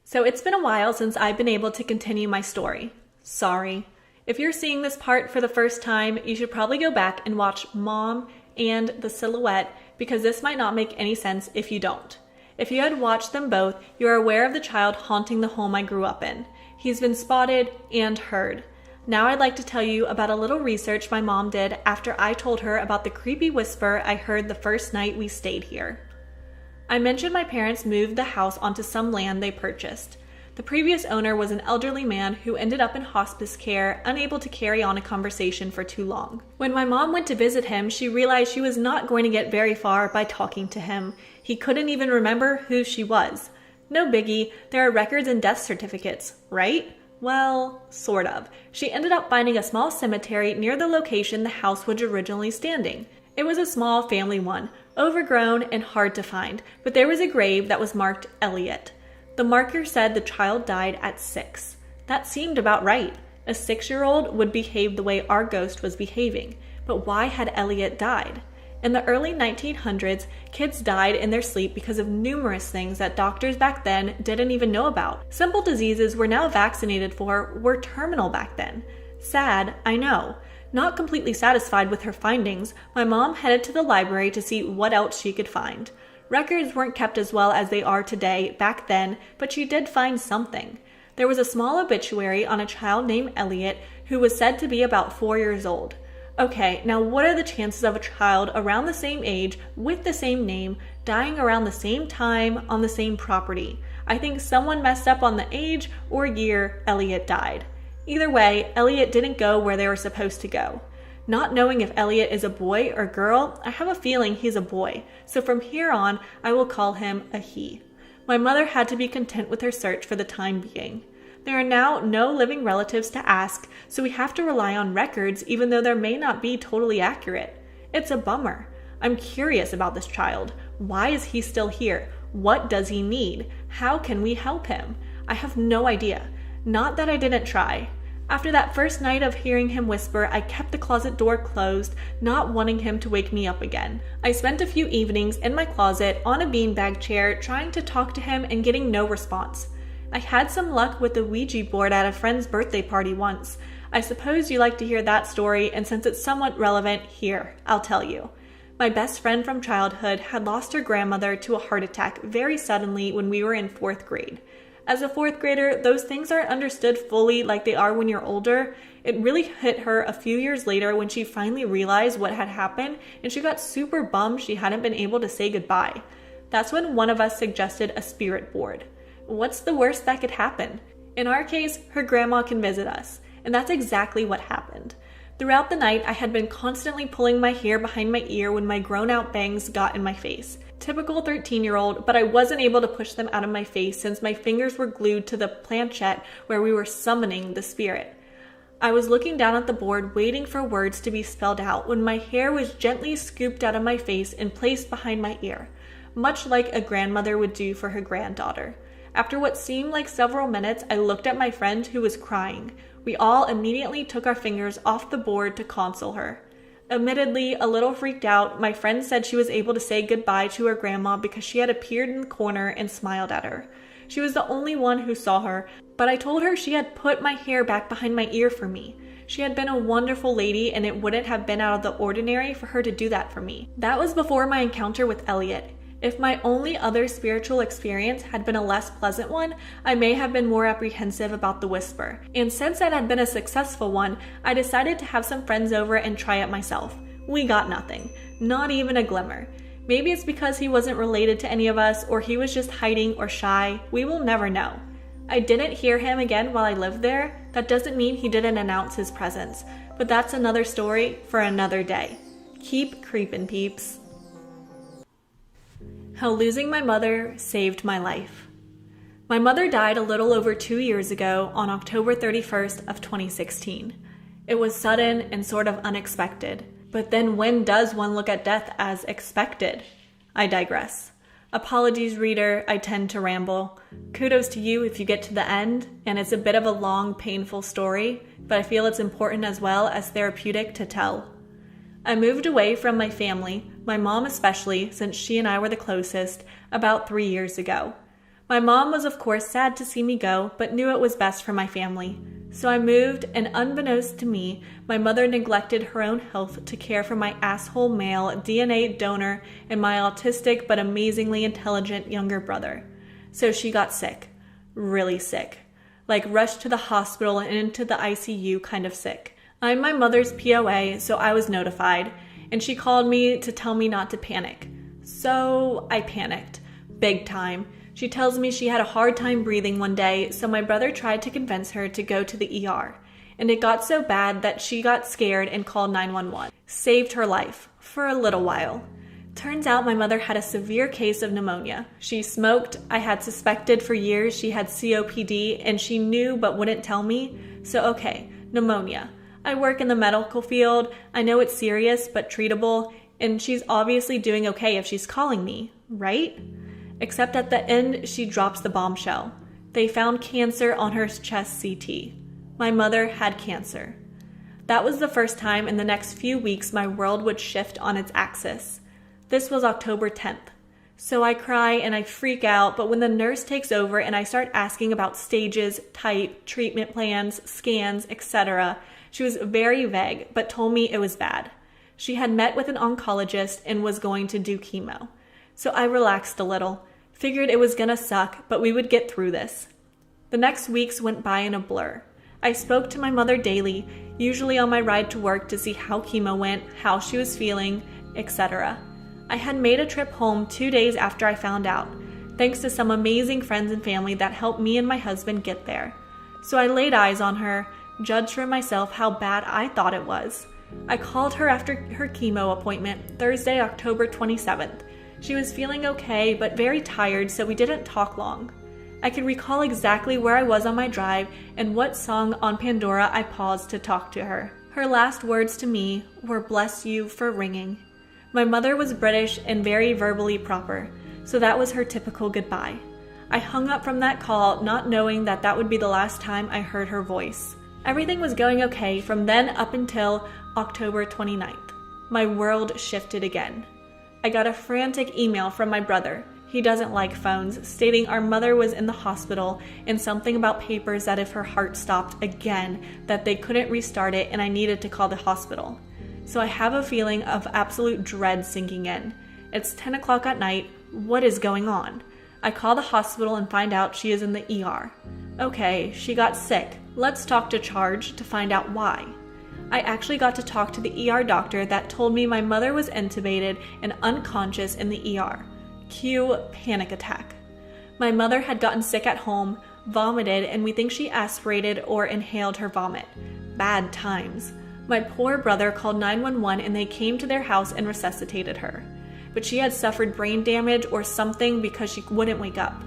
So it's been a while since I've been able to continue my story. Sorry. If you're seeing this part for the first time, you should probably go back and watch Mom and the Silhouette, because this might not make any sense if you don't. If you had watched them both, you are aware of the child haunting the home I grew up in. He's been spotted and heard. Now I'd like to tell you about a little research my mom did after I told her about the creepy whisper I heard the first night we stayed here. I mentioned my parents moved the house onto some land they purchased. The previous owner was an elderly man who ended up in hospice care, unable to carry on a conversation for too long. When my mom went to visit him, she realized she was not going to get very far by talking to him. He couldn't even remember who she was. No biggie, there are records and death certificates, right? Well, sort of. She ended up finding a small cemetery near the location the house was originally standing. It was a small family one, overgrown and hard to find, but there was a grave that was marked Elliot. The marker said the child died at 6. That seemed about right. A 6-year-old would behave the way our ghost was behaving. But why had Elliot died? In the early 1900s, kids died in their sleep because of numerous things that doctors back then didn't even know about. Simple diseases we're now vaccinated for were terminal back then. Sad, I know. Not completely satisfied with her findings, my mom headed to the library to see what else she could find. Records weren't kept as well as they are today back then, but she did find something. There was a small obituary on a child named Elliot who was said to be about 4 years old. Okay, now what are the chances of a child around the same age, with the same name, dying around the same time on the same property? I think someone messed up on the age or year Elliot died. Either way, Elliot didn't go where they were supposed to go. Not knowing if Elliot is a boy or girl, I have a feeling he's a boy, so from here on, I will call him a he. My mother had to be content with her search for the time being. There are now no living relatives to ask, so we have to rely on records even though there may not be totally accurate. It's a bummer. I'm curious about this child. Why is he still here? What does he need? How can we help him? I have no idea. Not that I didn't try. After that first night of hearing him whisper, I kept the closet door closed, not wanting him to wake me up again. I spent a few evenings in my closet on a beanbag chair trying to talk to him and getting no response. I had some luck with the Ouija board at a friend's birthday party once. I suppose you like to hear that story, and since it's somewhat relevant, here, I'll tell you. My best friend from childhood had lost her grandmother to a heart attack very suddenly when we were in 4th grade. As a 4th grader, those things aren't understood fully like they are when you're older. It really hit her a few years later when she finally realized what had happened, and she got super bummed she hadn't been able to say goodbye. That's when one of us suggested a spirit board. What's the worst that could happen? In our case, her grandma can visit us, and that's exactly what happened. Throughout the night, I had been constantly pulling my hair behind my ear when my grown-out bangs got in my face. Typical 13-year-old, but I wasn't able to push them out of my face since my fingers were glued to the planchette where we were summoning the spirit. I was looking down at the board waiting for words to be spelled out when my hair was gently scooped out of my face and placed behind my ear, much like a grandmother would do for her granddaughter. After what seemed like several minutes, I looked at my friend who was crying. We all immediately took our fingers off the board to console her. Admittedly, a little freaked out, my friend said she was able to say goodbye to her grandma because she had appeared in the corner and smiled at her. She was the only one who saw her, but I told her she had put my hair back behind my ear for me. She had been a wonderful lady, and it wouldn't have been out of the ordinary for her to do that for me. That was before my encounter with Elliot. If my only other spiritual experience had been a less pleasant one, I may have been more apprehensive about the whisper. And since it had been a successful one, I decided to have some friends over and try it myself. We got nothing. Not even a glimmer. Maybe it's because he wasn't related to any of us, or he was just hiding or shy. We will never know. I didn't hear him again while I lived there. That doesn't mean he didn't announce his presence. But that's another story for another day. Keep creepin', peeps. How losing my mother saved my life. My mother died a little over 2 years ago on October 31st of 2016. It was sudden and sort of unexpected. But then when does one look at death as expected? I digress. Apologies, reader, I tend to ramble. Kudos to you if you get to the end, and it's a bit of a long, painful story, but I feel it's important as well as therapeutic to tell. I moved away from my family, my mom especially, since she and I were the closest, about 3 years ago. My mom was of course sad to see me go, but knew it was best for my family. So I moved, and unbeknownst to me, my mother neglected her own health to care for my asshole male DNA donor and my autistic but amazingly intelligent younger brother. So she got sick. Really sick. Like rushed to the hospital and into the ICU kind of sick. I'm my mother's POA, so I was notified, and she called me to tell me not to panic. So I panicked. Big time. She tells me she had a hard time breathing one day, so my brother tried to convince her to go to the ER. And it got so bad that she got scared and called 911. Saved her life. For a little while. Turns out my mother had a severe case of pneumonia. She smoked. I had suspected for years she had COPD, and she knew but wouldn't tell me. So okay, pneumonia. I work in the medical field. I know it's serious but treatable, and she's obviously doing okay if she's calling me, right? Except at the end, she drops the bombshell. They found cancer on her chest CT. My mother had cancer. That was the first time in the next few weeks my world would shift on its axis. This was October 10th. So I cry and I freak out, but when the nurse takes over and I start asking about stages, type, treatment plans, scans, etc., she was very vague, but told me it was bad. She had met with an oncologist and was going to do chemo. So I relaxed a little, figured it was gonna suck, but we would get through this. The next weeks went by in a blur. I spoke to my mother daily, usually on my ride to work to see how chemo went, how she was feeling, etc. I had made a trip home 2 days after I found out, thanks to some amazing friends and family that helped me and my husband get there. So I laid eyes on her, judged for myself how bad I thought it was. I called her after her chemo appointment, Thursday, October 27th. She was feeling okay, but very tired, so we didn't talk long. I could recall exactly where I was on my drive and what song on Pandora I paused to talk to her. Her last words to me were "bless you for ringing." My mother was British and very verbally proper, so that was her typical goodbye. I hung up from that call not knowing that that would be the last time I heard her voice. Everything was going okay from then up until October 29th. My world shifted again. I got a frantic email from my brother. He doesn't like phones, stating our mother was in the hospital and something about papers that if her heart stopped again, that they couldn't restart it and I needed to call the hospital. So I have a feeling of absolute dread sinking in. It's 10 o'clock at night. What is going on? I call the hospital and find out she is in the ER. Okay, she got sick. Let's talk to charge to find out why. I actually got to talk to the ER doctor that told me my mother was intubated and unconscious in the ER. Cue panic attack. My mother had gotten sick at home, vomited, and we think she aspirated or inhaled her vomit. Bad times. My poor brother called 911 and they came to their house and resuscitated her. But she had suffered brain damage or something because she wouldn't wake up.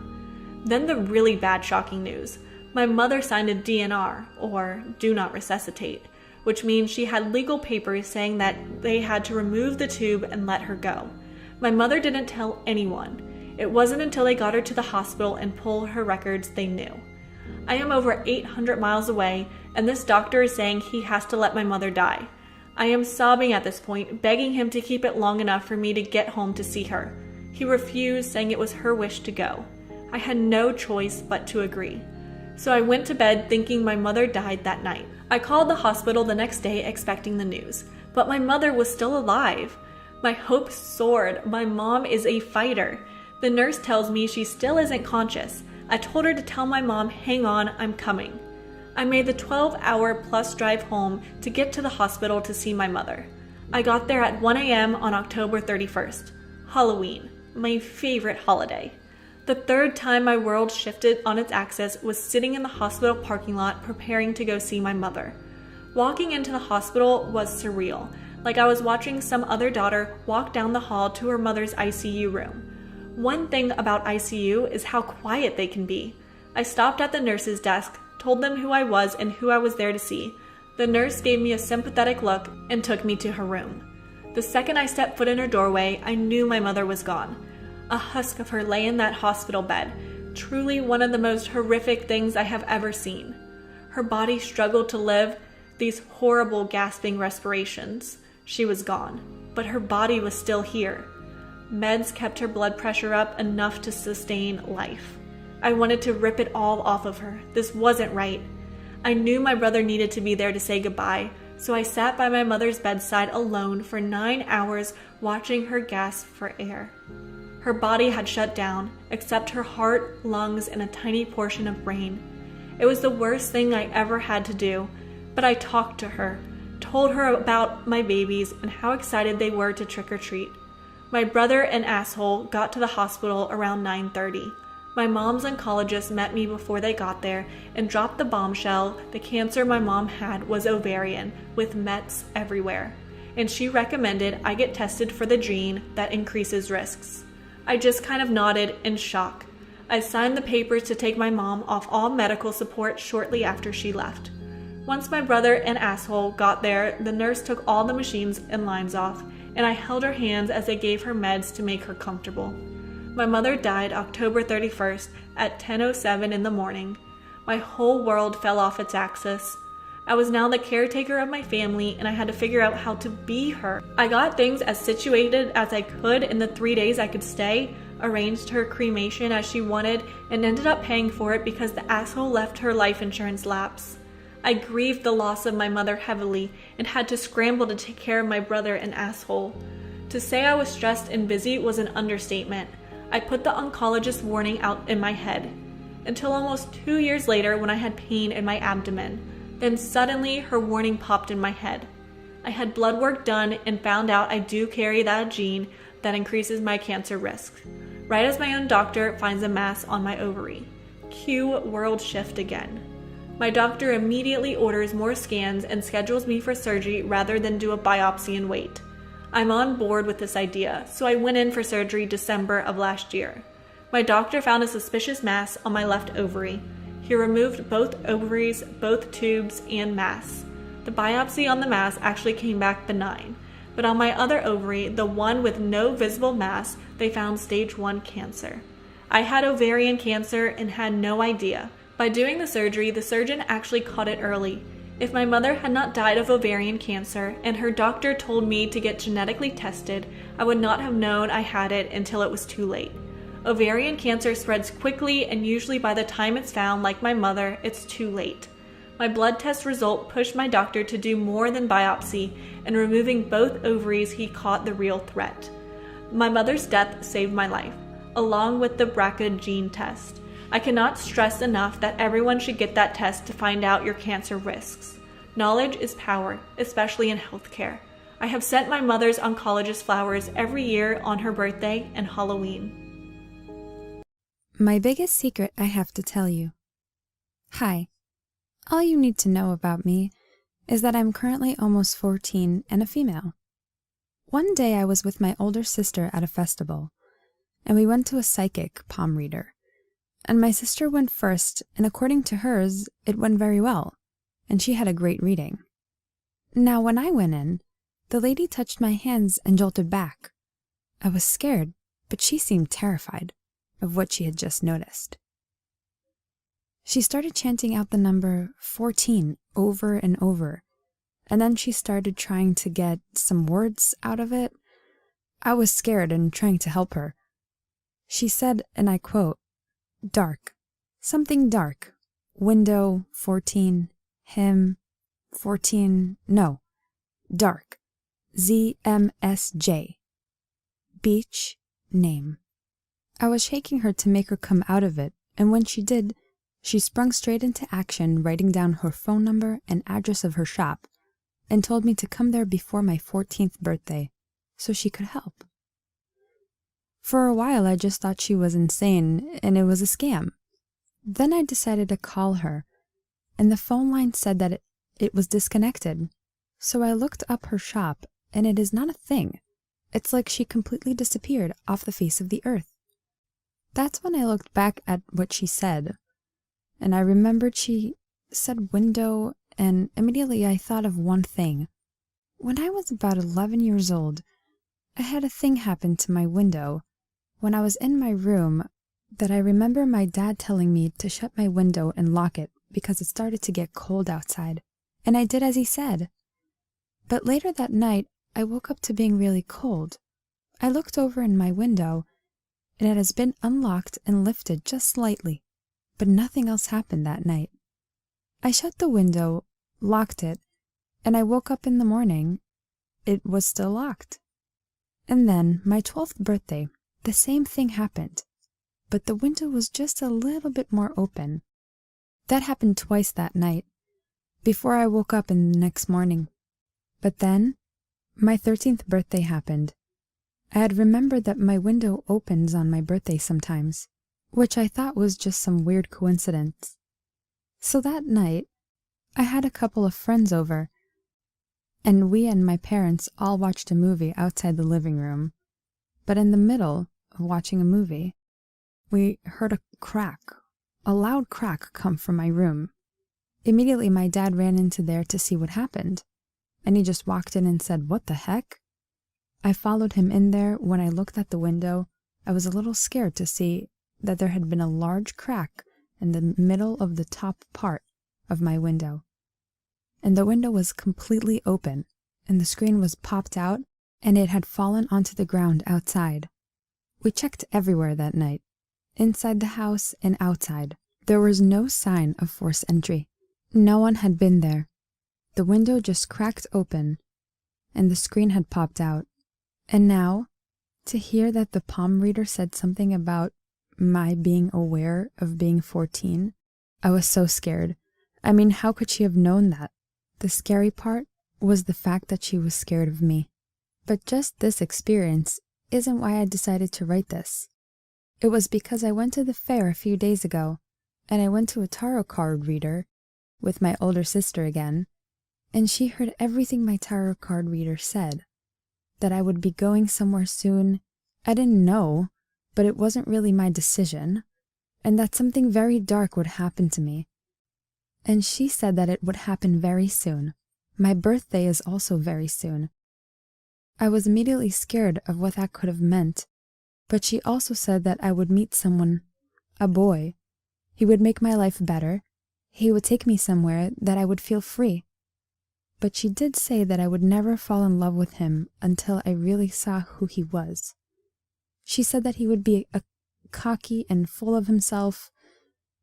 Then the really bad shocking news. My mother signed a DNR, or Do Not Resuscitate, which means she had legal papers saying that they had to remove the tube and let her go. My mother didn't tell anyone. It wasn't until they got her to the hospital and pulled her records they knew. I am over 800 miles away, and this doctor is saying he has to let my mother die. I am sobbing at this point, begging him to keep it long enough for me to get home to see her. He refused, saying it was her wish to go. I had no choice but to agree. So I went to bed thinking my mother died that night. I called the hospital the next day expecting the news, but my mother was still alive. My hopes soared. My mom is a fighter. The nurse tells me she still isn't conscious. I told her to tell my mom, hang on, I'm coming. I made the 12-hour plus drive home to get to the hospital to see my mother. I got there at 1 a.m. on October 31st. Halloween, my favorite holiday. The third time my world shifted on its axis was sitting in the hospital parking lot preparing to go see my mother. Walking into the hospital was surreal, like I was watching some other daughter walk down the hall to her mother's ICU room. One thing about ICU is how quiet they can be. I stopped at the nurse's desk, told them who I was and who I was there to see. The nurse gave me a sympathetic look and took me to her room. The second I stepped foot in her doorway, I knew my mother was gone. A husk of her lay in that hospital bed, truly one of the most horrific things I have ever seen. Her body struggled to live, these horrible gasping respirations. She was gone, but her body was still here. Meds kept her blood pressure up enough to sustain life. I wanted to rip it all off of her. This wasn't right. I knew my brother needed to be there to say goodbye, so I sat by my mother's bedside alone for 9 hours watching her gasp for air. Her body had shut down, except her heart, lungs, and a tiny portion of brain. It was the worst thing I ever had to do, but I talked to her, told her about my babies and how excited they were to trick or treat. My brother and asshole got to the hospital around 9:30. My mom's oncologist met me before they got there and dropped the bombshell the cancer my mom had was ovarian, with mets everywhere, and she recommended I get tested for the gene that increases risks. I just kind of nodded in shock. I signed the papers to take my mom off all medical support shortly after she left. Once my brother and asshole got there, the nurse took all the machines and lines off, and I held her hands as they gave her meds to make her comfortable. My mother died October 31st at 10:07 in the morning. My whole world fell off its axis. I was now the caretaker of my family, and I had to figure out how to be her. I got things as situated as I could in the 3 days I could stay, arranged her cremation as she wanted, and ended up paying for it because the asshole left her life insurance lapse. I grieved the loss of my mother heavily and had to scramble to take care of my brother, an asshole. To say I was stressed and busy was an understatement. I put the oncologist warning out in my head. Until almost 2 years later when I had pain in my abdomen. Then suddenly her warning popped in my head. I had blood work done and found out I do carry that gene that increases my cancer risk. Right as my own doctor finds a mass on my ovary. Cue world shift again. My doctor immediately orders more scans and schedules me for surgery rather than do a biopsy and wait. I'm on board with this idea, so I went in for surgery December of last year. My doctor found a suspicious mass on my left ovary. He removed both ovaries, both tubes, and mass. The biopsy on the mass actually came back benign, but on my other ovary, the one with no visible mass, they found stage 1 cancer. I had ovarian cancer and had no idea. By doing the surgery, the surgeon actually caught it early. If my mother had not died of ovarian cancer and her doctor told me to get genetically tested, I would not have known I had it until it was too late. Ovarian cancer spreads quickly, and usually by the time it's found, like my mother, it's too late. My blood test result pushed my doctor to do more than biopsy, and removing both ovaries, he caught the real threat. My mother's death saved my life, along with the BRCA gene test. I cannot stress enough that everyone should get that test to find out your cancer risks. Knowledge is power, especially in healthcare. I have sent my mother's oncologist flowers every year on her birthday and Halloween. My biggest secret I have to tell you. Hi. All you need to know about me is that I'm currently almost 14 and a female. One day I was with my older sister at a festival, and we went to a psychic palm reader. And my sister went first, and according to hers, it went very well, and she had a great reading. Now when I went in, the lady touched my hands and jolted back. I was scared, but she seemed terrified of what she had just noticed. She started chanting out the number 14 over and over, and then she started trying to get some words out of it. I was scared and trying to help her. She said, and I quote, "Dark, something dark, window 14, him 14, no, dark, ZMSJ, beach, name." I was shaking her to make her come out of it, and when she did, she sprung straight into action, writing down her phone number and address of her shop, and told me to come there before my 14th birthday, so she could help. For a while, I just thought she was insane, and it was a scam. Then I decided to call her, and the phone line said that it was disconnected, so I looked up her shop, and it is not a thing. It's like she completely disappeared off the face of the earth. That's when I looked back at what she said, and I remembered she said window, and immediately I thought of one thing. When I was about 11 years old, I had a thing happen to my window when I was in my room that I remember my dad telling me to shut my window and lock it because it started to get cold outside, and I did as he said. But later that night, I woke up to being really cold. I looked over in my window, and it has been unlocked and lifted just slightly, but nothing else happened that night. I shut the window, locked it, and I woke up in the morning. It was still locked. And then, my 12th birthday, the same thing happened, but the window was just a little bit more open. That happened twice that night, before I woke up in the next morning. But then, my 13th birthday happened. I had remembered that my window opens on my birthday sometimes, which I thought was just some weird coincidence. So that night, I had a couple of friends over, and we and my parents all watched a movie outside the living room. But in the middle of watching a movie, we heard a loud crack come from my room. Immediately my dad ran into there to see what happened, and he just walked in and said, "What the heck?" I followed him in there. When I looked at the window, I was a little scared to see that there had been a large crack in the middle of the top part of my window. and the window was completely open, and the screen was popped out, and it had fallen onto the ground outside. We checked everywhere that night, inside the house and outside. There was no sign of forced entry. No one had been there. The window just cracked open, and the screen had popped out. And now, to hear that the palm reader said something about my being aware of being 14, I was so scared. I mean, how could she have known that? The scary part was the fact that she was scared of me. But just this experience isn't why I decided to write this. It was because I went to the fair a few days ago, and I went to a tarot card reader with my older sister again, and she heard everything my tarot card reader said. That I would be going somewhere soon. I didn't know, but it wasn't really my decision, and that something very dark would happen to me. And she said that it would happen very soon. My birthday is also very soon. I was immediately scared of what that could have meant, but she also said that I would meet someone, a boy. He would make my life better. He would take me somewhere that I would feel free. But she did say that I would never fall in love with him until I really saw who he was. She said that he would be a cocky and full of himself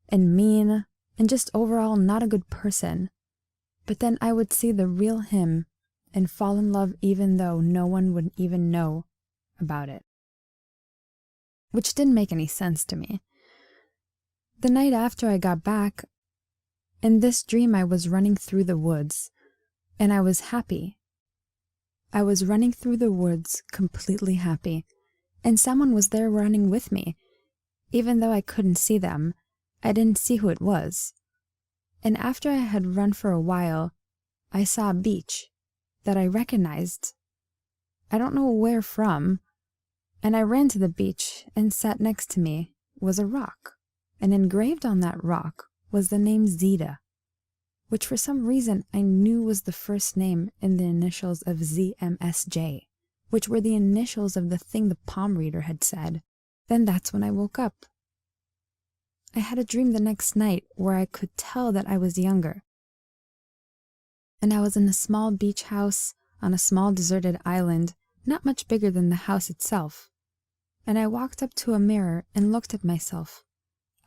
and mean and just overall not a good person. But then I would see the real him and fall in love even though no one would even know about it. Which didn't make any sense to me. The night after I got back, in this dream I was running through the woods, and I was happy. I was running through the woods completely happy, and someone was there running with me. Even though I couldn't see them, I didn't see who it was. And after I had run for a while, I saw a beach that I recognized. I don't know where from, and I ran to the beach, and sat next to me was a rock, and engraved on that rock was the name Zita, which for some reason I knew was the first name in the initials of ZMSJ, which were the initials of the thing the palm reader had said. Then that's when I woke up. I had a dream the next night where I could tell that I was younger. And I was in a small beach house on a small deserted island, not much bigger than the house itself. And I walked up to a mirror and looked at myself.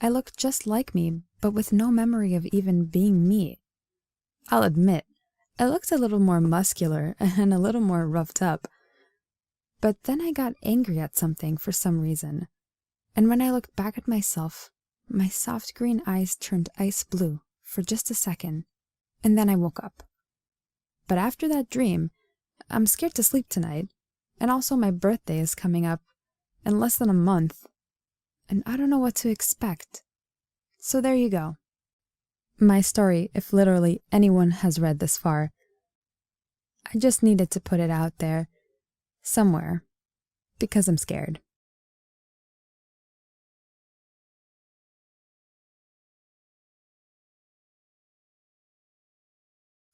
I looked just like me, but with no memory of even being me. I'll admit, I looked a little more muscular and a little more roughed up. But then I got angry at something for some reason. And when I looked back at myself, my soft green eyes turned ice blue for just a second, and then I woke up. But after that dream, I'm scared to sleep tonight, and also my birthday is coming up in less than a month, and I don't know what to expect. So there you go. My story, if literally anyone has read this far. I just needed to put it out there, somewhere, because I'm scared.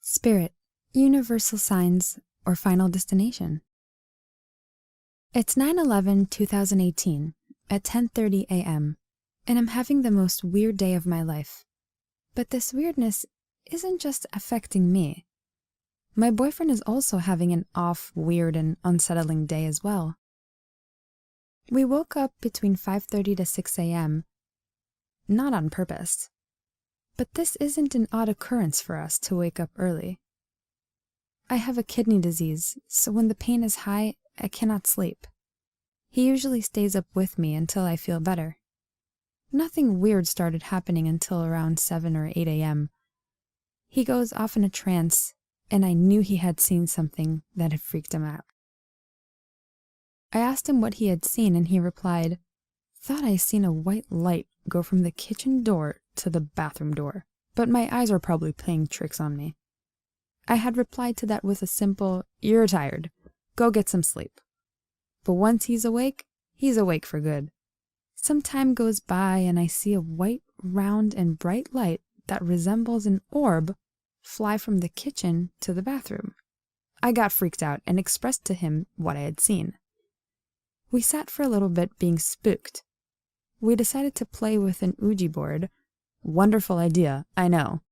Spirit, universal signs, or final destination. It's 9/11/2018 at 10:30 a.m., and I'm having the most weird day of my life. But this weirdness isn't just affecting me. My boyfriend is also having an off, weird, and unsettling day as well. We woke up between 5:30 to 6 a.m., not on purpose. But this isn't an odd occurrence for us to wake up early. I have a kidney disease, so when the pain is high, I cannot sleep. He usually stays up with me until I feel better. Nothing weird started happening until around 7 or 8 a.m. He goes off in a trance, and I knew he had seen something that had freaked him out. I asked him what he had seen, and he replied, "Thought I seen a white light go from the kitchen door to the bathroom door, but my eyes are probably playing tricks on me." I had replied to that with a simple, "You're tired. Go get some sleep." But once he's awake for good. Some time goes by and I see a white, round, and bright light that resembles an orb fly from the kitchen to the bathroom. I got freaked out and expressed to him what I had seen. We sat for a little bit being spooked. We decided to play with an Ouija board. Wonderful idea, I know.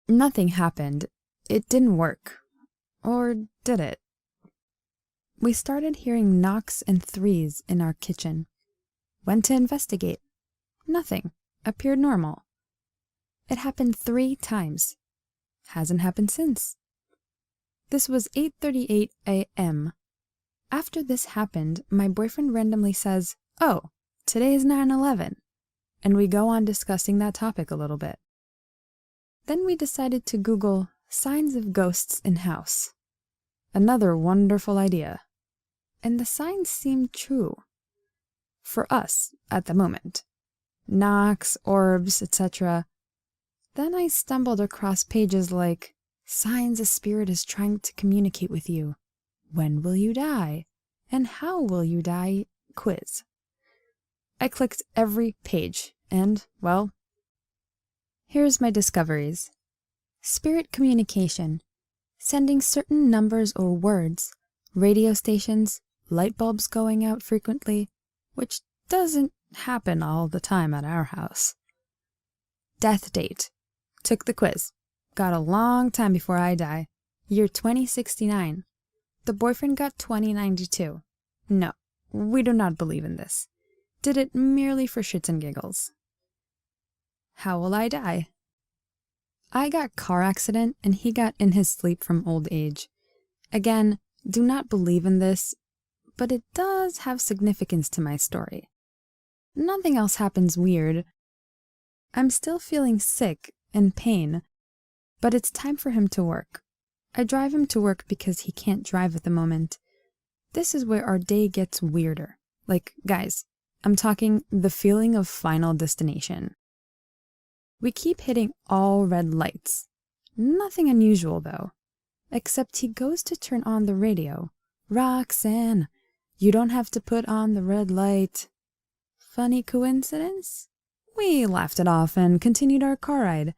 Nothing happened. It didn't work. Or did it? We started hearing knocks and threes in our kitchen. Went to investigate. Nothing. Appeared normal. It happened 3 times. Hasn't happened since. This was 8:38 a.m. After this happened, my boyfriend randomly says, "Oh, today is 9/11," and we go on discussing that topic a little bit. Then we decided to Google signs of ghosts in house. Another wonderful idea. And the signs seemed true. For us, at the moment. Knocks, orbs, etc. Then I stumbled across pages like, "Signs a spirit is trying to communicate with you. When will you die? And how will you die? Quiz." I clicked every page, and, well, here's my discoveries. Spirit communication. Sending certain numbers or words. Radio stations. Light bulbs going out frequently, which doesn't happen all the time at our house. Death date. Took the quiz. Got a long time before I die. Year 2069. The boyfriend got 2092. No, we do not believe in this. Did it merely for shits and giggles. How will I die? I got car accident and he got in his sleep from old age. Again, do not believe in this, but it does have significance to my story. Nothing else happens weird. I'm still feeling sick and pain, but it's time for him to work. I drive him to work because he can't drive at the moment. This is where our day gets weirder. Like, guys, I'm talking the feeling of Final Destination. We keep hitting all red lights. Nothing unusual though, except he goes to turn on the radio. "Roxanne, you don't have to put on the red light." Funny coincidence? We laughed it off and continued our car ride.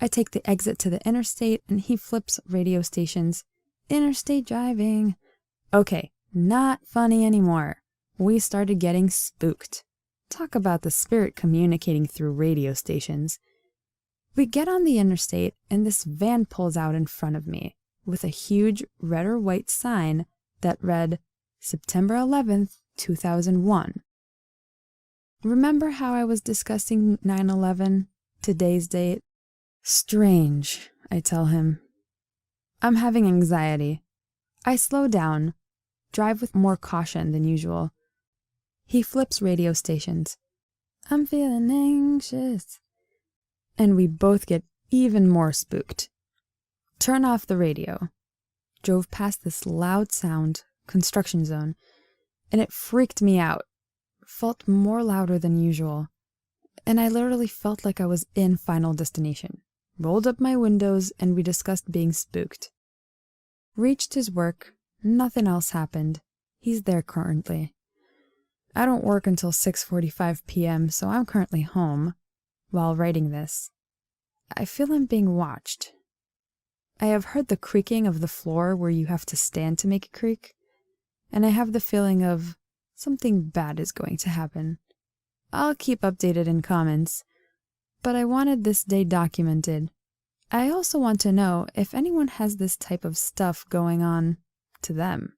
I take the exit to the interstate and he flips radio stations. Interstate driving. Okay, not funny anymore. We started getting spooked. Talk about the spirit communicating through radio stations. We get on the interstate and this van pulls out in front of me with a huge red or white sign that read September 11th, 2001. Remember how I was discussing 9/11, today's date? Strange, I tell him. I'm having anxiety. I slow down, drive with more caution than usual. He flips radio stations. I'm feeling anxious. And we both get even more spooked. Turn off the radio. Drove past this loud sound, construction zone, and it freaked me out. Felt more louder than usual. And I literally felt like I was in Final Destination. Rolled up my windows and we discussed being spooked. Reached his work. Nothing else happened. He's there currently. I don't work until 6:45 p.m., so I'm currently home while writing this. I feel I'm being watched. I have heard the creaking of the floor where you have to stand to make it creak, and I have the feeling of something bad is going to happen. I'll keep updated in comments, but I wanted this day documented. I also want to know if anyone has this type of stuff going on to them,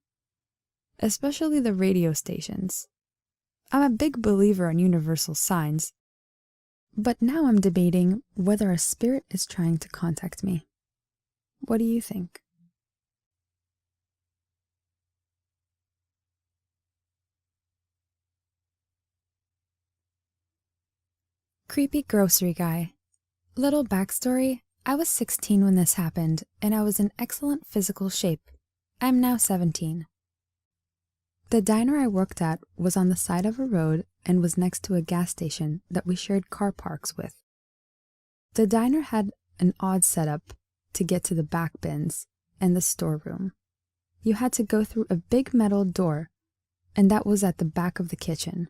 especially the radio stations. I'm a big believer in universal signs, but now I'm debating whether a spirit is trying to contact me. What do you think? Creepy grocery guy. Little backstory, I was 16 when this happened, and I was in excellent physical shape. I'm now 17. The diner I worked at was on the side of a road and was next to a gas station that we shared car parks with. The diner had an odd setup to get to the back bins and the storeroom. You had to go through a big metal door, and that was at the back of the kitchen.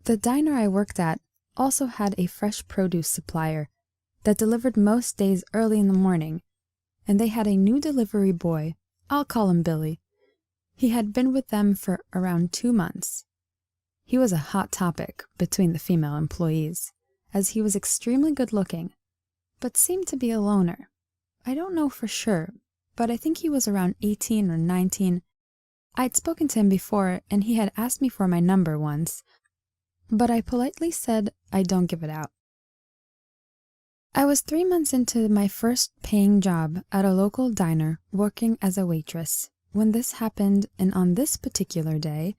The diner I worked at also had a fresh produce supplier that delivered most days early in the morning, and they had a new delivery boy. I'll call him Billy. He had been with them for around 2 months. He was a hot topic between the female employees, as he was extremely good looking. but seemed to be a loner. I don't know for sure, but I think he was around 18 or 19. I'd spoken to him before, and he had asked me for my number once, but I politely said I don't give it out. I was 3 months into my first paying job at a local diner working as a waitress when this happened, and on this particular day,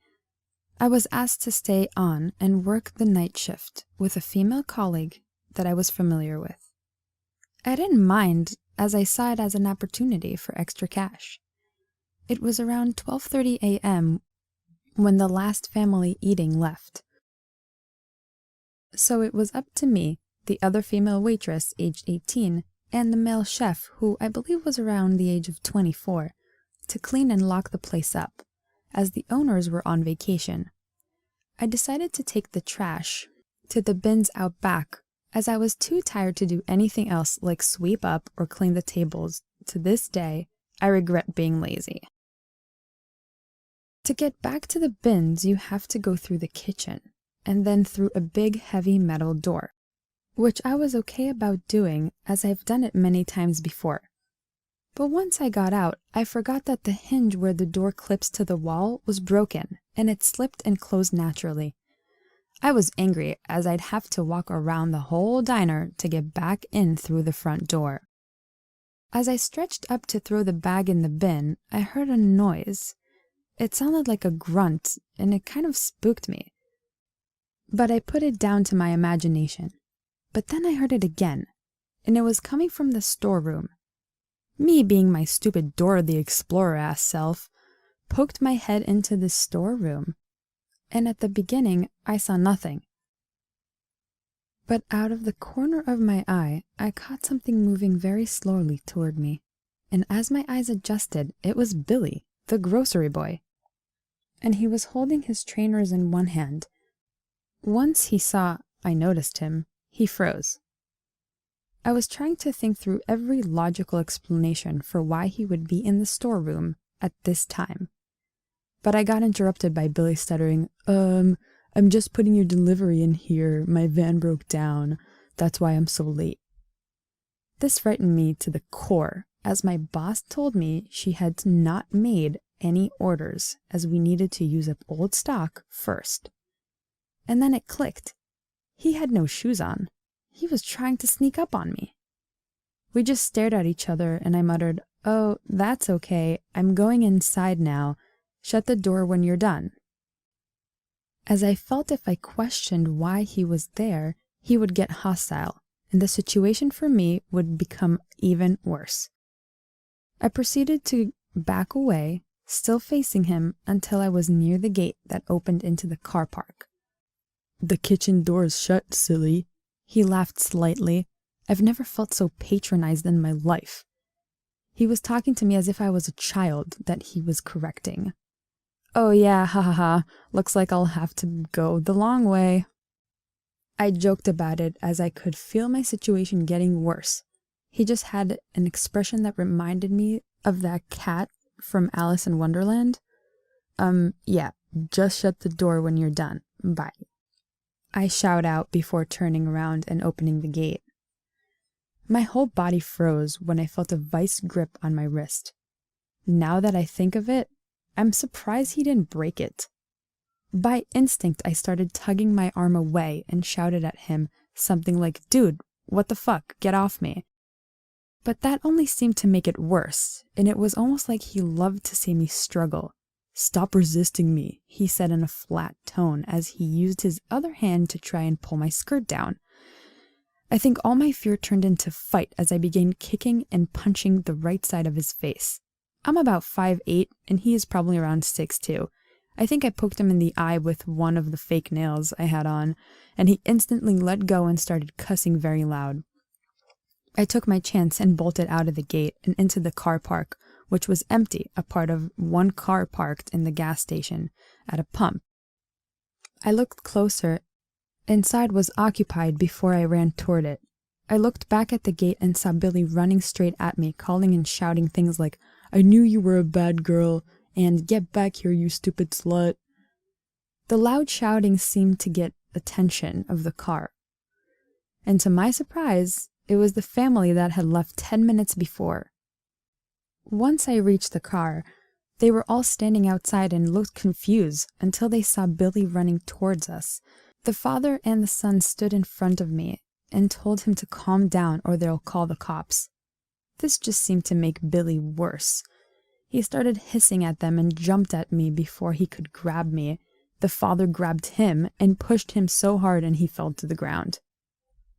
I was asked to stay on and work the night shift with a female colleague that I was familiar with. I didn't mind, as I saw it as an opportunity for extra cash. It was around 12:30 a.m. when the last family eating left. So it was up to me, the other female waitress aged 18, and the male chef, who I believe was around the age of 24, to clean and lock the place up, as the owners were on vacation. I decided to take the trash to the bins out back, as I was too tired to do anything else like sweep up or clean the tables. To this day, I regret being lazy. To get back to the bins, you have to go through the kitchen, and then through a big heavy metal door, which I was okay about doing as I've done it many times before. But once I got out, I forgot that the hinge where the door clips to the wall was broken, and it slipped and closed naturally. I was angry as I'd have to walk around the whole diner to get back in through the front door. As I stretched up to throw the bag in the bin, I heard a noise. It sounded like a grunt, and it kind of spooked me. But I put it down to my imagination. But then I heard it again, and it was coming from the storeroom. Me, being my stupid Dora the Explorer-ass self, poked my head into the storeroom, and at the beginning I saw nothing. But out of the corner of my eye, I caught something moving very slowly toward me, and as my eyes adjusted, it was Billy, the grocery boy. And he was holding his trainers in one hand. Once he saw I noticed him, he froze. I was trying to think through every logical explanation for why he would be in the storeroom at this time. But I got interrupted by Billy stuttering, I'm just putting your delivery in here. My van broke down. That's why I'm so late. This frightened me to the core, as my boss told me she had not made any orders, as we needed to use up old stock first. And then it clicked. He had no shoes on. He was trying to sneak up on me. We just stared at each other, and I muttered, "Oh, that's okay. I'm going inside now. Shut the door when you're done." As I felt if I questioned why he was there, he would get hostile, and the situation for me would become even worse. I proceeded to back away, still facing him, until I was near the gate that opened into the car park. "The kitchen door's shut, silly." He laughed slightly. I've never felt so patronized in my life. He was talking to me as if I was a child that he was correcting. "Oh yeah, ha ha ha. Looks like I'll have to go the long way." I joked about it as I could feel my situation getting worse. He just had an expression that reminded me of that cat from Alice in Wonderland. Yeah, just shut the door when you're done. Bye." I shout out before turning around and opening the gate. My whole body froze when I felt a vice grip on my wrist. Now that I think of it, I'm surprised he didn't break it. By instinct, I started tugging my arm away and shouted at him something like, "Dude, what the fuck? Get off me." But that only seemed to make it worse, and it was almost like he loved to see me struggle. "Stop resisting me," he said in a flat tone as he used his other hand to try and pull my skirt down. I think all my fear turned into fight as I began kicking and punching the right side of his face. I'm about 5'8", and he is probably around 6'2". I think I poked him in the eye with one of the fake nails I had on, and he instantly let go and started cussing very loud. I took my chance and bolted out of the gate and into the car park, which was empty, a part of one car parked in the gas station at a pump. I looked closer. Inside was occupied before I ran toward it. I looked back at the gate and saw Billy running straight at me, calling and shouting things like, "I knew you were a bad girl," and "Get back here, you stupid slut." The loud shouting seemed to get attention of the car. And to my surprise, It was the family that had left 10 minutes before. Once I reached the car, they were all standing outside and looked confused until they saw Billy running towards us. The father and the son stood in front of me and told him to calm down or they'll call the cops. This just seemed to make Billy worse. He started hissing at them and jumped at me before he could grab me. The father grabbed him and pushed him so hard and he fell to the ground.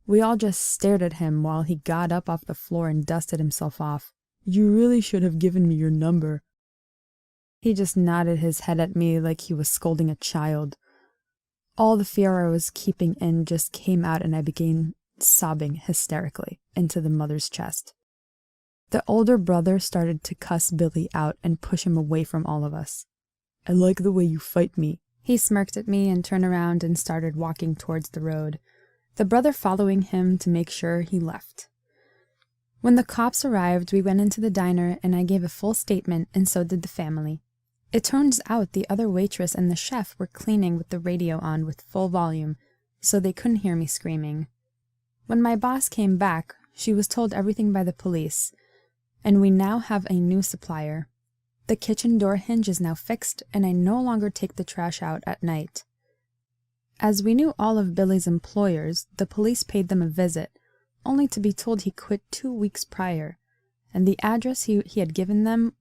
We all just stared at him while he got up off the floor and dusted himself off. "You really should have given me your number." He just nodded his head at me like he was scolding a child. All the fear I was keeping in just came out and I began sobbing hysterically into the mother's chest. The older brother started to cuss Billy out and push him away from all of us. "I like the way you fight me." He smirked at me and turned around and started walking towards the road, the brother following him to make sure he left. When the cops arrived, we went into the diner and I gave a full statement and so did the family. It turns out the other waitress and the chef were cleaning with the radio on with full volume, so they couldn't hear me screaming. When my boss came back, she was told everything by the police, and we now have a new supplier. The kitchen door hinge is now fixed and I no longer take the trash out at night. As we knew all of Billy's employers, the police paid them a visit, only to be told he quit 2 weeks prior, and the address he had given them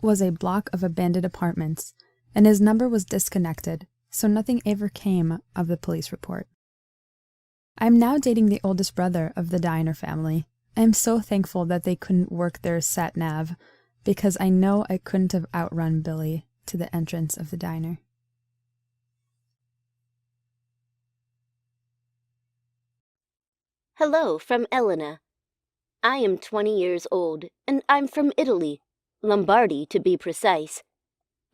was a block of abandoned apartments, and his number was disconnected, so nothing ever came of the police report. I am now dating the oldest brother of the Diner family. I am so thankful that they couldn't work their sat-nav, because I know I couldn't have outrun Billy to the entrance of the diner. Hello from Elena. I am 20 years old, and I'm from Italy, Lombardy to be precise.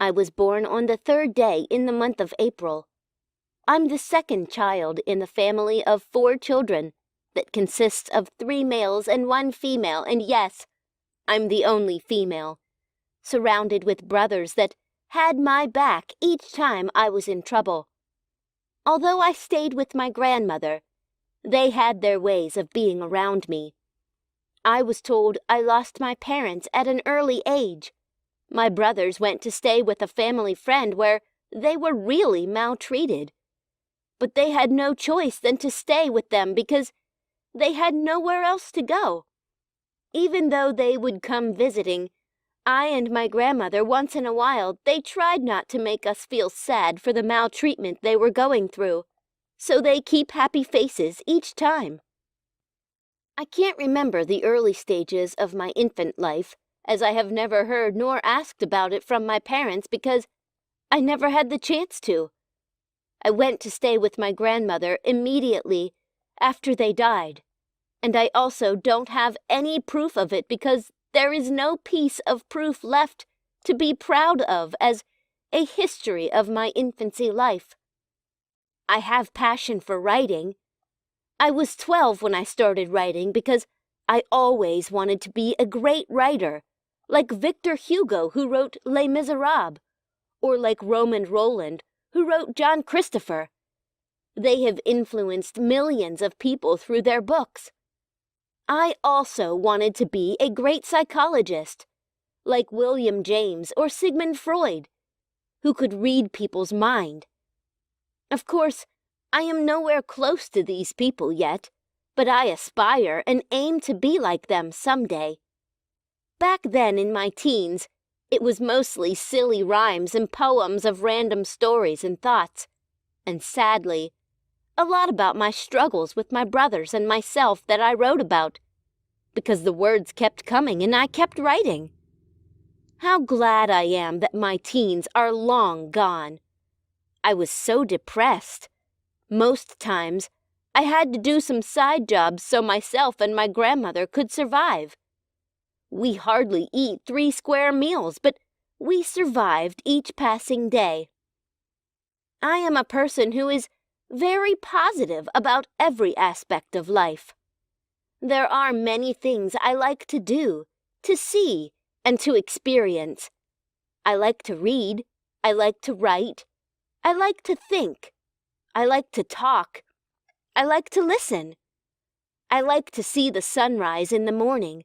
I was born on the 3rd day in the month of April. I'm the second child in the family of 4 children that consists of 3 males and 1 female, and yes, I'm the only female, surrounded with brothers that had my back each time I was in trouble. Although I stayed with my grandmother, they had their ways of being around me. I was told I lost my parents at an early age. My brothers went to stay with a family friend where they were really maltreated. But they had no choice than to stay with them because they had nowhere else to go. Even though they would come visiting, I and my grandmother once in a while, they tried not to make us feel sad for the maltreatment they were going through, so they keep happy faces each time. I can't remember the early stages of my infant life, as I have never heard nor asked about it from my parents because I never had the chance to. I went to stay with my grandmother immediately after they died, and I also don't have any proof of it because there is no piece of proof left to be proud of as a history of my infancy life. I have passion for writing. I was 12 when I started writing because I always wanted to be a great writer, like Victor Hugo, who wrote Les Miserables, or like Roman Roland, who wrote John Christopher. They have influenced millions of people through their books. I also wanted to be a great psychologist, like William James or Sigmund Freud, who could read people's mind. Of course, I am nowhere close to these people yet, but I aspire and aim to be like them someday. Back then in my teens, it was mostly silly rhymes and poems of random stories and thoughts, and sadly, a lot about my struggles with my brothers and myself that I wrote about, because the words kept coming and I kept writing. How glad I am that my teens are long gone. I was so depressed. Most times, I had to do some side jobs so myself and my grandmother could survive. We hardly eat 3 square meals, but we survived each passing day. I am a person who is very positive about every aspect of life. There are many things I like to do, to see, and to experience. I like to read. I like to write. I like to think. I like to talk. I like to listen. I like to see the sunrise in the morning.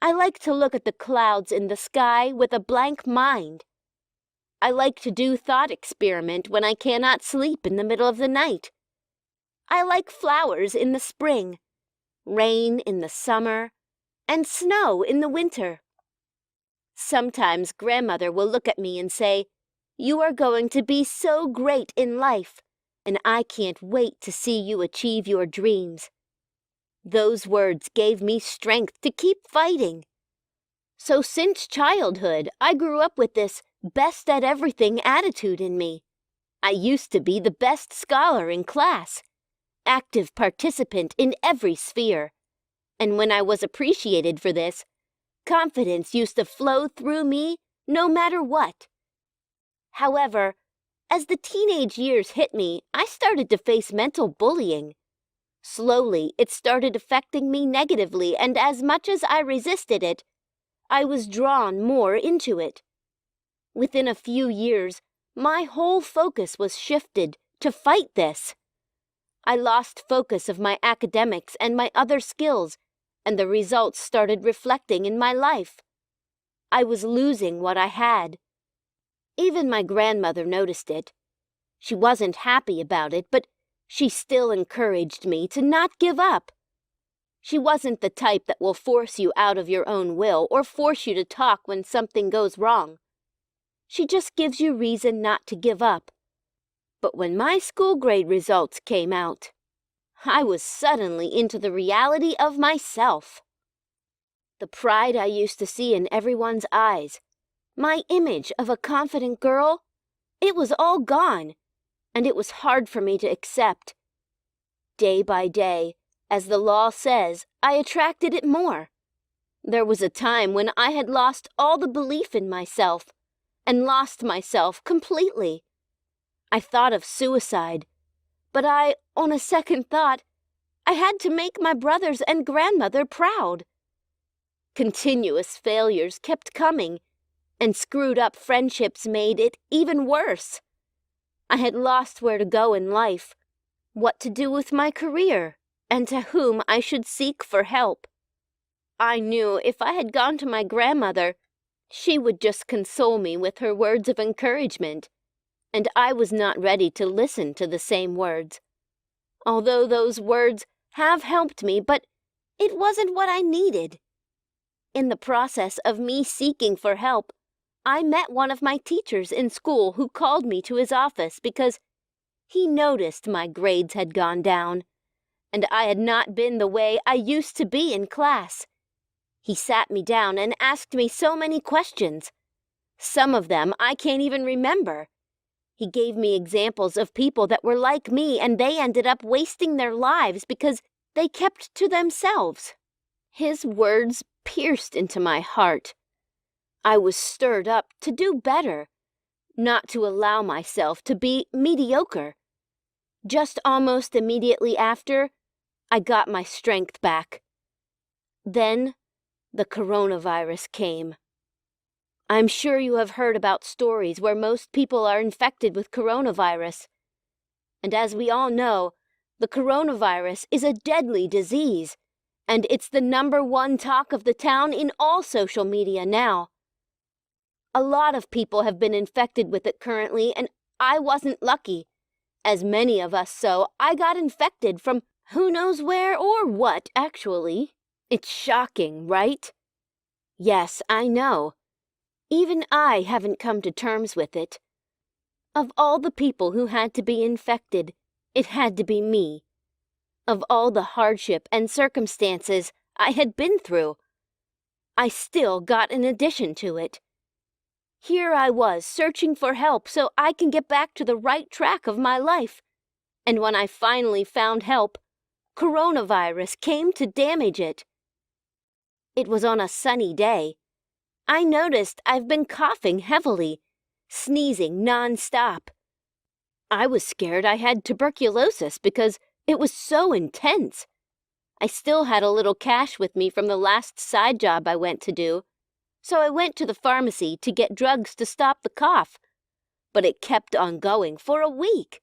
I like to look at the clouds in the sky with a blank mind. I like to do thought experiment when I cannot sleep in the middle of the night. I like flowers in the spring, rain in the summer, and snow in the winter. Sometimes grandmother will look at me and say, "You are going to be so great in life, and I can't wait to see you achieve your dreams." Those words gave me strength to keep fighting. So since childhood, I grew up with this best at everything attitude in me. I used to be the best scholar in class, active participant in every sphere. And when I was appreciated for this, confidence used to flow through me no matter what. However, as the teenage years hit me, I started to face mental bullying. Slowly, it started affecting me negatively, and as much as I resisted it, I was drawn more into it. Within a few years, my whole focus was shifted to fight this. I lost focus of my academics and my other skills, and the results started reflecting in my life. I was losing what I had. Even my grandmother noticed it. She wasn't happy about it, but she still encouraged me to not give up. She wasn't the type that will force you out of your own will or force you to talk when something goes wrong. She just gives you reason not to give up. But when my school grade results came out, I was suddenly into the reality of myself. The pride I used to see in everyone's eyes, my image of a confident girl, it was all gone, and it was hard for me to accept. Day by day, as the law says, I attracted it more. There was a time when I had lost all the belief in myself, and lost myself completely. I thought of suicide, but on a second thought, I had to make my brothers and grandmother proud. Continuous failures kept coming, and screwed up friendships made it even worse. I had lost where to go in life, what to do with my career, and to whom I should seek for help. I knew if I had gone to my grandmother, she would just console me with her words of encouragement, and I was not ready to listen to the same words. Although those words have helped me, but it wasn't what I needed. In the process of me seeking for help, I met one of my teachers in school who called me to his office because he noticed my grades had gone down, and I had not been the way I used to be in class. He sat me down and asked me so many questions. Some of them I can't even remember. He gave me examples of people that were like me, and they ended up wasting their lives because they kept to themselves. His words pierced into my heart. I was stirred up to do better, not to allow myself to be mediocre. Just almost immediately after, I got my strength back. Then, the coronavirus came. I'm sure you have heard about stories where most people are infected with coronavirus. And as we all know, the coronavirus is a deadly disease, and it's the #1 talk of the town in all social media now. A lot of people have been infected with it currently, and I wasn't lucky. As many of us so, I got infected from who knows where or what, actually. It's shocking, right? Yes, I know. Even I haven't come to terms with it. Of all the people who had to be infected, it had to be me. Of all the hardship and circumstances I had been through, I still got an addition to it. Here I was searching for help so I can get back to the right track of my life. And when I finally found help, coronavirus came to damage it. It was on a sunny day. I noticed I've been coughing heavily, sneezing non-stop. I was scared I had tuberculosis because it was so intense. I still had a little cash with me from the last side job I went to do, so I went to the pharmacy to get drugs to stop the cough, but it kept on going for a week.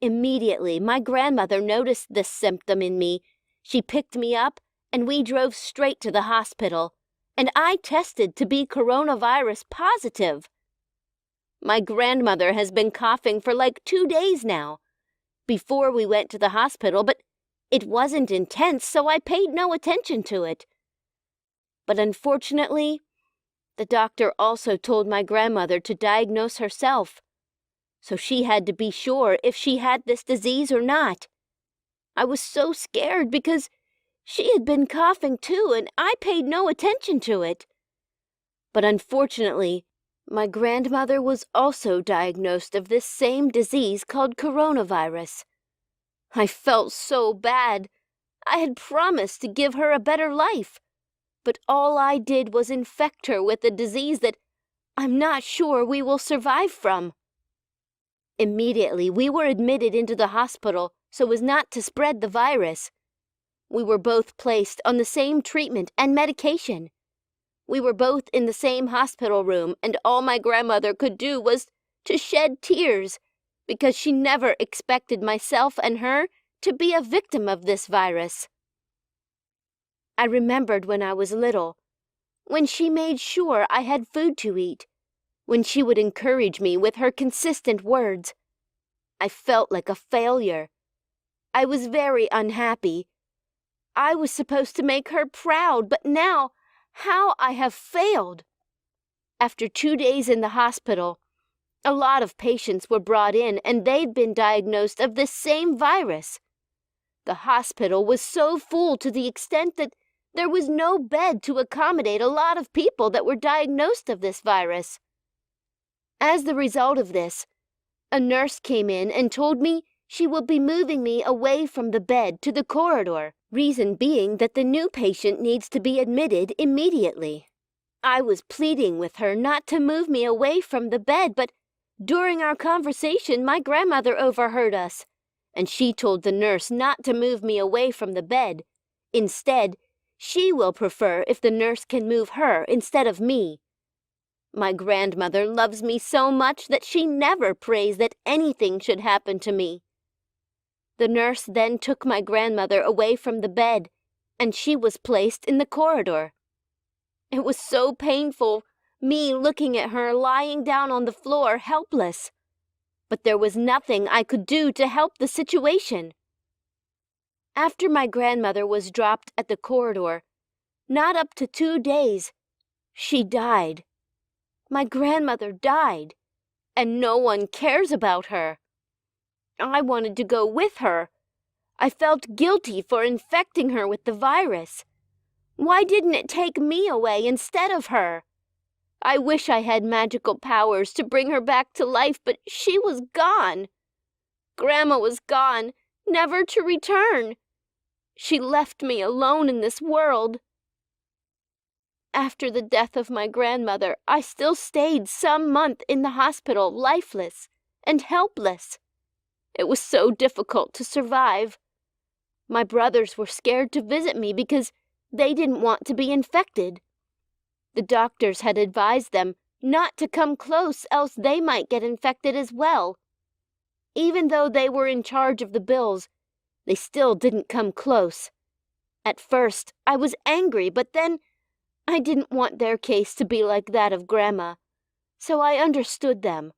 Immediately, my grandmother noticed this symptom in me. She picked me up, and we drove straight to the hospital, and I tested to be coronavirus positive. My grandmother has been coughing for like 2 days now. Before we went to the hospital, but it wasn't intense, so I paid no attention to it. But unfortunately, the doctor also told my grandmother to diagnose herself, so she had to be sure if she had this disease or not. I was so scared because she had been coughing too, and I paid no attention to it. But unfortunately, my grandmother was also diagnosed of this same disease called coronavirus. I felt so bad. I had promised to give her a better life, but all I did was infect her with a disease that I'm not sure we will survive from. Immediately, we were admitted into the hospital so as not to spread the virus. We were both placed on the same treatment and medication. We were both in the same hospital room, and all my grandmother could do was to shed tears because she never expected myself and her to be a victim of this virus. I remembered when I was little, when she made sure I had food to eat, when she would encourage me with her consistent words. I felt like a failure. I was very unhappy. I was supposed to make her proud, but now, how I have failed. After 2 days in the hospital, a lot of patients were brought in and they'd been diagnosed of this same virus. The hospital was so full to the extent that there was no bed to accommodate a lot of people that were diagnosed of this virus. As the result of this, a nurse came in and told me she would be moving me away from the bed to the corridor, reason being that the new patient needs to be admitted immediately. I was pleading with her not to move me away from the bed, but during our conversation, my grandmother overheard us, and she told the nurse not to move me away from the bed. Instead, she will prefer if the nurse can move her instead of me. My grandmother loves me so much that she never prays that anything should happen to me. The nurse then took my grandmother away from the bed, and she was placed in the corridor. It was so painful, me looking at her lying down on the floor helpless. But there was nothing I could do to help the situation. After my grandmother was dropped at the corridor, not up to 2 days, she died. My grandmother died, and no one cares about her. I wanted to go with her. I felt guilty for infecting her with the virus. Why didn't it take me away instead of her? I wish I had magical powers to bring her back to life, but she was gone. Grandma was gone, never to return. She left me alone in this world. After the death of my grandmother, I still stayed some month in the hospital, lifeless and helpless. It was so difficult to survive. My brothers were scared to visit me because they didn't want to be infected. The doctors had advised them not to come close, else they might get infected as well. Even though they were in charge of the bills, they still didn't come close. At first, I was angry, but then I didn't want their case to be like that of Grandma, so I understood them.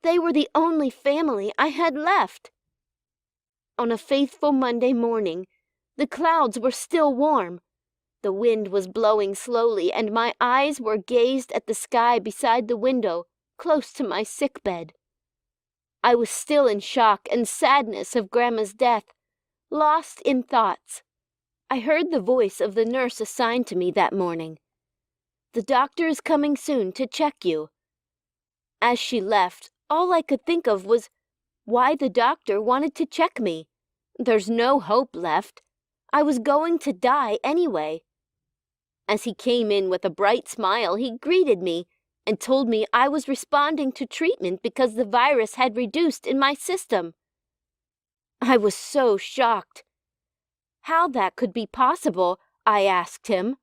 They were the only family I had left. On a faithful Monday morning, the clouds were still warm. The wind was blowing slowly, and my eyes were gazed at the sky beside the window, close to my sickbed. I was still in shock and sadness of Grandma's death, lost in thoughts. I heard the voice of the nurse assigned to me that morning. "The doctor is coming soon to check you." As she left, all I could think of was why the doctor wanted to check me. There's no hope left. I was going to die anyway. As he came in with a bright smile, he greeted me and told me I was responding to treatment because the virus had reduced in my system. I was so shocked. How that could be possible, I asked him.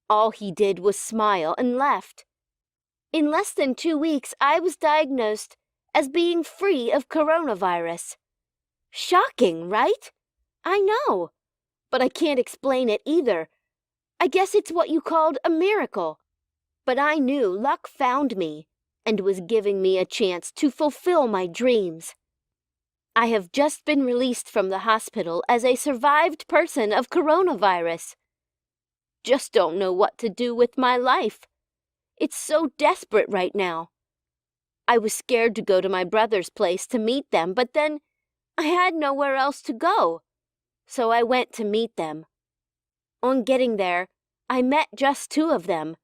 All he did was smile and left. In less than 2 weeks, I was diagnosed as being free of coronavirus. Shocking, right? I know. but I can't explain it either. I guess it's what you called a miracle. But I knew luck found me and was giving me a chance to fulfill my dreams. I have just been released from the hospital as a survived person of coronavirus. Just don't know what to do with my life. It's so desperate right now. I was scared to go to my brother's place to meet them, but then I had nowhere else to go, so I went to meet them. On getting there, I met just two of them.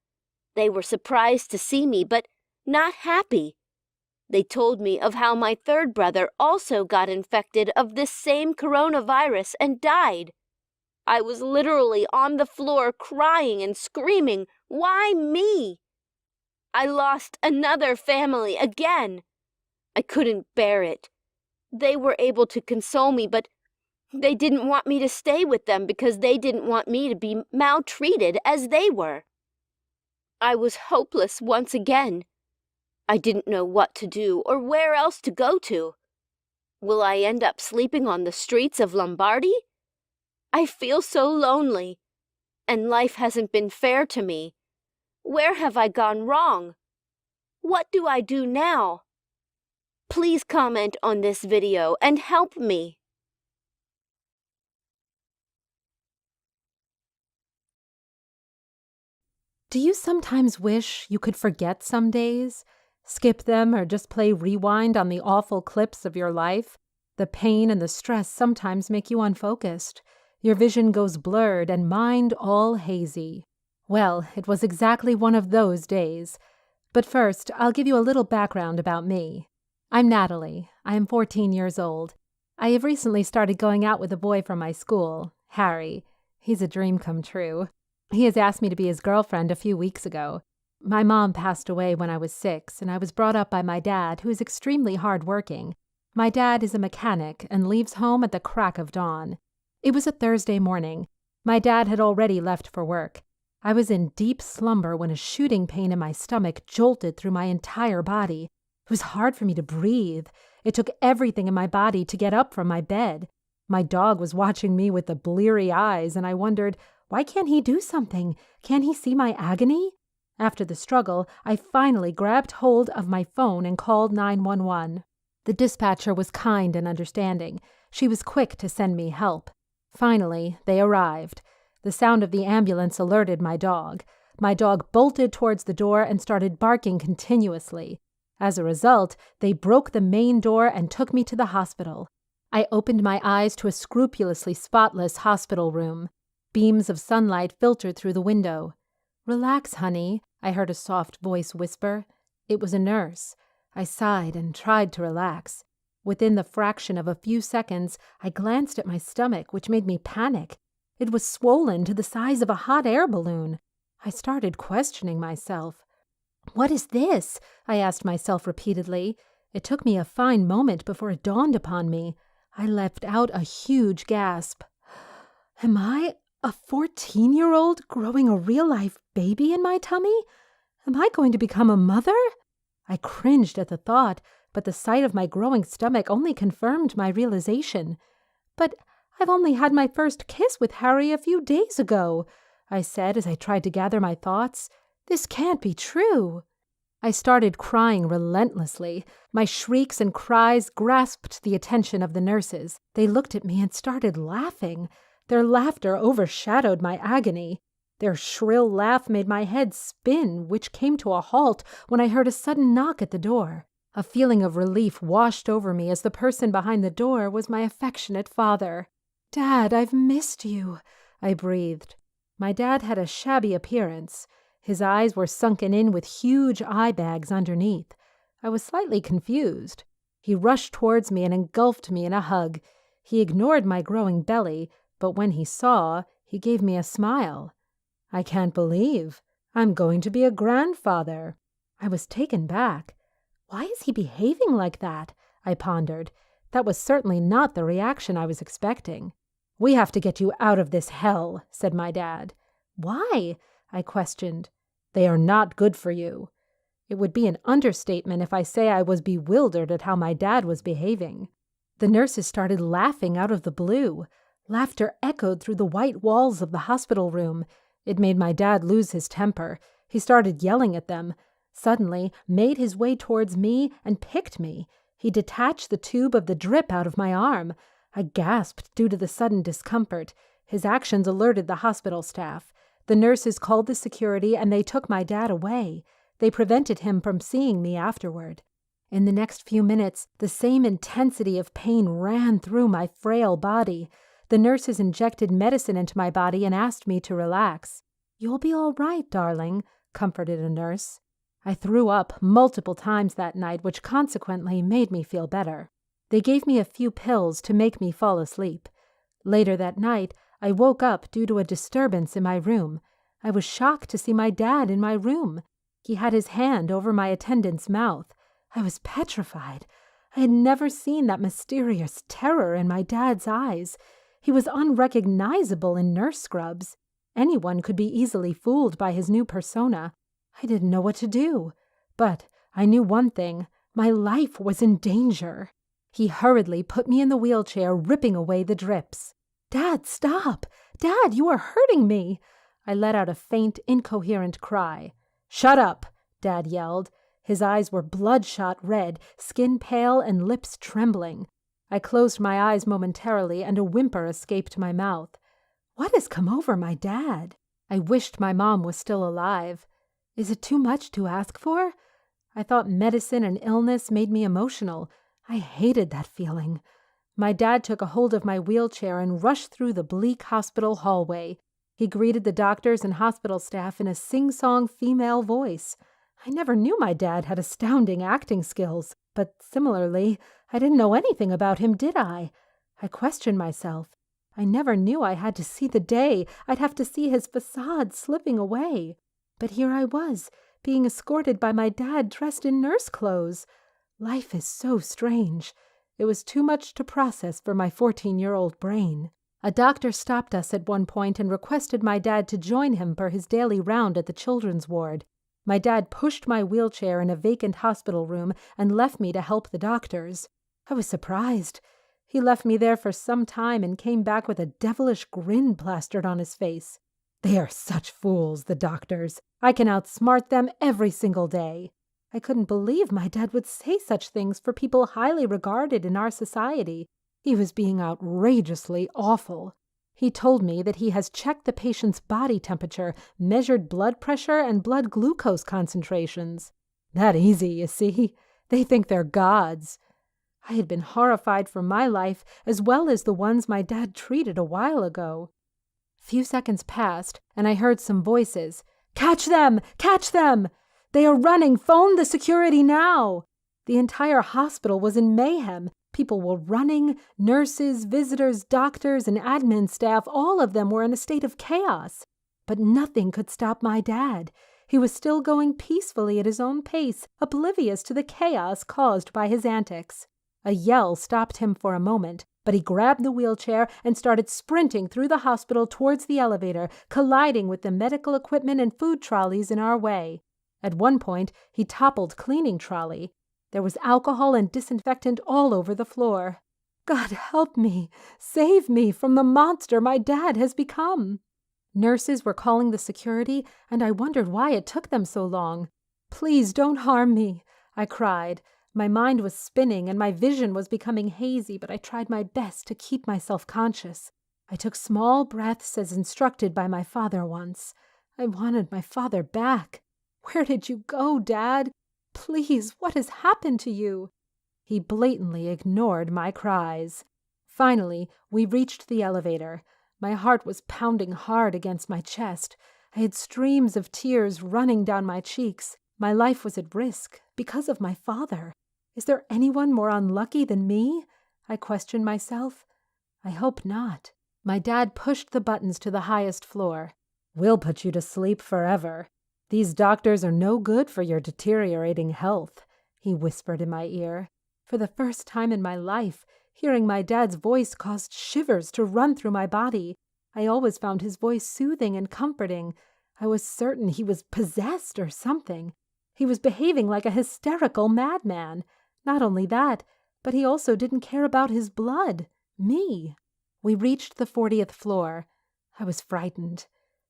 They were surprised to see me, but not happy. They told me of how my third brother also got infected of this same coronavirus and died. I was literally on the floor crying and screaming, "Why me?" I lost another family again. I couldn't bear it. They were able to console me, but they didn't want me to stay with them because they didn't want me to be maltreated as they were. I was hopeless once again. I didn't know what to do or where else to go to. Will I end up sleeping on the streets of Lombardy? I feel so lonely, and life hasn't been fair to me. Where have I gone wrong? What do I do now? Please comment on this video and help me. Do you sometimes wish you could forget some days? Skip them or just play rewind on the awful clips of your life? The pain and the stress sometimes make you unfocused. Your vision goes blurred and mind all hazy. Well, it was exactly one of those days. But first, I'll give you a little background about me. I'm Natalie. I am 14 years old. I have recently started going out with a boy from my school, Harry. He's a dream come true. He has asked me to be his girlfriend a few weeks ago. My mom passed away when I was 6, and I was brought up by my dad, who is extremely hardworking. My dad is a mechanic and leaves home at the crack of dawn. It was a Thursday morning. My dad had already left for work. I was in deep slumber when a shooting pain in my stomach jolted through my entire body. It was hard for me to breathe. It took everything in my body to get up from my bed. My dog was watching me with the bleary eyes, and I wondered, why can't he do something? Can he see my agony? After the struggle, I finally grabbed hold of my phone and called 911. The dispatcher was kind and understanding. She was quick to send me help. Finally, they arrived. The sound of the ambulance alerted my dog. My dog bolted towards the door and started barking continuously. As a result, they broke the main door and took me to the hospital. I opened my eyes to a scrupulously spotless hospital room. Beams of sunlight filtered through the window. "Relax, honey," I heard a soft voice whisper. It was a nurse. I sighed and tried to relax. Within the fraction of a few seconds, I glanced at my stomach, which made me panic. It was swollen to the size of a hot air balloon. I started questioning myself. "What is this?" I asked myself repeatedly. It took me a fine moment before it dawned upon me. I let out a huge gasp. Am I a 14-year-old growing a real-life baby in my tummy? Am I going to become a mother? I cringed at the thought, but the sight of my growing stomach only confirmed my realization. "But I've only had my first kiss with Harry a few days ago," I said as I tried to gather my thoughts. "This can't be true." I started crying relentlessly. My shrieks and cries grasped the attention of the nurses. They looked at me and started laughing. Their laughter overshadowed my agony. Their shrill laugh made my head spin, which came to a halt when I heard a sudden knock at the door. A feeling of relief washed over me as the person behind the door was my affectionate father. "Dad, I've missed you," I breathed. My dad had a shabby appearance. His eyes were sunken in with huge eye bags underneath. I was slightly confused. He rushed towards me and engulfed me in a hug. He ignored my growing belly, but when he saw, he gave me a smile. "I can't believe I'm going to be a grandfather." I was taken back. Why is he behaving like that? I pondered. That was certainly not the reaction I was expecting. "We have to get you out of this hell," said my dad. "Why?" I questioned. "They are not good for you." It would be an understatement if I say I was bewildered at how my dad was behaving. The nurses started laughing out of the blue. Laughter echoed through the white walls of the hospital room. It made my dad lose his temper. He started yelling at them. Suddenly, made his way towards me and picked me. He detached the tube of the drip out of my arm. I gasped due to the sudden discomfort. His actions alerted the hospital staff. The nurses called the security and they took my dad away. They prevented him from seeing me afterward. In the next few minutes, the same intensity of pain ran through my frail body. The nurses injected medicine into my body and asked me to relax. "You'll be all right, darling," comforted a nurse. I threw up multiple times that night, which consequently made me feel better. They gave me a few pills to make me fall asleep. Later that night, I woke up due to a disturbance in my room. I was shocked to see my dad in my room. He had his hand over my attendant's mouth. I was petrified. I had never seen that mysterious terror in my dad's eyes. He was unrecognizable in nurse scrubs. Anyone could be easily fooled by his new persona. I didn't know what to do. But I knew one thing. My life was in danger. He hurriedly put me in the wheelchair, ripping away the drips. "Dad, stop! Dad, you are hurting me!" I let out a faint, incoherent cry. "Shut up!" Dad yelled. His eyes were bloodshot red, skin pale and lips trembling. I closed my eyes momentarily and a whimper escaped my mouth. What has come over my dad? I wished my mom was still alive. Is it too much to ask for? I thought medicine and illness made me emotional. I hated that feeling. My dad took a hold of my wheelchair and rushed through the bleak hospital hallway. He greeted the doctors and hospital staff in a sing-song female voice. I never knew my dad had astounding acting skills, but similarly, I didn't know anything about him, did I? I questioned myself. I never knew I had to see the day I'd have to see his facade slipping away. But here I was, being escorted by my dad dressed in nurse clothes. Life is so strange. It was too much to process for my 14-year-old brain. A doctor stopped us at one point and requested my dad to join him for his daily round at the children's ward. My dad pushed my wheelchair in a vacant hospital room and left me to help the doctors. I was surprised. He left me there for some time and came back with a devilish grin plastered on his face. They are such fools, the doctors. I can outsmart them every single day. I couldn't believe my dad would say such things for people highly regarded in our society. He was being outrageously awful. He told me that he has checked the patient's body temperature, measured blood pressure, and blood glucose concentrations. That easy, you see. They think they're gods. I had been horrified for my life as well as the ones my dad treated a while ago. Few seconds passed, and I heard some voices. "Catch them! Catch them! They are running! Phone the security now!" The entire hospital was in mayhem. People were running. Nurses, visitors, doctors, and admin staff, all of them were in a state of chaos. But nothing could stop my dad. He was still going peacefully at his own pace, oblivious to the chaos caused by his antics. A yell stopped him for a moment, but he grabbed the wheelchair and started sprinting through the hospital towards the elevator, colliding with the medical equipment and food trolleys in our way. At one point, he toppled cleaning trolley. There was alcohol and disinfectant all over the floor. God help me, save me from the monster my dad has become. Nurses were calling the security, and I wondered why it took them so long. Please don't harm me, I cried. My mind was spinning and my vision was becoming hazy, but I tried my best to keep myself conscious. I took small breaths as instructed by my father once. I wanted my father back. Where did you go, Dad? Please, what has happened to you? He blatantly ignored my cries. Finally, we reached the elevator. My heart was pounding hard against my chest. I had streams of tears running down my cheeks. My life was at risk because of my father. Is there anyone more unlucky than me? I questioned myself. I hope not. My dad pushed the buttons to the highest floor. We'll put you to sleep forever. These doctors are no good for your deteriorating health, he whispered in my ear. For the first time in my life, hearing my dad's voice caused shivers to run through my body. I always found his voice soothing and comforting. I was certain he was possessed or something. He was behaving like a hysterical madman. Not only that, but he also didn't care about his blood, me. We reached the 40th floor. I was frightened.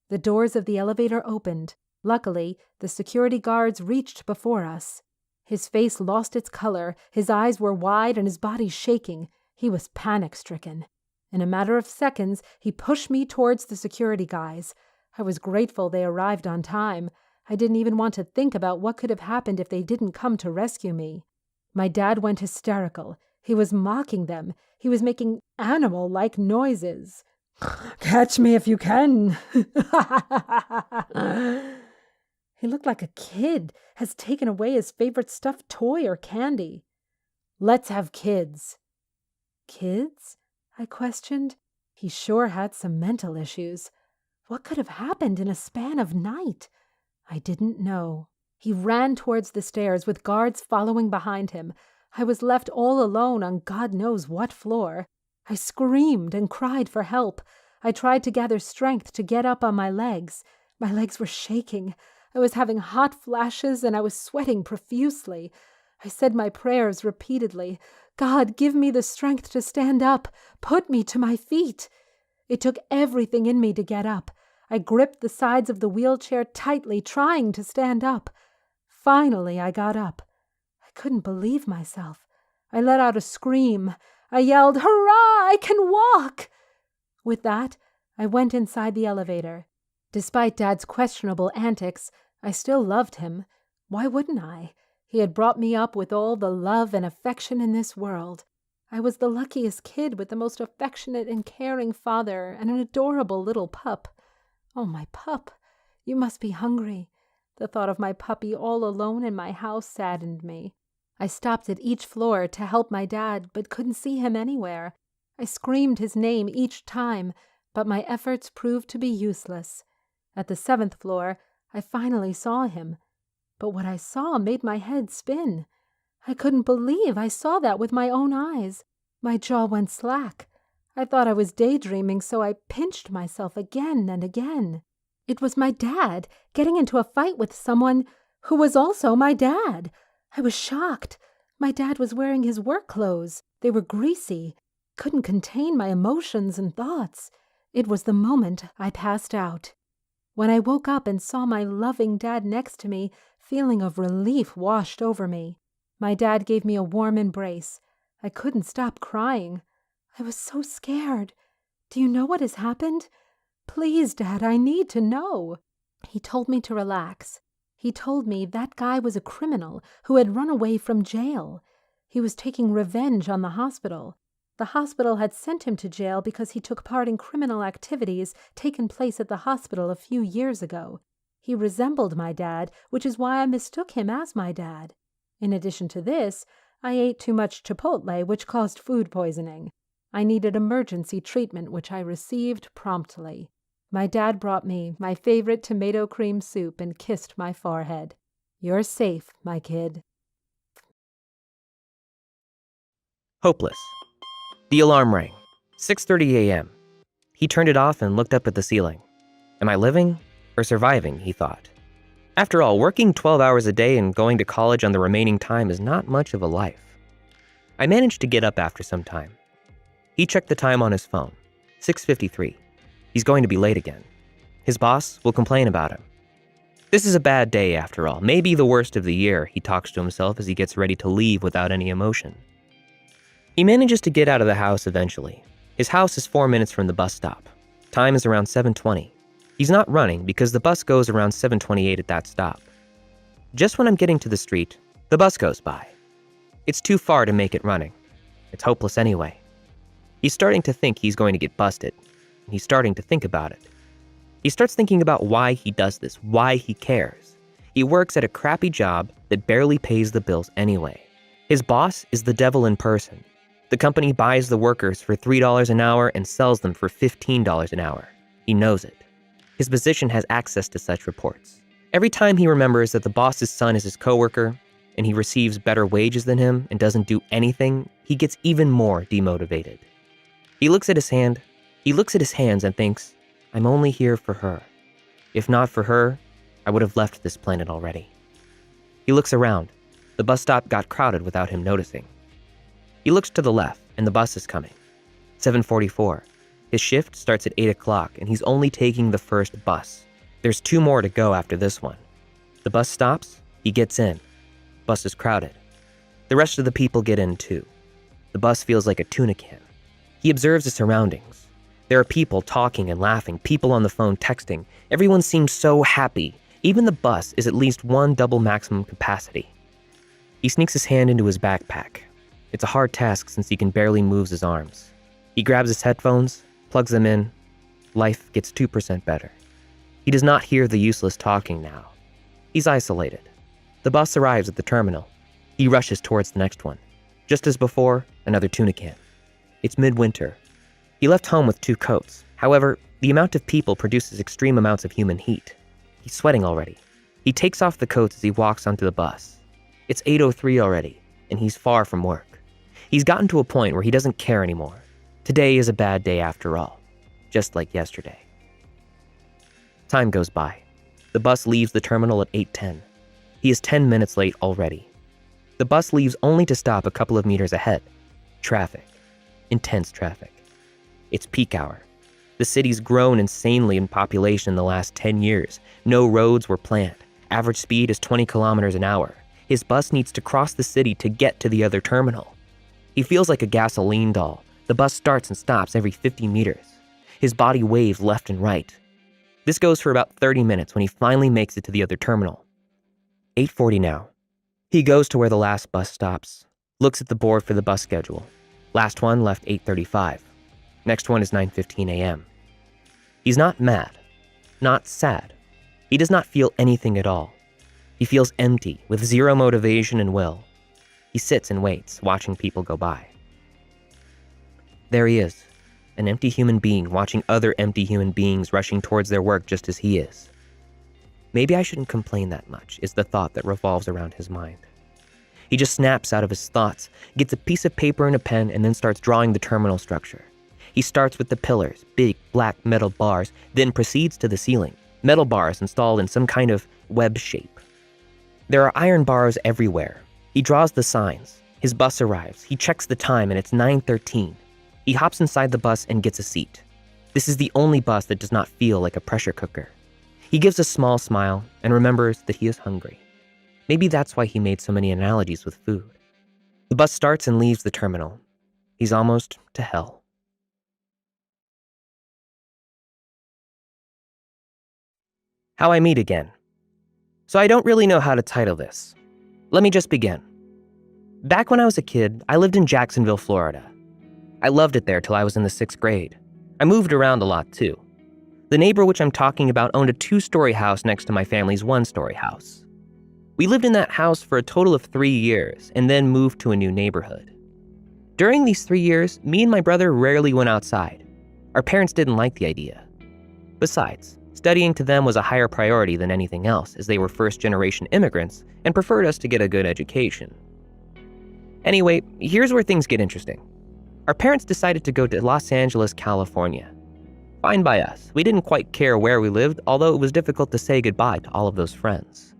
The doors of the elevator opened. Luckily, the security guards reached before us. His face lost its color, his eyes were wide, and his body shaking. He was panic-stricken. In a matter of seconds, he pushed me towards the security guys. I was grateful they arrived on time. I didn't even want to think about what could have happened if they didn't come to rescue me. My dad went hysterical. He was mocking them. He was making animal-like noises. "Catch me if you can." He looked like a kid has taken away his favorite stuffed toy or candy. "Let's have kids." Kids? I questioned. He sure had some mental issues. What could have happened in a span of night? I didn't know. He ran towards the stairs with guards following behind him. I was left all alone on God knows what floor. I screamed and cried for help. I tried to gather strength to get up on my legs. My legs were shaking. I was having hot flashes and I was sweating profusely. I said my prayers repeatedly. God, give me the strength to stand up. Put me to my feet. It took everything in me to get up. I gripped the sides of the wheelchair tightly, trying to stand up. Finally, I got up. I couldn't believe myself. I let out a scream. I yelled, "Hurrah! I can walk!" With that, I went inside the elevator. Despite Dad's questionable antics, I still loved him. Why wouldn't I? He had brought me up with all the love and affection in this world. I was the luckiest kid with the most affectionate and caring father and an adorable little pup. Oh, my pup, you must be hungry. The thought of my puppy all alone in my house saddened me. I stopped at each floor to help my dad, but couldn't see him anywhere. I screamed his name each time, but my efforts proved to be useless. At the 7th floor, I finally saw him. But what I saw made my head spin. I couldn't believe I saw that with my own eyes. My jaw went slack. I thought I was daydreaming, so I pinched myself again and again. It was my dad getting into a fight with someone who was also my dad. I was shocked. My dad was wearing his work clothes. They were greasy. Couldn't contain my emotions and thoughts. It was the moment I passed out. When I woke up and saw my loving dad next to me, feeling of relief washed over me. My dad gave me a warm embrace. I couldn't stop crying. I was so scared. Do you know what has happened? Please, Dad, I need to know. He told me to relax. He told me that guy was a criminal who had run away from jail. He was taking revenge on the hospital. The hospital had sent him to jail because he took part in criminal activities taken place at the hospital a few years ago. He resembled my dad, which is why I mistook him as my dad. In addition to this, I ate too much Chipotle, which caused food poisoning. I needed emergency treatment, which I received promptly. My dad brought me my favorite tomato cream soup and kissed my forehead. "You're safe, my kid." Hopeless. The alarm rang. 6:30 a.m. He turned it off and looked up at the ceiling. Am I living or surviving, he thought. After all, working 12 hours a day and going to college on the remaining time is not much of a life. I managed to get up after some time. He checked the time on his phone. 6:53. He's going to be late again. His boss will complain about him. This is a bad day after all, maybe the worst of the year, he talks to himself as he gets ready to leave without any emotion. He manages to get out of the house eventually. His house is 4 minutes from the bus stop. Time is around 7:20. He's not running because the bus goes around 7:28 at that stop. Just when I'm getting to the street, the bus goes by. It's too far to make it running. It's hopeless anyway. He's starting to think he's going to get busted. He's starting to think about it. He starts thinking about why he does this, why he cares. He works at a crappy job that barely pays the bills anyway. His boss is the devil in person. The company buys the workers for $3 an hour and sells them for $15 an hour. He knows it. His position has access to such reports. Every time he remembers that the boss's son is his coworker and he receives better wages than him and doesn't do anything, he gets even more demotivated. He looks at his hands and thinks, I'm only here for her. If not for her, I would have left this planet already. He looks around. The bus stop got crowded without him noticing. He looks to the left, and the bus is coming. 7:44. His shift starts at 8 o'clock, and he's only taking the first bus. There's 2 more to go after this one. The bus stops, he gets in. Bus is crowded. The rest of the people get in too. The bus feels like a tuna can. He observes the surroundings. There are people talking and laughing, people on the phone texting. Everyone seems so happy. Even the bus is at least 1 double maximum capacity. He sneaks his hand into his backpack. It's a hard task since he can barely move his arms. He grabs his headphones, plugs them in. Life gets 2% better. He does not hear the useless talking now. He's isolated. The bus arrives at the terminal. He rushes towards the next one. Just as before, another tuna can. It's midwinter. He left home with 2 coats. However, the amount of people produces extreme amounts of human heat. He's sweating already. He takes off the coats as he walks onto the bus. It's 8:03 already, and he's far from work. He's gotten to a point where he doesn't care anymore. Today is a bad day after all, just like yesterday. Time goes by. The bus leaves the terminal at 8:10. He is 10 minutes late already. The bus leaves only to stop a couple of meters ahead. Traffic. Intense traffic. It's peak hour. The city's grown insanely in population in the last 10 years. No roads were planned. Average speed is 20 kilometers an hour. His bus needs to cross the city to get to the other terminal. He feels like a gasoline doll. The bus starts and stops every 50 meters. His body waves left and right. This goes for about 30 minutes when he finally makes it to the other terminal. 8:40 now. He goes to where the last bus stops, looks at the board for the bus schedule. Last one left 8:35. Next one is 9:15 a.m. He's not mad, not sad. He does not feel anything at all. He feels empty, with 0 motivation and will. He sits and waits, watching people go by. There he is, an empty human being watching other empty human beings rushing towards their work just as he is. Maybe I shouldn't complain that much, is the thought that revolves around his mind. He just snaps out of his thoughts, gets a piece of paper and a pen, and then starts drawing the terminal structure. He starts with the pillars, big black metal bars, then proceeds to the ceiling, metal bars installed in some kind of web shape. There are iron bars everywhere. He draws the signs. His bus arrives. He checks the time and it's 9:13. He hops inside the bus and gets a seat. This is the only bus that does not feel like a pressure cooker. He gives a small smile and remembers that he is hungry. Maybe that's why he made so many analogies with food. The bus starts and leaves the terminal. He's almost to hell. How I meet again. So I don't really know how to title this. Let me just begin. Back when I was a kid, I lived in Jacksonville, Florida. I loved it there till I was in the 6th grade. I moved around a lot too. The neighbor which I'm talking about owned a 2-story house next to my family's 1-story house. We lived in that house for a total of 3 years and then moved to a new neighborhood. During these 3 years, me and my brother rarely went outside. Our parents didn't like the idea. Besides, studying to them was a higher priority than anything else, as they were first-generation immigrants and preferred us to get a good education. Anyway, here's where things get interesting. Our parents decided to go to Los Angeles, California. Fine by us. We didn't quite care where we lived, although it was difficult to say goodbye to all of those friends.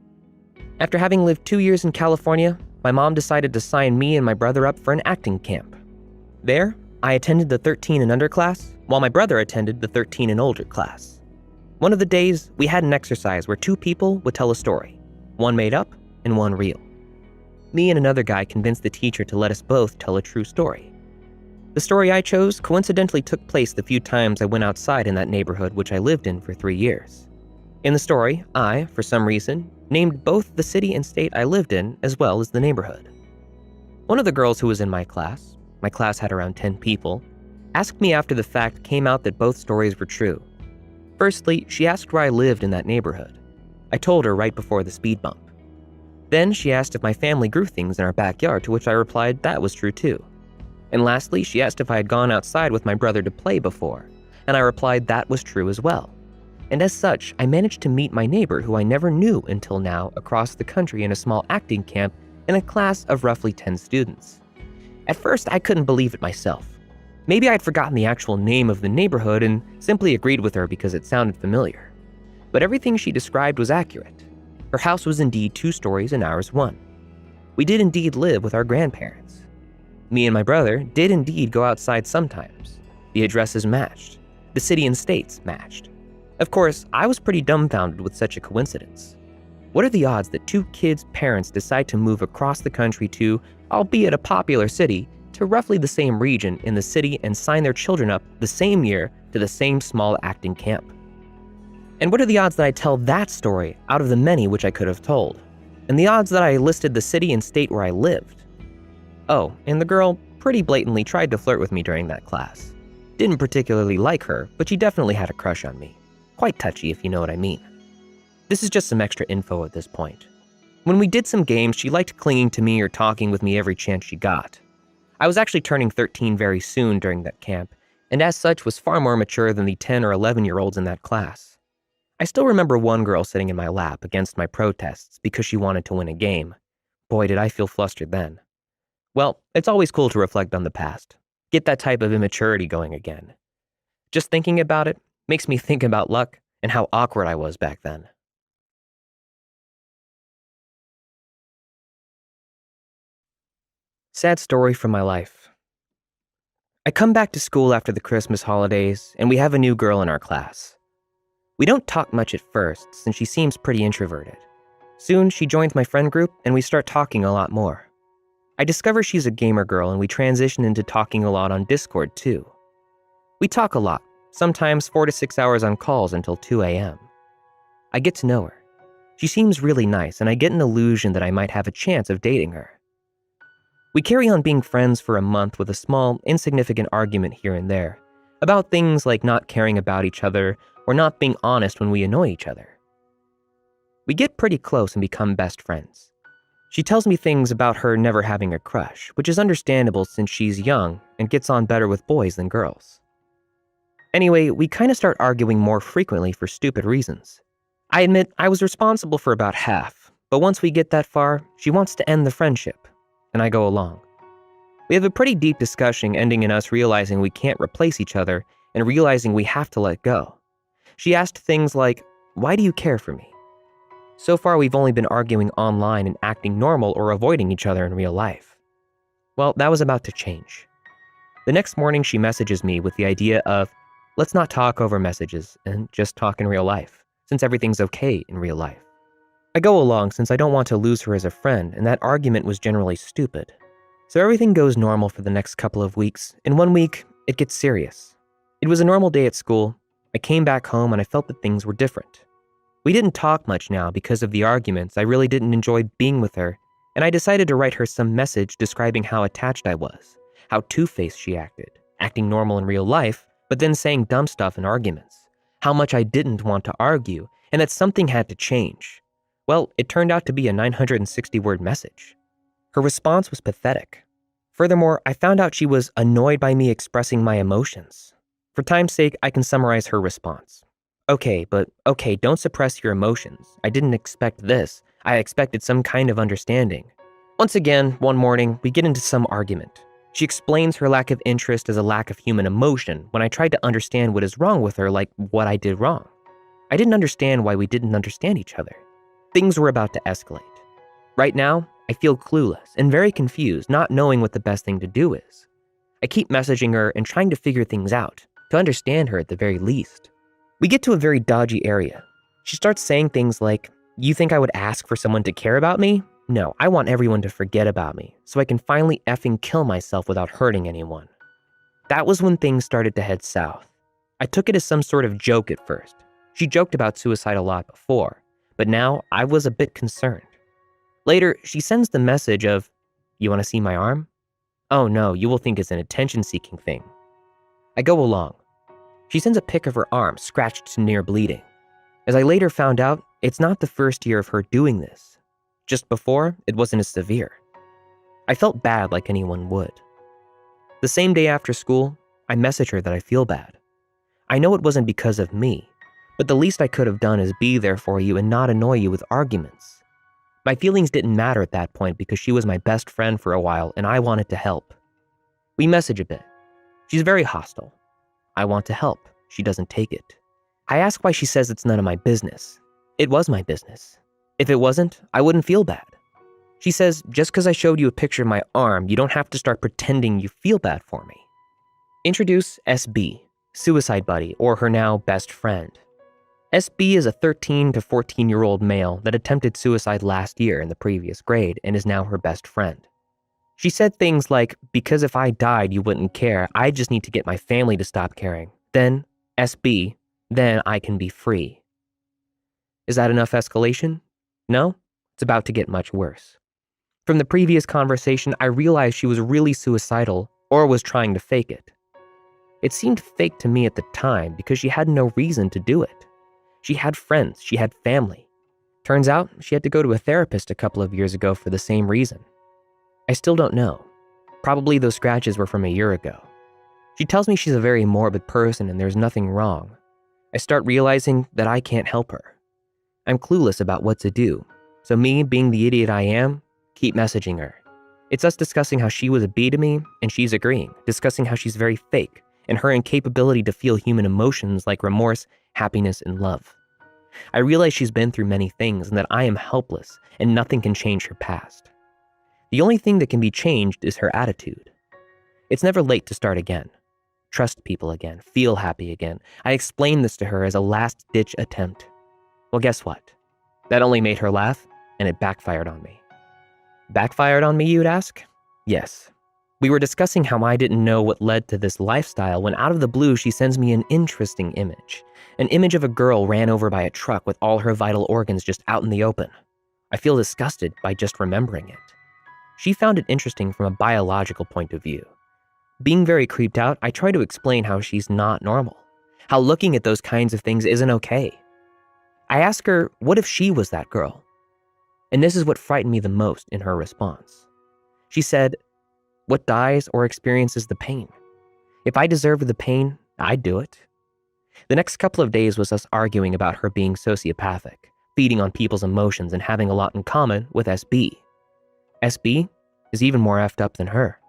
After having lived 2 years in California, my mom decided to sign me and my brother up for an acting camp. There, I attended the 13 and under class, while my brother attended the 13 and older class. One of the days, we had an exercise where 2 people would tell a story, one made up and one real. Me and another guy convinced the teacher to let us both tell a true story. The story I chose coincidentally took place the few times I went outside in that neighborhood which I lived in for 3 years. In the story, I, for some reason, named both the city and state I lived in as well as the neighborhood. One of the girls who was in my class had around 10 people, asked me after the fact came out that both stories were true. Firstly, she asked where I lived in that neighborhood. I told her right before the speed bump. Then she asked if my family grew things in our backyard, to which I replied that was true too. And lastly, she asked if I had gone outside with my brother to play before, and I replied that was true as well. And as such, I managed to meet my neighbor who I never knew until now across the country in a small acting camp in a class of roughly 10 students. At first, I couldn't believe it myself. Maybe I'd forgotten the actual name of the neighborhood and simply agreed with her because it sounded familiar. But everything she described was accurate. Her house was indeed 2 stories and ours 1. We did indeed live with our grandparents. Me and my brother did indeed go outside sometimes. The addresses matched. The city and states matched. Of course, I was pretty dumbfounded with such a coincidence. What are the odds that two kids' parents decide to move across the country to, albeit a popular city, to roughly the same region in the city and sign their children up the same year to the same small acting camp? And what are the odds that I tell that story out of the many which I could have told? And the odds that I listed the city and state where I lived? Oh, and the girl pretty blatantly tried to flirt with me during that class. Didn't particularly like her, but she definitely had a crush on me. Quite touchy, if you know what I mean. This is just some extra info at this point. When we did some games, she liked clinging to me or talking with me every chance she got. I was actually turning 13 very soon during that camp, and as such was far more mature than the 10 or 11-year-olds in that class. I still remember one girl sitting in my lap against my protests because she wanted to win a game. Boy, did I feel flustered then. Well, it's always cool to reflect on the past. Get that type of immaturity going again. Just thinking about it makes me think about luck and how awkward I was back then. Sad story from my life. I come back to school after the Christmas holidays, and we have a new girl in our class. We don't talk much at first, since she seems pretty introverted. Soon, she joins my friend group, and we start talking a lot more. I discover she's a gamer girl, and we transition into talking a lot on Discord, too. We talk a lot, sometimes 4 to 6 hours on calls until 2 a.m. I get to know her. She seems really nice, and I get an illusion that I might have a chance of dating her. We carry on being friends for a month with a small, insignificant argument here and there, about things like not caring about each other or not being honest when we annoy each other. We get pretty close and become best friends. She tells me things about her never having a crush, which is understandable since she's young and gets on better with boys than girls. Anyway, we kind of start arguing more frequently for stupid reasons. I admit I was responsible for about half, but once we get that far, she wants to end the friendship, and I go along. We have a pretty deep discussion ending in us realizing we can't replace each other and realizing we have to let go. She asked things like, "Why do you care for me?" So far, we've only been arguing online and acting normal or avoiding each other in real life. Well, that was about to change. The next morning, she messages me with the idea of, let's not talk over messages and just talk in real life, since everything's okay in real life. I go along since I don't want to lose her as a friend, and that argument was generally stupid. So everything goes normal for the next couple of weeks. In 1 week, it gets serious. It was a normal day at school. I came back home and I felt that things were different. We didn't talk much now because of the arguments. I really didn't enjoy being with her, and I decided to write her some message describing how attached I was, how two-faced she acted, acting normal in real life, but then saying dumb stuff in arguments, how much I didn't want to argue, and that something had to change. Well, it turned out to be a 960-word message. Her response was pathetic. Furthermore, I found out she was annoyed by me expressing my emotions. For time's sake, I can summarize her response. Okay, don't suppress your emotions. I didn't expect this. I expected some kind of understanding. Once again, one morning, we get into some argument. She explains her lack of interest as a lack of human emotion when I tried to understand what is wrong with her, like what I did wrong. I didn't understand why we didn't understand each other. Things were about to escalate. Right now, I feel clueless and very confused, not knowing what the best thing to do is. I keep messaging her and trying to figure things out, to understand her at the very least. We get to a very dodgy area. She starts saying things like, "You think I would ask for someone to care about me? No, I want everyone to forget about me, so I can finally effing kill myself without hurting anyone." That was when things started to head south. I took it as some sort of joke at first. She joked about suicide a lot before, but now I was a bit concerned. Later, she sends the message of, "You want to see my arm? Oh no, you will think it's an attention-seeking thing." I go along. She sends a pic of her arm scratched to near bleeding. As I later found out, it's not the first year of her doing this. Just before, it wasn't as severe. I felt bad like anyone would. The same day after school, I message her that I feel bad. I know it wasn't because of me, but the least I could have done is be there for you and not annoy you with arguments. My feelings didn't matter at that point because she was my best friend for a while and I wanted to help. We message a bit. She's very hostile. I want to help. She doesn't take it. I ask why she says it's none of my business. It was my business. If it wasn't, I wouldn't feel bad. She says, just because I showed you a picture of my arm, you don't have to start pretending you feel bad for me. Introduce SB. suicide buddy, or her now best friend. SB is a 13 to 14-year-old male that attempted suicide last year in the previous grade and is now her best friend. She said things like, "Because if I died, you wouldn't care. I just need to get my family to stop caring. Then, SB, then I can be free." Is that enough escalation? No? It's about to get much worse. From the previous conversation, I realized she was really suicidal or was trying to fake it. It seemed fake to me at the time because she had no reason to do it. She had friends, she had family. Turns out she had to go to a therapist a couple of years ago for the same reason. I still don't know. Probably those scratches were from a year ago. She tells me she's a very morbid person and there's nothing wrong. I start realizing that I can't help her. I'm clueless about what to do, so me, being the idiot I am, keep messaging her. It's us discussing how she was a B to me, and she's agreeing, discussing how she's very fake, and her incapability to feel human emotions like remorse, happiness, and love. I realize she's been through many things and that I am helpless and nothing can change her past. The only thing that can be changed is her attitude. It's never late to start again. Trust people again, feel happy again. I explained this to her as a last-ditch attempt. Well, guess what? That only made her laugh, and it backfired on me. Backfired on me, you'd ask? Yes. We were discussing how I didn't know what led to this lifestyle when out of the blue she sends me an interesting image. An image of a girl ran over by a truck with all her vital organs just out in the open. I feel disgusted by just remembering it. She found it interesting from a biological point of view. Being very creeped out, I try to explain how she's not normal, how looking at those kinds of things isn't okay. I ask her, what if she was that girl? And this is what frightened me the most in her response. She said, "What dies or experiences the pain? If I deserved the pain, I'd do it." The next couple of days was us arguing about her being sociopathic, feeding on people's emotions and having a lot in common with SB. SB is even more effed up than her.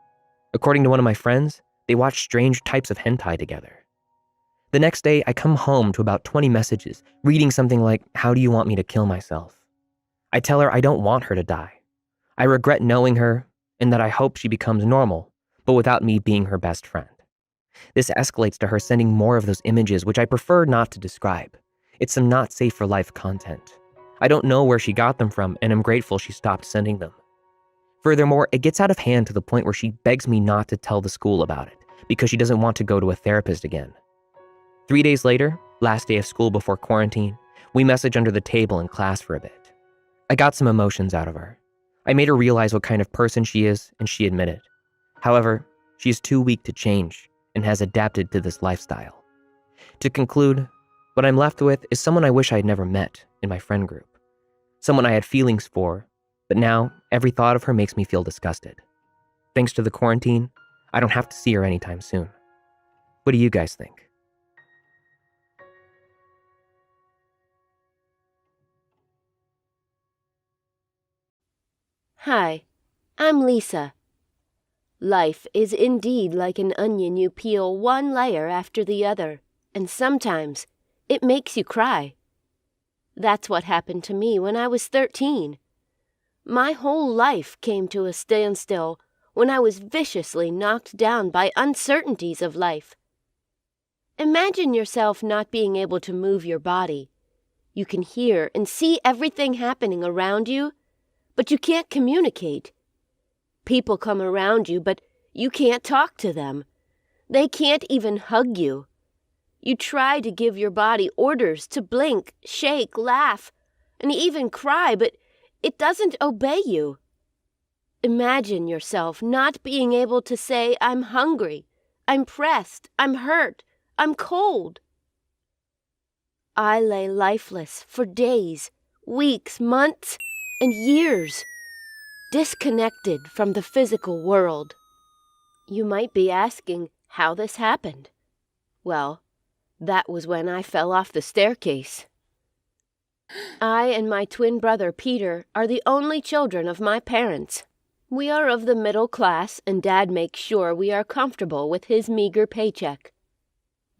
According to one of my friends, they watch strange types of hentai together. The next day, I come home to about 20 messages, reading something like, "How do you want me to kill myself?" I tell her I don't want her to die. I regret knowing her and that I hope she becomes normal, but without me being her best friend. This escalates to her sending more of those images, which I prefer not to describe. It's some not safe for life content. I don't know where she got them from, and I'm grateful she stopped sending them. Furthermore, it gets out of hand to the point where she begs me not to tell the school about it, because she doesn't want to go to a therapist again. 3 days later, last day of school before quarantine, we message under the table in class for a bit. I got some emotions out of her. I made her realize what kind of person she is, and she admitted. However, she is too weak to change and has adapted to this lifestyle. To conclude, what I'm left with is someone I wish I had never met in my friend group. Someone I had feelings for, but now every thought of her makes me feel disgusted. Thanks to the quarantine, I don't have to see her anytime soon. What do you guys think? Hi, I'm Lisa. Life is indeed like an onion you peel one layer after the other, and sometimes it makes you cry. That's what happened to me when I was 13. My whole life came to a standstill when I was viciously knocked down by uncertainties of life. Imagine yourself not being able to move your body. You can hear and see everything happening around you, but you can't communicate. People come around you, but you can't talk to them. They can't even hug you. You try to give your body orders to blink, shake, laugh, and even cry, but it doesn't obey you. Imagine yourself not being able to say, "I'm hungry, I'm pressed, I'm hurt, I'm cold." I lay lifeless for days, weeks, months, and years, disconnected from the physical world. You might be asking how this happened. Well, that was when I fell off the staircase. I and my twin brother Peter are the only children of my parents. We are of the middle class, and Dad makes sure we are comfortable with his meager paycheck.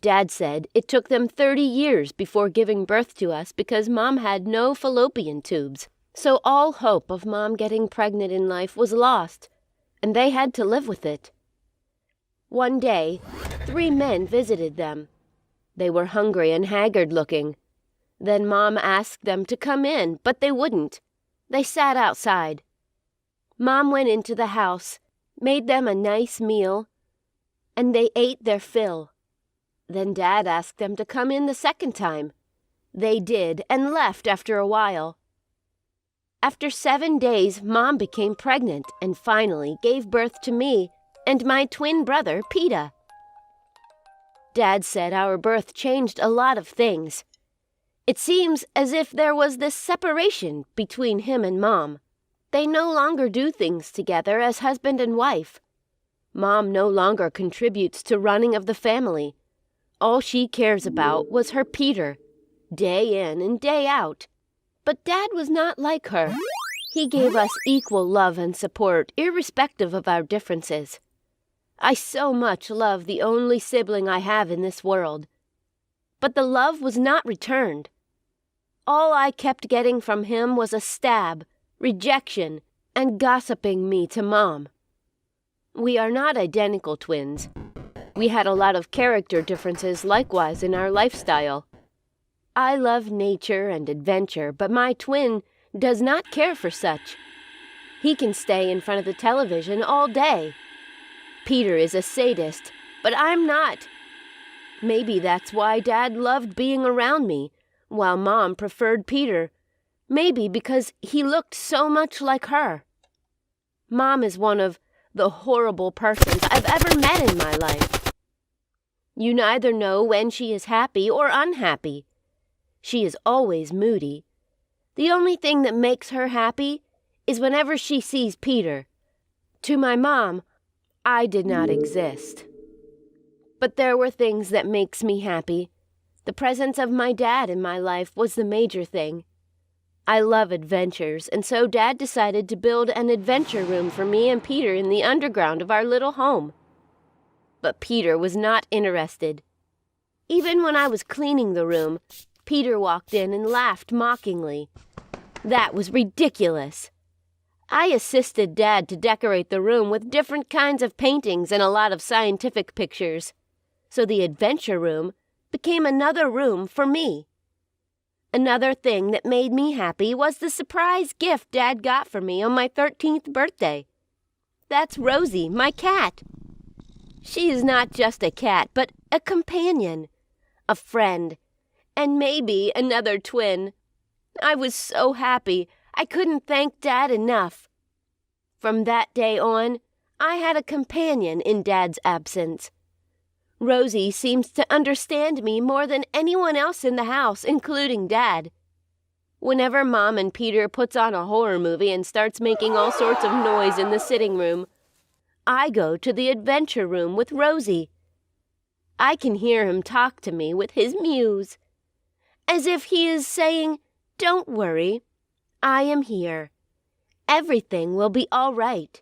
Dad said it took them 30 years before giving birth to us because Mom had no fallopian tubes. So all hope of Mom getting pregnant in life was lost, and they had to live with it. One day, 3 men visited them They were hungry and haggard-looking. Then Mom asked them to come in, but they wouldn't. They sat outside. Mom went into the house, made them a nice meal, and they ate their fill. Then Dad asked them to come in the second time. They did and left after a while. After 7 days, Mom became pregnant and finally gave birth to me and my twin brother, Peta. Dad said our birth changed a lot of things. It seems as if there was this separation between him and Mom. They no longer do things together as husband and wife. Mom no longer contributes to running of the family. All she cares about was her Peter, day in and day out. But Dad was not like her. He gave us equal love and support, irrespective of our differences. I so much love the only sibling I have in this world. But the love was not returned. All I kept getting from him was a stab, rejection, and gossiping me to Mom. We are not identical twins. We had a lot of character differences likewise in our lifestyle. I love nature and adventure, but my twin does not care for such. He can stay in front of the television all day. Peter is a sadist, but I'm not. Maybe that's why Dad loved being around me, while Mom preferred Peter. Maybe because he looked so much like her. Mom is one of the horrible persons I've ever met in my life. You neither know when she is happy or unhappy. She is always moody. The only thing that makes her happy is whenever she sees Peter. To my mom, I did not exist. But there were things that makes me happy. The presence of my dad in my life was the major thing. I love adventures, and so Dad decided to build an adventure room for me and Peter in the underground of our little home. But Peter was not interested. Even when I was cleaning the room, Peter walked in and laughed mockingly. That was ridiculous. I assisted Dad to decorate the room with different kinds of paintings and a lot of scientific pictures, so the adventure room became another room for me. Another thing that made me happy was the surprise gift Dad got for me on my 13th birthday. That's Rosie, my cat. She is not just a cat, but a companion, a friend, and maybe another twin. I was so happy, I couldn't thank Dad enough. From that day on, I had a companion in Dad's absence. Rosie seems to understand me more than anyone else in the house, including Dad. Whenever Mom and Peter puts on a horror movie and starts making all sorts of noise in the sitting room, I go to the adventure room with Rosie. I can hear him talk to me with his mews, as if he is saying, "Don't worry, I am here. Everything will be all right."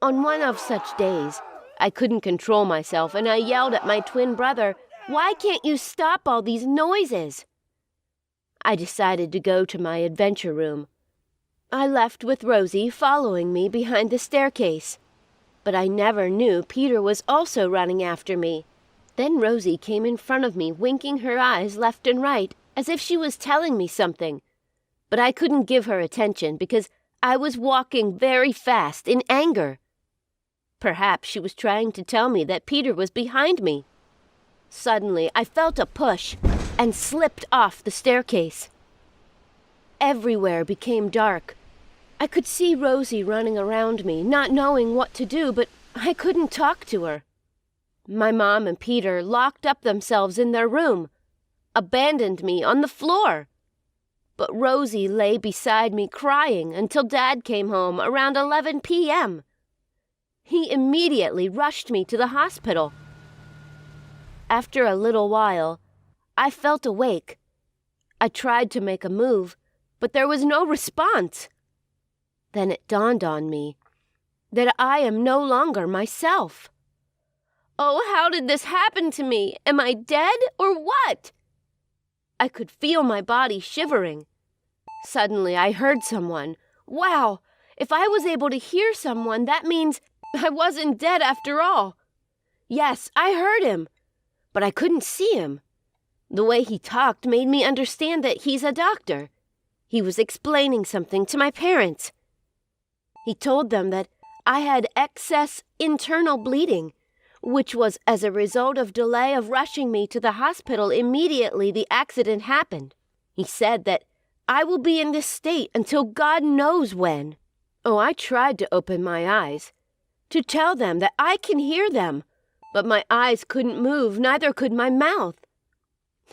On one of such days, I couldn't control myself and I yelled at my twin brother, "Why can't you stop all these noises?" I decided to go to my adventure room. I left with Rosie following me behind the staircase. But I never knew Peter was also running after me. Then Rosie came in front of me, winking her eyes left and right, as if she was telling me something. But I couldn't give her attention because I was walking very fast in anger. Perhaps she was trying to tell me that Peter was behind me. Suddenly, I felt a push and slipped off the staircase. Everywhere became dark. I could see Rosie running around me, not knowing what to do, but I couldn't talk to her. My mom and Peter locked up themselves in their room, abandoned me on the floor. But Rosie lay beside me crying until Dad came home around 11 p.m. He immediately rushed me to the hospital. After a little while, I felt awake. I tried to make a move, but there was no response. Then it dawned on me that I am no longer myself. Oh, how did this happen to me? Am I dead or what? I could feel my body shivering. Suddenly, I heard someone. Wow, if I was able to hear someone, that means I wasn't dead after all. Yes, I heard him. but I couldn't see him. The way he talked made me understand that he's a doctor. He was explaining something to my parents. He told them that I had excess internal bleeding, which was as a result of delay of rushing me to the hospital immediately the accident happened. He said that I will be in this state until God knows when. Oh, I tried to open my eyes, to tell them that I can hear them, but my eyes couldn't move, neither could my mouth.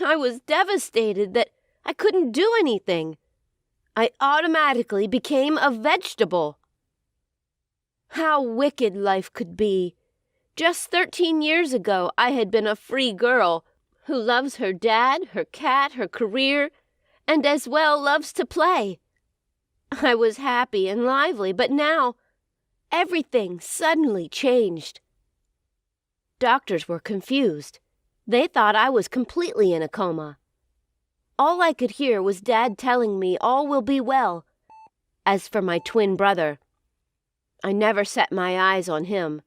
I was devastated that I couldn't do anything. I automatically became a vegetable. How wicked life could be. Just 13 years ago, I had been a free girl who loves her dad, her cat, her career, and as well loves to play. I was happy and lively, but now everything suddenly changed. Doctors were confused. They thought I was completely in a coma. All I could hear was Dad telling me all will be well. As for my twin brother, I never set my eyes on him.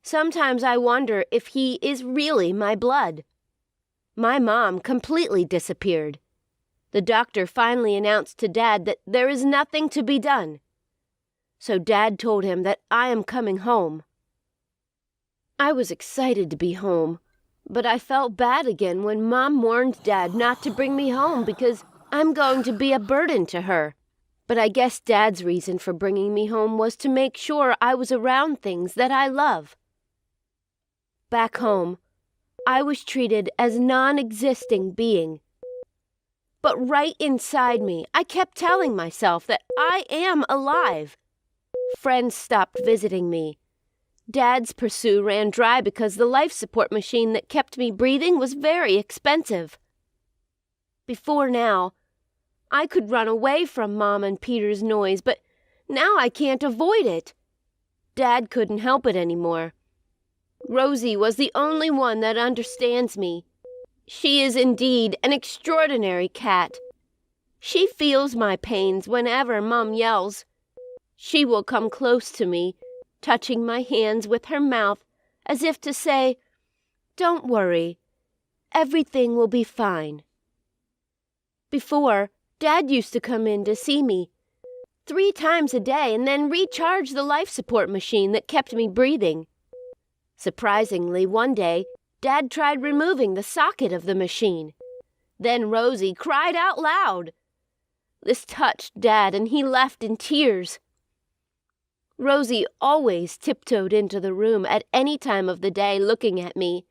Sometimes I wonder if he is really my blood. My mom completely disappeared. The doctor finally announced to Dad that there is nothing to be done. So Dad told him that I am coming home. I was excited to be home, but I felt bad again when Mom warned Dad not to bring me home because I'm going to be a burden to her. But I guess Dad's reason for bringing me home was to make sure I was around things that I love. Back home, I was treated as non-existing being. But right inside me, I kept telling myself that I am alive. Friends stopped visiting me. Dad's pursuit ran dry because the life support machine that kept me breathing was very expensive. Before now, I could run away from Mom and Peter's noise, but now I can't avoid it. Dad couldn't help it anymore. Rosie was the only one that understands me. She is indeed an extraordinary cat. She feels my pains whenever Mom yells. She will come close to me, touching my hands with her mouth, as if to say, "Don't worry, everything will be fine." Before, Dad used to come in to see me 3 times a day and then recharge the life support machine that kept me breathing. Surprisingly, one day, Dad tried removing the socket of the machine. Then Rosie cried out loud. This touched Dad, and he left in tears. Rosie always tiptoed into the room at any time of the day looking at me,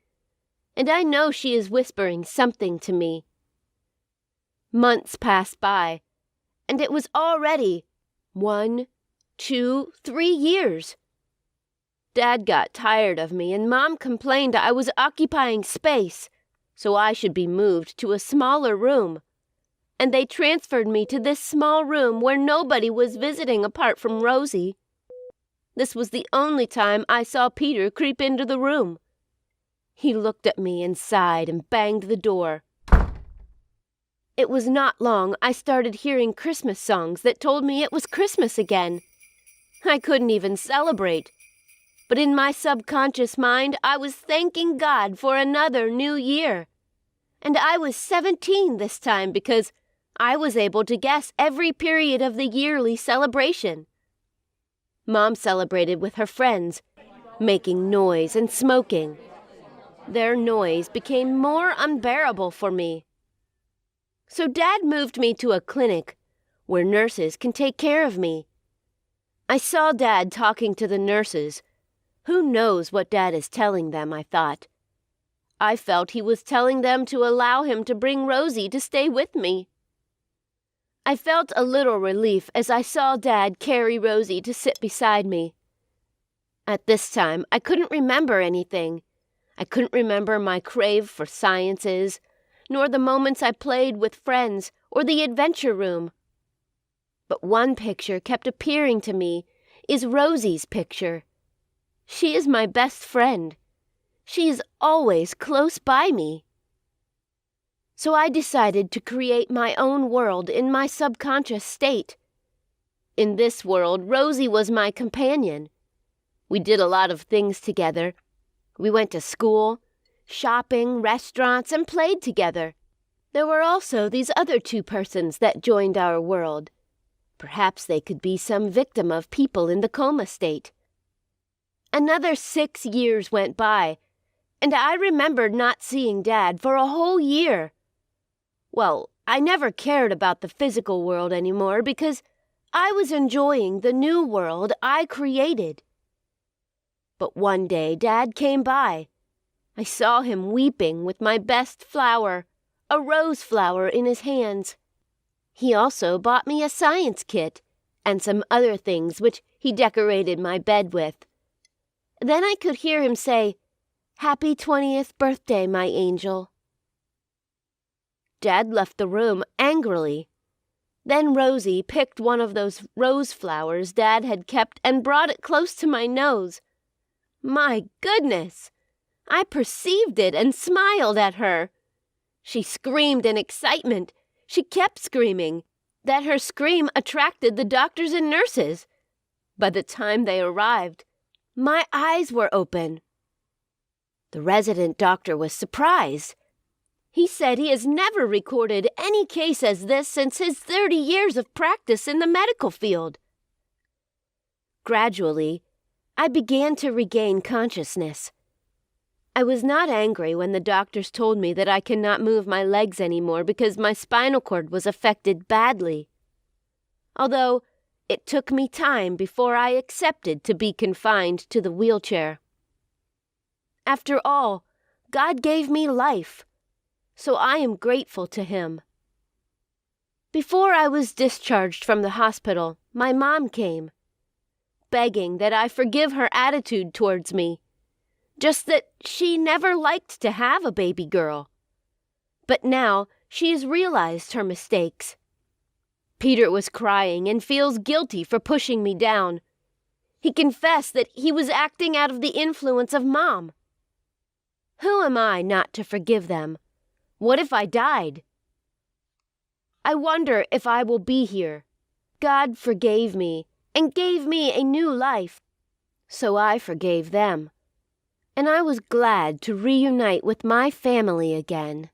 and I know she is whispering something to me. Months passed by, and it was already 1, 2, 3 years. Dad got tired of me, and Mom complained I was occupying space, so I should be moved to a smaller room. And they transferred me to this small room where nobody was visiting apart from Rosie. This was the only time I saw Peter creep into the room. He looked at me and sighed and banged the door. It was not long I started hearing Christmas songs that told me it was Christmas again. I couldn't even celebrate. But in my subconscious mind, I was thanking God for another new year. And I was 17 this time because I was able to guess every period of the yearly celebration. Mom celebrated with her friends, making noise and smoking. Their noise became more unbearable for me. So Dad moved me to a clinic where nurses can take care of me. I saw Dad talking to the nurses. Who knows what Dad is telling them, I thought. I felt he was telling them to allow him to bring Rosie to stay with me. I felt a little relief as I saw Dad carry Rosie to sit beside me. At this time, I couldn't remember anything. I couldn't remember my crave for sciences, nor the moments I played with friends or the adventure room. But one picture kept appearing to me is Rosie's picture. She is my best friend. She is always close by me. So I decided to create my own world in my subconscious state. In this world, Rosie was my companion. We did a lot of things together. We went to school. shopping, restaurants, and played together. There were also these other 2 persons that joined our world. Perhaps they could be some victim of people in the coma state. Another 6 years went by, and I remembered not seeing Dad for a whole year. Well, I never cared about the physical world anymore because I was enjoying the new world I created. But one day Dad came by. I saw him weeping with my best flower, a rose flower, in his hands. He also bought me a science kit and some other things which he decorated my bed with. Then I could hear him say, "Happy 20th birthday, my angel." Dad left the room angrily. Then Rosie picked one of those rose flowers Dad had kept and brought it close to my nose. My goodness! I perceived it and smiled at her. She screamed in excitement. She kept screaming. That her scream attracted the doctors and nurses. By the time they arrived, my eyes were open. The resident doctor was surprised. He said he has never recorded any case as this since his 30 years of practice in the medical field. Gradually, I began to regain consciousness. I was not angry when the doctors told me that I cannot move my legs anymore because my spinal cord was affected badly. Although it took me time before I accepted to be confined to the wheelchair. After all, God gave me life, so I am grateful to Him. Before I was discharged from the hospital, my mom came, begging that I forgive her attitude towards me, just that she never liked to have a baby girl. But now she has realized her mistakes. Peter was crying and feels guilty for pushing me down. He confessed that he was acting out of the influence of Mom. Who am I not to forgive them? What if I died? I wonder if I will be here. God forgave me and gave me a new life, so I forgave them. And I was glad to reunite with my family again.